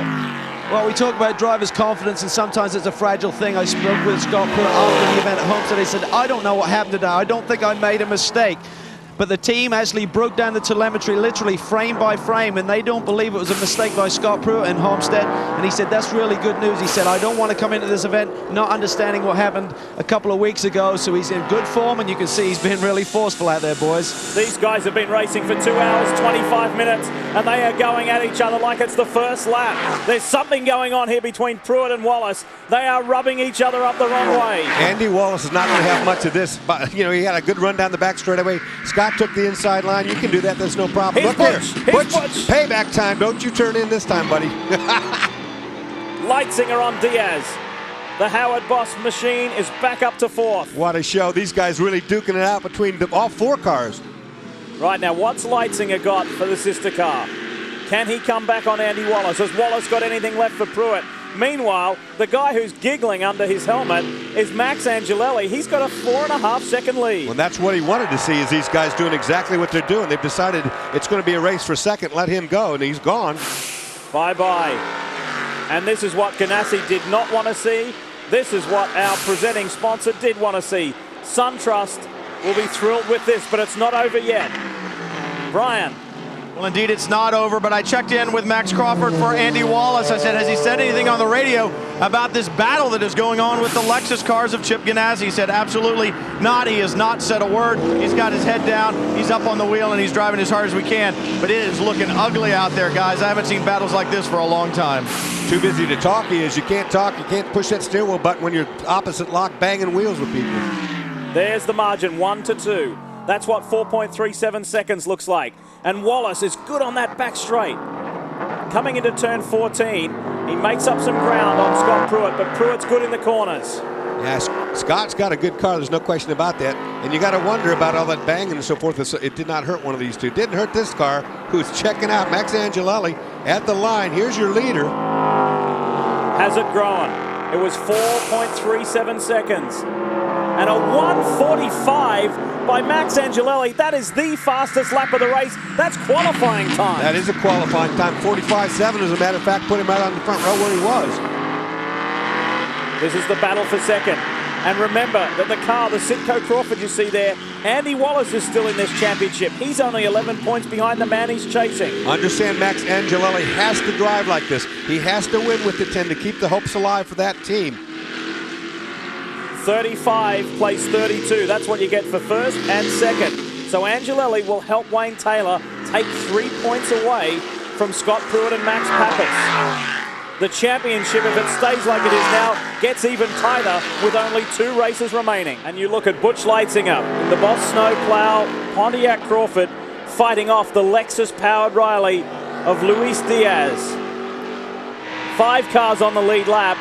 Well, we talk about driver's confidence, and sometimes it's a fragile thing. I spoke with Scott Pruitt after the event at Homestead. He said, I don't know what happened today. I don't think I made a mistake. But the team actually broke down the telemetry literally frame by frame, and they don't believe it was a mistake by Scott Pruitt in Homestead. And he said, that's really good news. He said, I don't want to come into this event not understanding what happened a couple of weeks ago. So he's in good form, and you can see he's been really forceful out there, boys. These guys have been racing for 2 hours, 25 minutes, and they are going at each other like it's the first lap. There's something going on here between Pruitt and Wallace. They are rubbing each other up the wrong way. Andy Wallace is not going to have much of this, but he had a good run down the back straightaway. Scott took the inside line. You can do that. There's no problem. Look here. Butch. Payback time. Don't you turn in this time, buddy. Leitzinger on Diaz. The Howard Boss machine is back up to 4th. What a show. These guys really duking it out between all 4 cars. Right now, what's Leitzinger got for the sister car? Can he come back on Andy Wallace? Has Wallace got anything left for Pruitt? Meanwhile, the guy who's giggling under his helmet is Max Angelelli. He's got a 4.5-second lead. Well, that's what he wanted to see, is these guys doing exactly what they're doing. They've decided it's going to be a race for second. Let him go, and he's gone. Bye-bye. And this is what Ganassi did not want to see. This is what our presenting sponsor did want to see. SunTrust will be thrilled with this, but it's not over yet. Brian. Well, indeed, it's not over, but I checked in with Max Crawford for Andy Wallace. I said, has he said anything on the radio about this battle that is going on with the Lexus cars of Chip Ganassi? He said, absolutely not. He has not said a word. He's got his head down. He's up on the wheel, and he's driving as hard as we can. But it is looking ugly out there, guys. I haven't seen battles like this for a long time. Too busy to talk. He is. You can't talk. You can't push that steering wheel button when you're opposite lock banging wheels with people. There's the margin, 1-2. That's what 4.37 seconds looks like. And Wallace is good on that back straight. Coming into turn 14, he makes up some ground on Scott Pruett, but Pruett's good in the corners. Yeah, Scott's got a good car. There's no question about that. And you got to wonder about all that banging and so forth. It did not hurt one of these two. It didn't hurt this car, who's checking out. Max Angelelli at the line. Here's your leader. Has it grown? It was 4.37 seconds. And a 1:45 by Max Angelelli. That is the fastest lap of the race. That's qualifying time. That is a qualifying time. 45.7, as a matter of fact, put him out on the front row where he was. This is the battle for second. And remember that the car, the Sitco Crawford you see there, Andy Wallace is still in this championship. He's only 11 points behind the man he's chasing. Understand, Max Angelelli has to drive like this. He has to win with the 10 to keep the hopes alive for that team. 35 plays 32. That's what you get for first and second. So Angelelli will help Wayne Taylor take 3 points away from Scott Pruett and Max Pappas. The championship, if it stays like it is now, gets even tighter with only 2 races remaining. And you look at Butch Leitzinger in the Boss Snowplow Pontiac Crawford fighting off the Lexus-powered Riley of Luis Diaz. 5 cars on the lead lap,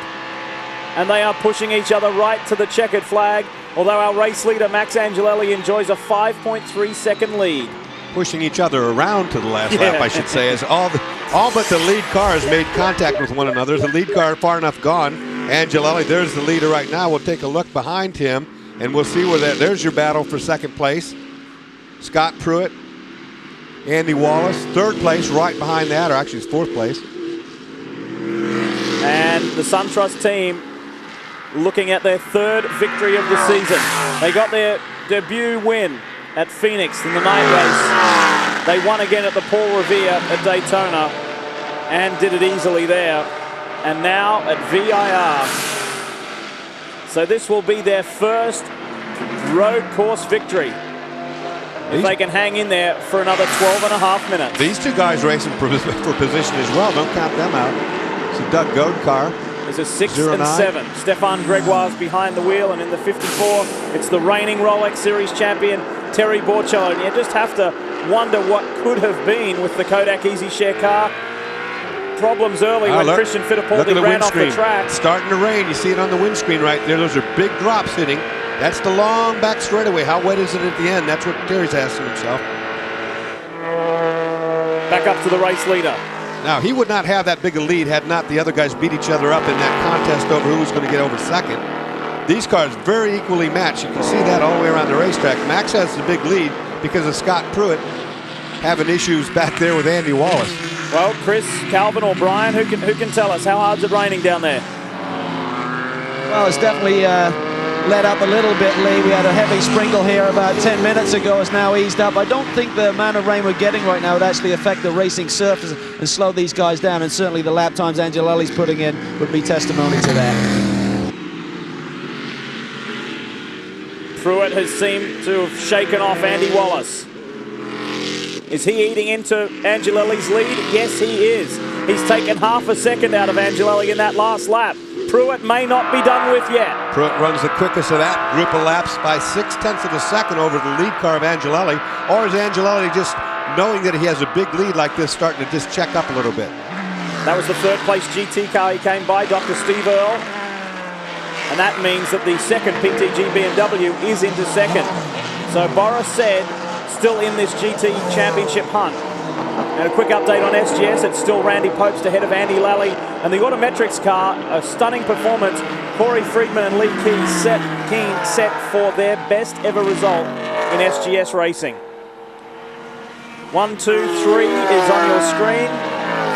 and they are pushing each other right to the checkered flag, although our race leader, Max Angelelli, enjoys a 5.3 second lead. Pushing each other around to the last lap, I should say, as all but the lead cars made contact with one another. The lead car far enough gone. Angelelli, there's the leader right now. We'll take a look behind him, and we'll see where there's your battle for second place. Scott Pruett, Andy Wallace, third place right behind that, or actually it's fourth place. And the SunTrust team looking at their 3rd victory of the season. They got their debut win at Phoenix in the night race. They won again at the Paul Revere at Daytona and did it easily there. And now at VIR. So this will be their first road course victory. If they can hang in there for another 12.5 minutes. These 2 guys racing for position as well. Don't count them out. It's a Doug Goad car. There's a 6 and 7. Stefan Gregoire is behind the wheel, and in the 54, it's the reigning Rolex Series champion, Terry Borcello. And you just have to wonder what could have been with the Kodak Easy Share car. Problems early when Christian Fittipaldi ran off the track. It's starting to rain. You see it on the windscreen right there. Those are big drops hitting. That's the long back straightaway. How wet is it at the end? That's what Terry's asking himself. Back up to the race leader. Now, he would not have that big a lead had not the other guys beat each other up in that contest over who was going to get over second. These cars very equally matched. You can see that all the way around the racetrack. Max has the big lead because of Scott Pruett having issues back there with Andy Wallace. Well, Chris, Calvin, or Brian, who can tell us how hard's it raining down there? Well, it's definitely let up a little bit, Leigh. We had a heavy sprinkle here about 10 minutes ago. It's now eased up. I don't think the amount of rain we're getting right now would actually affect the racing surface and slow these guys down, and certainly the lap times Angelelli's putting in would be testimony to that. Pruett has seemed to have shaken off Andy Wallace. Is he eating into Angelelli's lead? Yes, he is. He's taken half a second out of Angelelli in that last lap. Pruett may not be done with yet. Pruett runs the quickest of that group of laps by 0.6 of a second over the lead car of Angelelli. Or is Angelelli just knowing that he has a big lead like this starting to just check up a little bit? That was the 3rd place GT car he came by, Dr. Steve Earle. And that means that the second PTG BMW is into second. So Boris said, still in this GT championship hunt. And a quick update on SGS, it's still Randy Popes ahead of Andy Lally. And the Autometrics car, a stunning performance. Corey Friedman and Leigh Keane set for their best ever result in SGS racing. 1, 2, 3 is on your screen.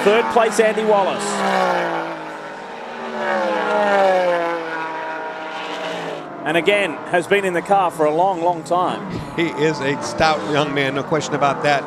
Third place, Andy Wallace. And again, has been in the car for a long, long time. He is a stout young man, no question about that.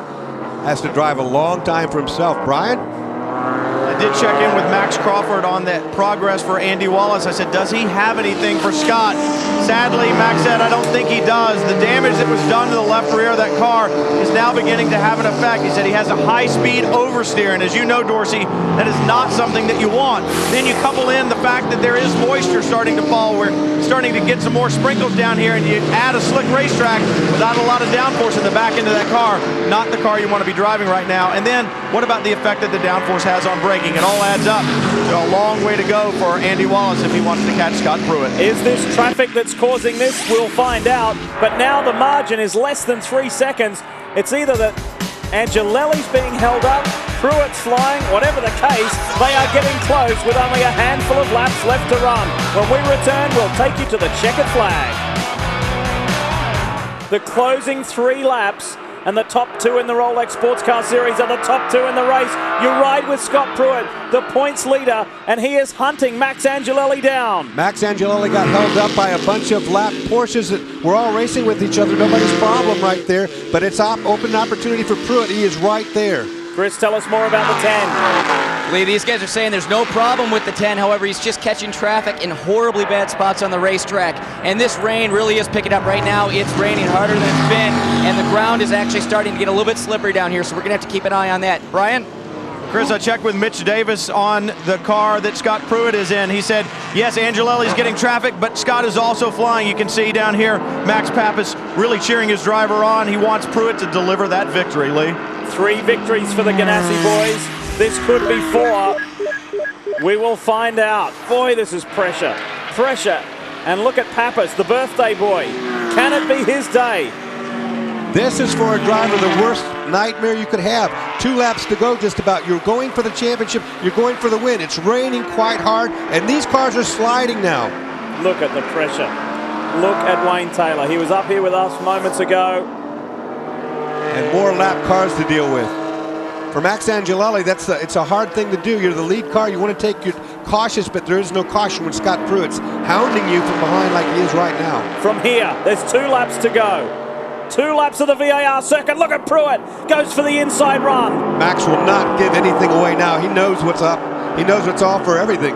Has to drive a long time for himself. Brian? I did check in with Max Crawford on that progress for Andy Wallace. I said, does he have anything for Scott? Sadly, Max said, I don't think he does. The damage that was done to the left rear of that car is now beginning to have an effect. He said he has a high-speed oversteer, and as you know, Dorsey, that is not something that you want. Then you couple in the fact that there is moisture starting to fall. We're starting to get some more sprinkles down here, and you add a slick racetrack without a lot of downforce in the back end of that car. Not the car you want to be driving right now. And then, what about the effect that the downforce has on braking? It all adds up to a long way to go for Andy Wallace if he wants to catch Scott Pruitt. Is this traffic that's causing this? We'll find out. But now the margin is less than 3 seconds. It's either that Angelelli's being held up, Pruitt's flying, whatever the case, they are getting close with only a handful of laps left to run. When we return, we'll take you to the checkered flag. The closing 3 laps. And the top 2 in the Rolex Sports Car Series are the top 2 in the race. You ride with Scott Pruitt, the points leader, and he is hunting Max Angelelli down. Max Angelelli got held up by a bunch of lap Porsches that were all racing with each other. Nobody's problem right there, but it's open opportunity for Pruitt. He is right there. Chris, tell us more about the 10. Lee, these guys are saying there's no problem with the 10. However, he's just catching traffic in horribly bad spots on the racetrack. And this rain really is picking up right now. It's raining harder than it's been, and the ground is actually starting to get a little bit slippery down here, so we're going to have to keep an eye on that. Brian? Chris, I checked with Mitch Davis on the car that Scott Pruitt is in. He said, yes, Angelelli's getting traffic, but Scott is also flying. You can see down here, Max Pappas really cheering his driver on. He wants Pruitt to deliver that victory, Lee. 3 victories for the Ganassi boys. This could be 4. We will find out. Boy, this is pressure. Pressure. And look at Pappas, the birthday boy. Can it be his day? This is for a driver the worst nightmare you could have. 2 laps to go just about. You're going for the championship. You're going for the win. It's raining quite hard, and these cars are sliding now. Look at the pressure. Look at Wayne Taylor. He was up here with us moments ago. And more lap cars to deal with. For Max Angelelli, it's a hard thing to do. You're the lead car. You want to take your cautious, but there is no caution when Scott Pruitt's hounding you from behind like he is right now. From here, there's 2 laps to go. 2 laps of the VAR circuit. Look at Pruitt. Goes for the inside run. Max will not give anything away now. He knows what's up. He knows what's all for everything.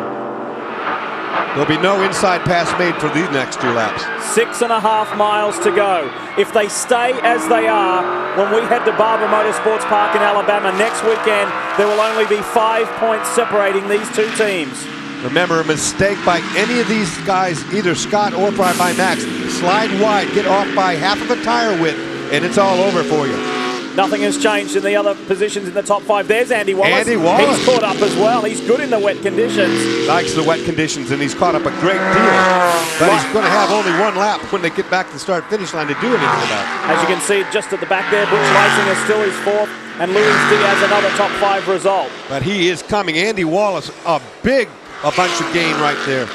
There'll be no inside pass made for these next 2 laps. 6.5 miles to go. If they stay as they are, when we head to Barber Motorsports Park in Alabama next weekend, there will only be 5 points separating these 2 teams. Remember, a mistake by any of these guys, either Scott or by Max, slide wide, get off by half of a tire width, and it's all over for you. Nothing has changed in the other positions in the top 5. There's Andy Wallace. Andy Wallace. He's caught up as well. He's good in the wet conditions. Likes the wet conditions, and he's caught up a great deal. But he's going to have only 1 lap when they get back to the start-finish line to do anything about it. As you can see, just at the back there, Butch Leisinger is still his 4th, and Luis Diaz another top 5 result. But he is coming. Andy Wallace, a bunch of gain right there.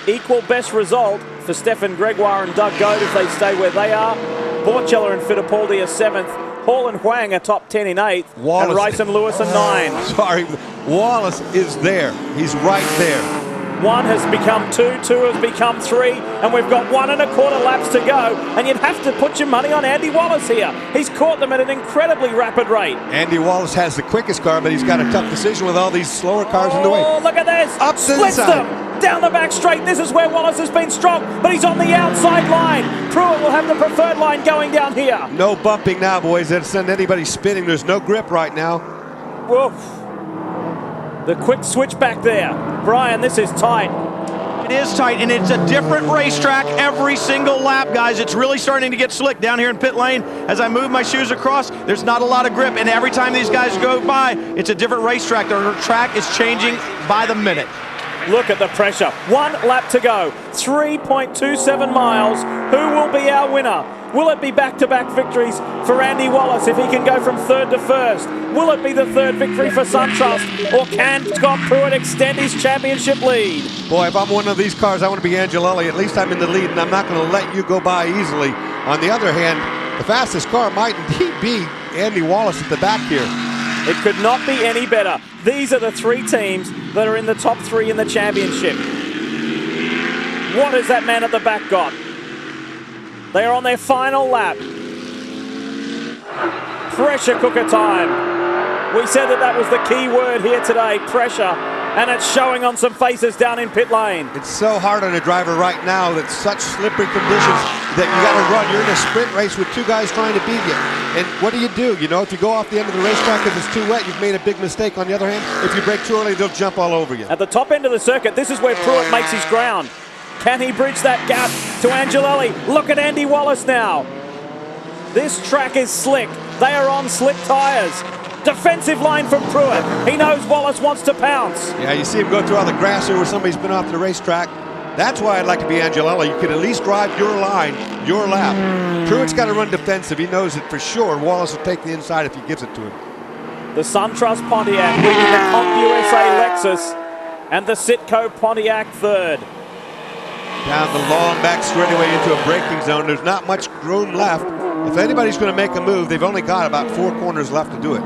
Equal best result for Stefan Gregoire and Doug Goad if they stay where they are. Borchella and Fittipaldi are 7th. Hall and Huang are top 10 in 8th. Wallace, and Rice and Lewis are 9. Sorry, Wallace is there. He's right there. 1 has become 2, 2 has become 3, and we've got 1.25 laps to go, and you'd have to put your money on Andy Wallace here. He's caught them at an incredibly rapid rate. Andy Wallace has the quickest car, but he's got a tough decision with all these slower cars in the way. Oh, look at this. Up to Splits the side. them. Down the back straight. This is where Wallace has been strong, but he's on the outside line. Pruitt will have the preferred line going down here. No bumping now, boys. That'll send anybody spinning. There's no grip right now. Woof. The quick switch back there. Brian, this is tight. It is tight, and it's a different racetrack every single lap, guys. It's really starting to get slick down here in pit lane. As I move my shoes across, there's not a lot of grip, and every time these guys go by, it's a different racetrack. The track is changing by the minute. Look at the pressure. 1 lap to go. 3.27 miles. Who will be our winner? Will it be back-to-back victories for Andy Wallace if he can go from third to first? Will it be the third victory for SunTrust, or can Scott Pruitt extend his championship lead? Boy, if I'm one of these cars, I want to be Angelelli. At least I'm in the lead, and I'm not going to let you go by easily. On the other hand, the fastest car might indeed be Andy Wallace at the back here. It could not be any better. These are the three teams that are in the top three in the championship. What has that man at the back got? They are on their final lap. Pressure cooker time. We said that was the key word here today, pressure. And it's showing on some faces down in pit lane. It's so hard on a driver right now that such slippery conditions that you got to run. You're in a sprint race with two guys trying to beat you. And what do? You know, if you go off the end of the racetrack because it's too wet, you've made a big mistake. On the other hand, if you brake too early, they'll jump all over you. At the top end of the circuit, this is where Pruitt makes his ground. Can he bridge that gap to Angelelli? Look at Andy Wallace now. This track is slick. They are on slick tyres. Defensive line from Pruitt. He knows Wallace wants to pounce. Yeah, you see him go through all the grass here where somebody's been off the racetrack. That's why I'd like to be Angelelli. You can at least drive your line, your lap. Pruitt's got to run defensive. He knows it for sure. Wallace will take the inside if he gives it to him. The SunTrust Pontiac leading the Comp USA Lexus and the Citco Pontiac third. Down the long back straightaway into a braking zone. There's not much room left. If anybody's going to make a move, they've only got about 4 corners left to do it.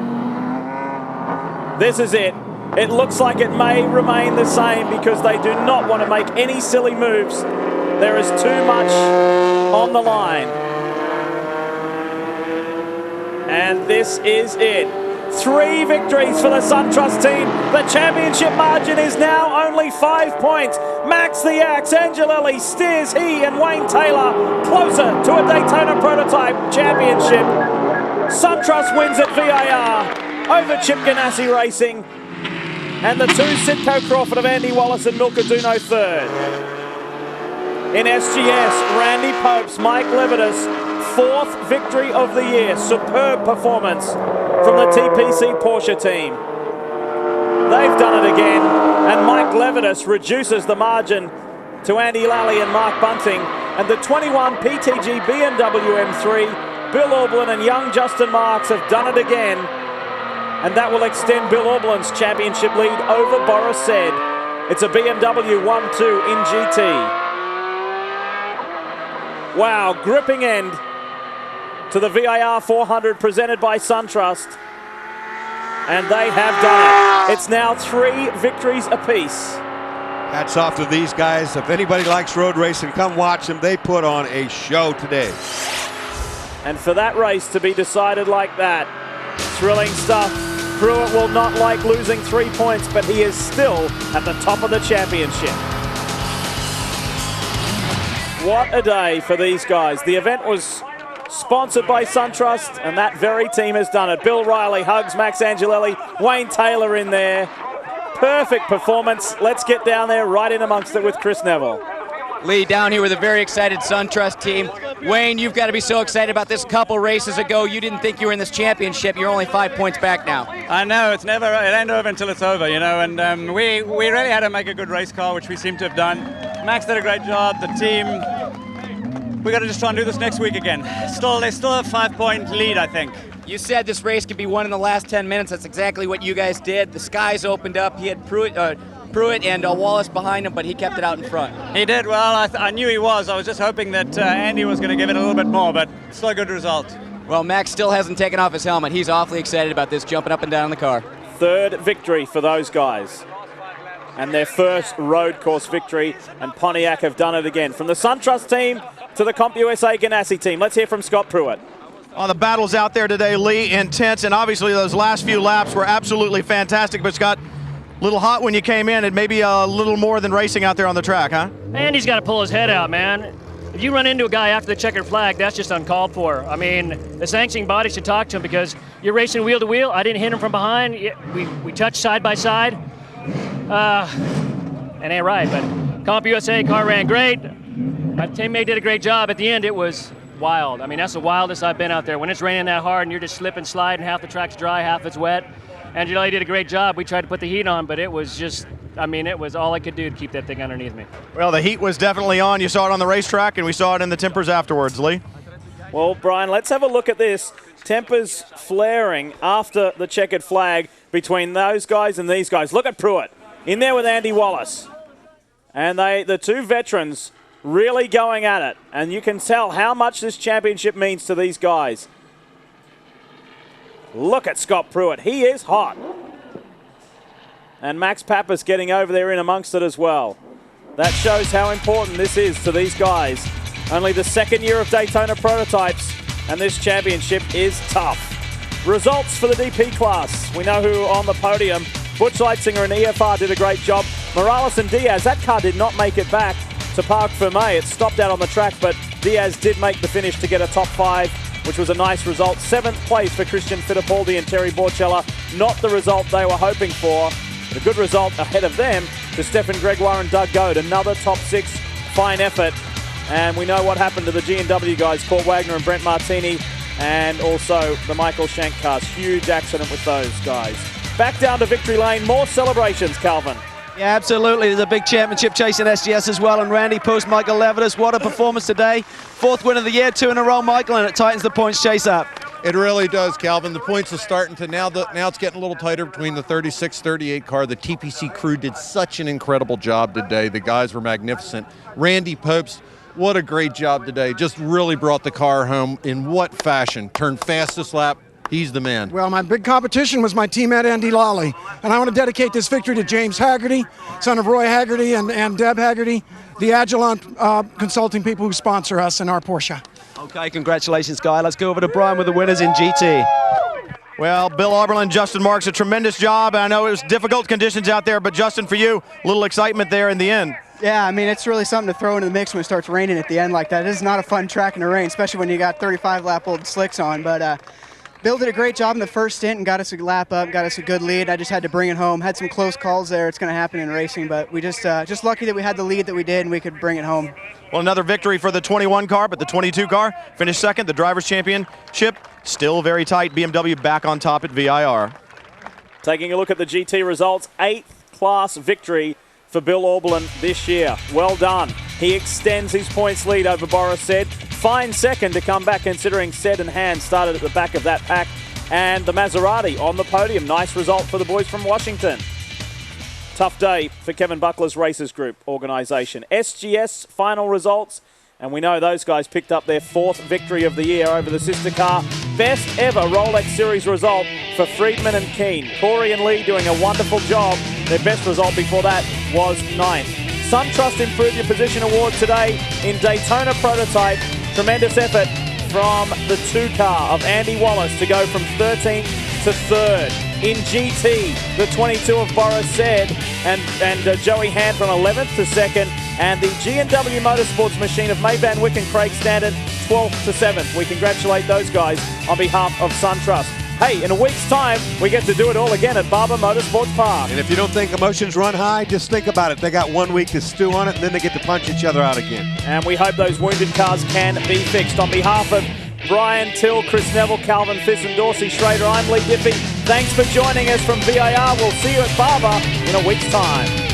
This is it. It looks like it may remain the same because they do not want to make any silly moves. There is too much on the line. And this is it. 3 victories for the SunTrust team. The championship margin is now only 5 points. Max the Axe Angelelli steers he and Wayne Taylor closer to a Daytona Prototype championship. SunTrust wins at VIR over Chip Ganassi Racing. And the 2 Citco Crawford of Andy Wallace and Milcaduno third. In SGS, Randy Pope's Mike Levitas, 4th victory of the year. Superb performance from the TPC Porsche team. They've done it again, and Mike Levitas reduces the margin to Andy Lally and Mark Bunting. And the 21 PTG BMW M3, Bill Aublin and young Justin Marks have done it again. And that will extend Bill Aublin's championship lead over Boris Said. It's a BMW 1-2 in GT. Wow, gripping end to the VIR 400 presented by SunTrust. And they have done it. It's now 3 victories apiece. Hats off to these guys. If anybody likes road racing, come watch them. They put on a show today. And for that race to be decided like that, thrilling stuff. Pruitt will not like losing 3 points, but he is still at the top of the championship. What a day for these guys. The event was sponsored by SunTrust, and that very team has done it. Bill Riley hugs Max Angelelli, Wayne Taylor in there. Perfect performance. Let's get down there right in amongst it with Chris Neville. Leigh down here with a very excited SunTrust team. Wayne, you've got to be so excited about this. Couple races ago, you didn't think you were in this championship. You're only 5 points back now. I know, it ain't over until it's over, you know, and we really had to make a good race car, which we seem to have done. Max did a great job, the team. We got to just try and do this next week again. They still have 5 point lead, I think. You said this race could be won in the last 10 minutes. That's exactly what you guys did. The skies opened up. He had Pruitt and Wallace behind him, but he kept it out in front. He did well. I knew he was. I was just hoping that Andy was going to give it a little bit more, but still a good result. Well, Max still hasn't taken off his helmet. He's awfully excited about this, jumping up and down in the car. 3rd victory for those guys. And their first road course victory, and Pontiac have done it again. From the SunTrust team to the Comp USA Ganassi team. Let's hear from Scott Pruitt. Oh, the battles out there today, Leigh, intense, and obviously those last few laps were absolutely fantastic, but Scott, a little hot when you came in, and maybe a little more than racing out there on the track, huh? Andy's got to pull his head out, man. If you run into a guy after the checkered flag, that's just uncalled for. I mean, the sanctioning body should talk to him because you're racing wheel to wheel. I didn't hit him from behind. We touched side by side. It ain't right, but Comp USA car ran great. My teammate did a great job. At the end, it was wild. I mean, that's the wildest I've been out there. When it's raining that hard and you're just slipping, sliding, half the track's dry, half it's wet. Angelelli did a great job. We tried to put the heat on, but it was just, I mean, it was all I could do to keep that thing underneath me. Well, the heat was definitely on. You saw it on the racetrack, and we saw it in the tempers afterwards, Leigh. Well, Brian, let's have a look at this. Tempers flaring after the checkered flag between those guys and these guys. Look at Pruitt in there with Andy Wallace. And the two veterans really going at it. And you can tell how much this championship means to these guys. Look at Scott Pruitt. He is hot. And Max Pappas getting over there in amongst it as well. That shows how important this is to these guys. Only the second year of Daytona prototypes, and this championship is tough. Results for the DP class. We know who on the podium. Butch Leitzinger and EFR did a great job. Morales and Diaz, that car did not make it back to Parc Fermé. It stopped out on the track, but Diaz did make the finish to get a top 5, which was a nice result. 7th place for Christian Fittipaldi and Terry Borchella. Not the result they were hoping for, but a good result ahead of them to Stefan Gregoire and Doug Goad. Another top 6, fine effort. And we know what happened to the G&W guys, Court Wagner and Brent Martini, and also the Michael Shank cars. Huge accident with those guys. Back down to victory lane, more celebrations, Calvin. Yeah, absolutely. There's a big championship chase in SGS as well. And Randy Post, Michael Levitas, what a performance today. 4th win of the year, 2 in a row, Michael, and it tightens the points chase up. It really does, Calvin. The points are starting to now it's getting a little tighter between the 36-38 car. The TPC crew did such an incredible job today. The guys were magnificent. Randy Post, what a great job today. Just really brought the car home. In what fashion? Turned fastest lap. He's the man. Well, my big competition was my teammate Andy Lally, and I want to dedicate this victory to James Haggerty, son of Roy Haggerty and Deb Haggerty, the Agilon consulting people who sponsor us in our Porsche. Okay, congratulations, Guy. Let's go over to Brian with the winners in GT. Well, Bill Auberland, Justin Marks, a tremendous job. I know it was difficult conditions out there, but Justin, for you, a little excitement there in the end. Yeah, I mean, it's really something to throw into the mix when it starts raining at the end like that. It is not a fun track in the rain, especially when you got 35-lap-old slicks on, but Bill did a great job in the first stint and got us a lap up, got us a good lead. I just had to bring it home. Had some close calls there. It's going to happen in racing, but we just lucky that we had the lead that we did and we could bring it home. Well, another victory for the 21 car, but the 22 car finished second. The Drivers' Championship still very tight. BMW back on top at VIR. Taking a look at the GT results, 8th class victory for Bill Auberland this year. Well done. He extends his points lead over Boris Said. Fine second to come back, considering Said and Hand started at the back of that pack. And the Maserati on the podium. Nice result for the boys from Washington. Tough day for Kevin Buckler's Racers Group organisation. SGS final results, and we know those guys picked up their 4th victory of the year over the sister car. Best ever Rolex Series result for Friedman and Keane. Corey and Leigh doing a wonderful job. Their best result before that was 9th. SunTrust Improve Your Position Award today in Daytona Prototype. Tremendous effort from the 2 car of Andy Wallace to go from 13th to 3rd. In GT, the 22 of Boris Said and Joey Hand from 11th to 2nd. And the G&W Motorsports machine of May Van Wyck and Craig Standard, 12th to 7th. We congratulate those guys on behalf of SunTrust. Hey, in a week's time, we get to do it all again at Barber Motorsports Park. And if you don't think emotions run high, just think about it. They got 1 week to stew on it, and then they get to punch each other out again. And we hope those wounded cars can be fixed. On behalf of Brian Till, Chris Neville, Calvin Fiss, and Dorsey Schroeder, I'm Leigh Diffey. Thanks for joining us from VIR. We'll see you at Barber in a week's time.